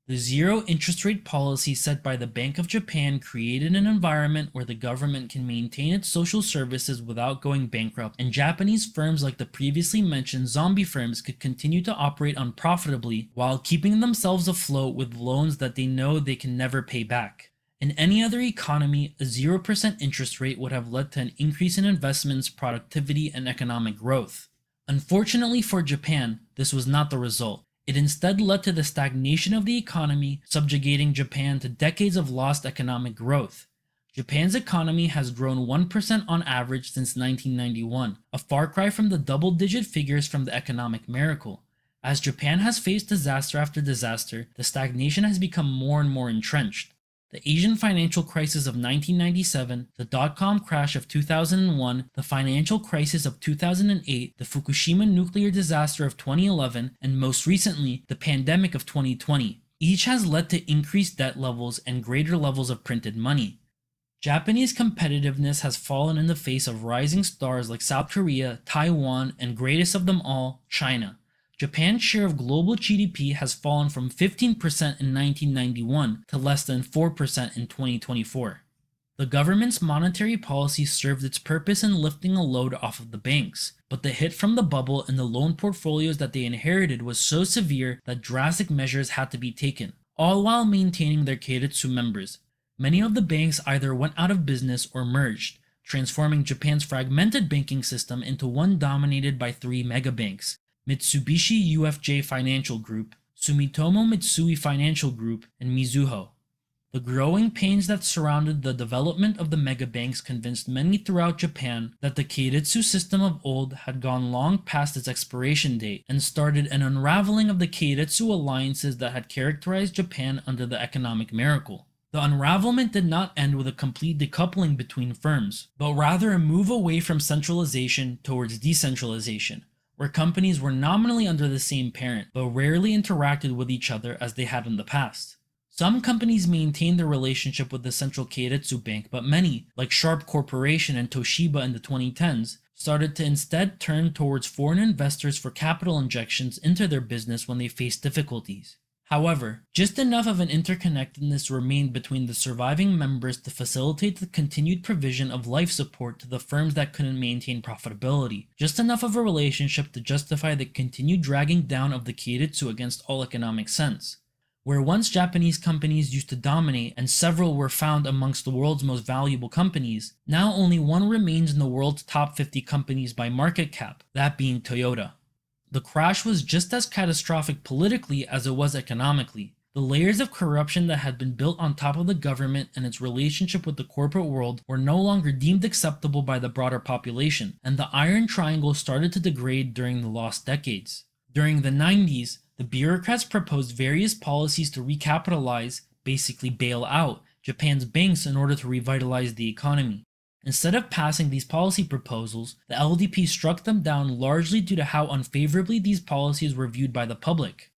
The zero interest rate policy set by the Bank of Japan created an environment where the government can maintain its social services without going bankrupt, and Japanese firms like the previously mentioned zombie firms could continue to operate unprofitably while keeping themselves afloat with loans that they know they can never pay back. In any other economy, a 0% interest rate would have led to an increase in investments, productivity, and economic growth. Unfortunately for Japan, this was not the result. It instead led to the stagnation of the economy, subjugating Japan to decades of lost economic growth. Japan's economy has grown 1% on average since 1991, a far cry from the double-digit figures from the economic miracle. As Japan has faced disaster after disaster, the stagnation has become more and more entrenched. The Asian financial crisis of 1997, the dot-com crash of 2001, the financial crisis of 2008, the Fukushima nuclear disaster of 2011, and most recently, the pandemic of 2020. Each has led to increased debt levels and greater levels of printed money. Japanese competitiveness has fallen in the face of rising stars like South Korea, Taiwan, and greatest of them all, China. Japan's share of global GDP has fallen from 15% in 1991 to less than 4% in 2024. The government's monetary policy served its purpose in lifting a load off of the banks, but the hit from the bubble and the loan portfolios that they inherited was so severe that drastic measures had to be taken, all while maintaining their keiretsu members. Many of the banks either went out of business or merged, transforming Japan's fragmented banking system into one dominated by three megabanks: Mitsubishi UFJ Financial Group, Sumitomo Mitsui Financial Group, and Mizuho. The growing pains that surrounded the development of the megabanks convinced many throughout Japan that the keiretsu system of old had gone long past its expiration date and started an unraveling of the keiretsu alliances that had characterized Japan under the economic miracle. The unravelment did not end with a complete decoupling between firms, but rather a move away from centralization towards decentralization, where companies were nominally under the same parent, but rarely interacted with each other as they had in the past. Some companies maintained their relationship with the central keiretsu bank, but many, like Sharp Corporation and Toshiba in the 2010s, started to instead turn towards foreign investors for capital injections into their business when they faced difficulties. However, just enough of an interconnectedness remained between the surviving members to facilitate the continued provision of life support to the firms that couldn't maintain profitability, just enough of a relationship to justify the continued dragging down of the keiretsu against all economic sense. Where once Japanese companies used to dominate and several were found amongst the world's most valuable companies, now only one remains in the world's top 50 companies by market cap, that being Toyota. The crash was just as catastrophic politically as it was economically. The layers of corruption that had been built on top of the government and its relationship with the corporate world were no longer deemed acceptable by the broader population, and the Iron Triangle started to degrade during the lost decades. During the 90s, the bureaucrats proposed various policies to recapitalize, basically bail out, Japan's banks in order to revitalize the economy. Instead of passing these policy proposals, the LDP struck them down largely due to how unfavorably these policies were viewed by the public.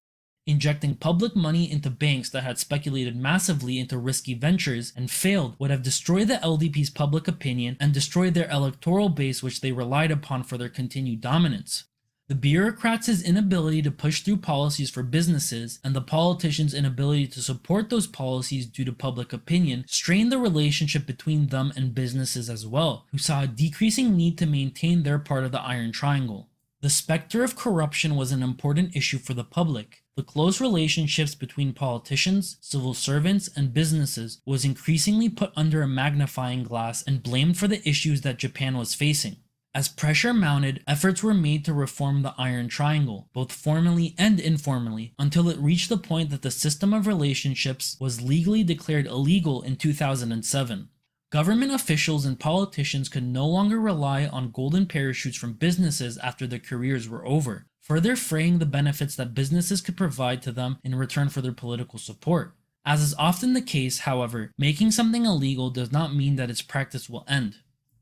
Injecting public money into banks that had speculated massively into risky ventures and failed would have destroyed the LDP's public opinion and destroyed their electoral base, which they relied upon for their continued dominance. The bureaucrats' inability to push through policies for businesses and the politicians' inability to support those policies due to public opinion strained the relationship between them and businesses as well, who saw a decreasing need to maintain their part of the Iron Triangle. The specter of corruption was an important issue for the public. The close relationships between politicians, civil servants, and businesses was increasingly put under a magnifying glass and blamed for the issues that Japan was facing. As pressure mounted, efforts were made to reform the Iron Triangle, both formally and informally, until it reached the point that the system of relationships was legally declared illegal in 2007. Government officials and politicians could no longer rely on golden parachutes from businesses after their careers were over, further fraying the benefits that businesses could provide to them in return for their political support. As is often the case, however, making something illegal does not mean that its practice will end.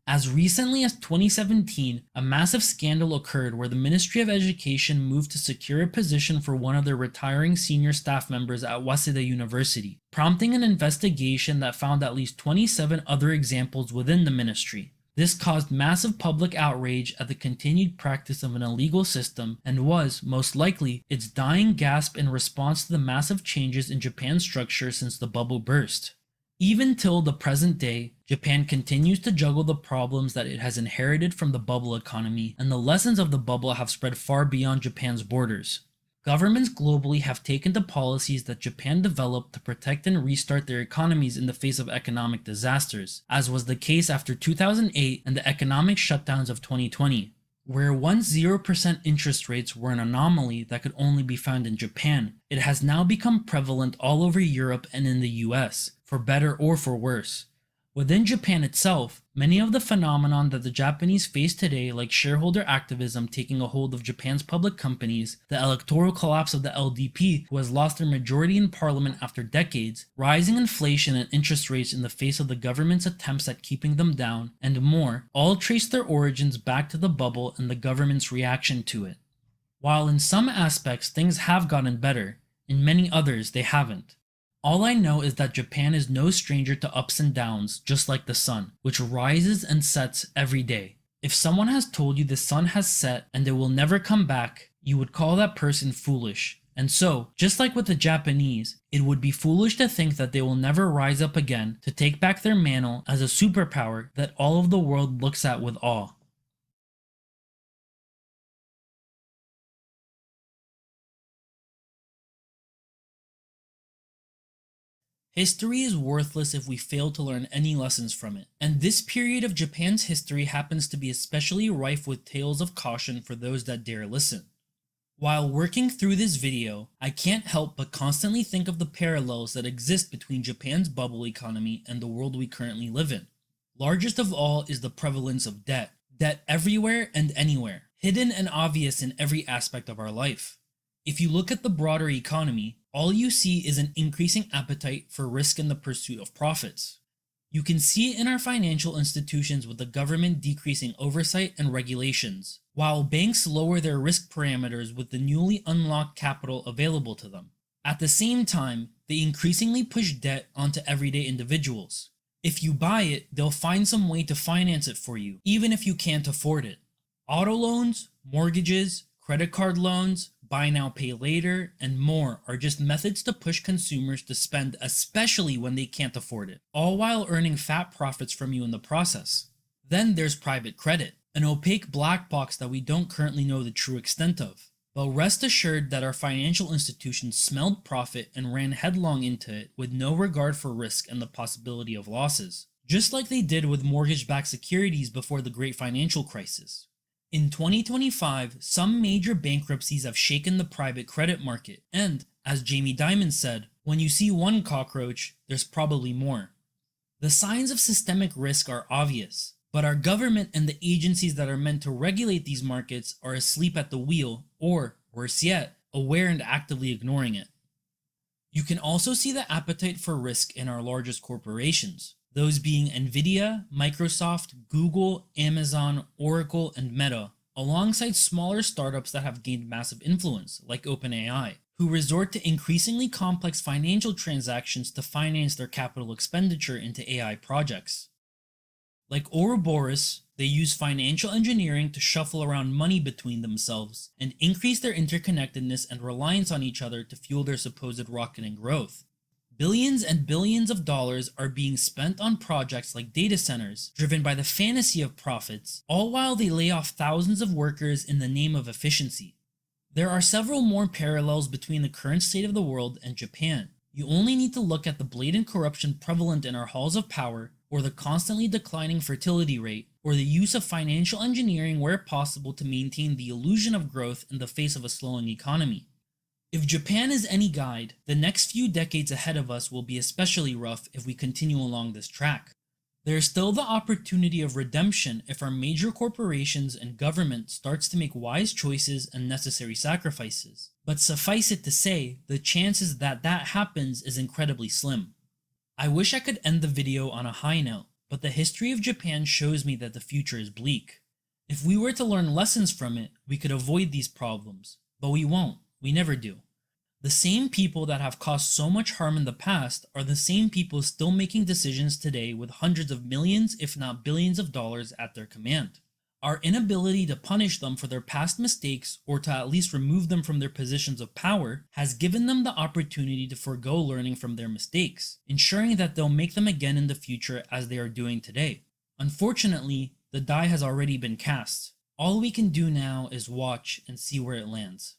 As recently as 2017, a massive scandal occurred where the Ministry of Education moved to secure a position for one of their retiring senior staff members at Waseda University, prompting an investigation that found at least 27 other examples within the ministry. This caused massive public outrage at the continued practice of an illegal system and was, most likely, its dying gasp in response to the massive changes in Japan's structure since the bubble burst. Even till the present day, Japan continues to juggle the problems that it has inherited from the bubble economy, and the lessons of the bubble have spread far beyond Japan's borders. Governments globally have taken to policies that Japan developed to protect and restart their economies in the face of economic disasters, as was the case after 2008 and the economic shutdowns of 2020. Where once 0% interest rates were an anomaly that could only be found in Japan, it has now become prevalent all over Europe and in the US, for better or for worse. Within Japan itself, many of the phenomenon that the Japanese face today, like shareholder activism taking a hold of Japan's public companies, the electoral collapse of the LDP, who has lost their majority in parliament after decades, rising inflation and interest rates in the face of the government's attempts at keeping them down, and more, all trace their origins back to the bubble and the government's reaction to it. While in some aspects things have gotten better, in many others they haven't. All I know is that Japan is no stranger to ups and downs, just like the sun, which rises and sets every day. If someone has told you the sun has set and it will never come back, you would call that person foolish. And so, just like with the Japanese, it would be foolish to think that they will never rise up again to take back their mantle as a superpower that all of the world looks at with awe. History is worthless if we fail to learn any lessons from it, and this period of Japan's history happens to be especially rife with tales of caution for those that dare listen. While working through this video, I can't help but constantly think of the parallels that exist between Japan's bubble economy and the world we currently live in. Largest of all is the prevalence of debt. Debt everywhere and anywhere, hidden and obvious in every aspect of our life. If you look at the broader economy, all you see is an increasing appetite for risk in the pursuit of profits. You can see it in our financial institutions with the government decreasing oversight and regulations, while banks lower their risk parameters with the newly unlocked capital available to them. At the same time, they increasingly push debt onto everyday individuals. If you buy it, they'll find some way to finance it for you, even if you can't afford it. Auto loans, mortgages, credit card loans, buy now pay later, and more are just methods to push consumers to spend, especially when they can't afford it, all while earning fat profits from you in the process. Then there's private credit, an opaque black box that we don't currently know the true extent of. But rest assured that our financial institutions smelled profit and ran headlong into it with no regard for risk and the possibility of losses, just like they did with mortgage-backed securities before the Great Financial Crisis. In 2025, some major bankruptcies have shaken the private credit market, and, as Jamie Dimon said, when you see one cockroach, there's probably more. The signs of systemic risk are obvious, but our government and the agencies that are meant to regulate these markets are asleep at the wheel, or, worse yet, aware and actively ignoring it. You can also see the appetite for risk in our largest corporations, those being Nvidia, Microsoft, Google, Amazon, Oracle, and Meta, alongside smaller startups that have gained massive influence, like OpenAI, who resort to increasingly complex financial transactions to finance their capital expenditure into AI projects. Like Ouroboros, They use financial engineering to shuffle around money between themselves and increase their interconnectedness and reliance on each other to fuel their supposed rocketing growth. Billions and billions of dollars are being spent on projects like data centers, driven by the fantasy of profits, all while they lay off thousands of workers in the name of efficiency. There are several more parallels between the current state of the world and Japan. You only need to look at the blatant corruption prevalent in our halls of power, or the constantly declining fertility rate, or the use of financial engineering where possible to maintain the illusion of growth in the face of a slowing economy. If Japan is any guide, the next few decades ahead of us will be especially rough if we continue along this track. There is still the opportunity of redemption if our major corporations and government starts to make wise choices and necessary sacrifices. But suffice it to say, the chances that that happens is incredibly slim. I wish I could end the video on a high note, but the history of Japan shows me that the future is bleak. If we were to learn lessons from it, we could avoid these problems, but we won't. We never do. The same people that have caused so much harm in the past are the same people still making decisions today with hundreds of millions, if not billions of dollars at their command. Our inability to punish them for their past mistakes, or to at least remove them from their positions of power, has given them the opportunity to forego learning from their mistakes, ensuring that they'll make them again in the future as they are doing today. Unfortunately, the die has already been cast. All we can do now is watch and see where it lands.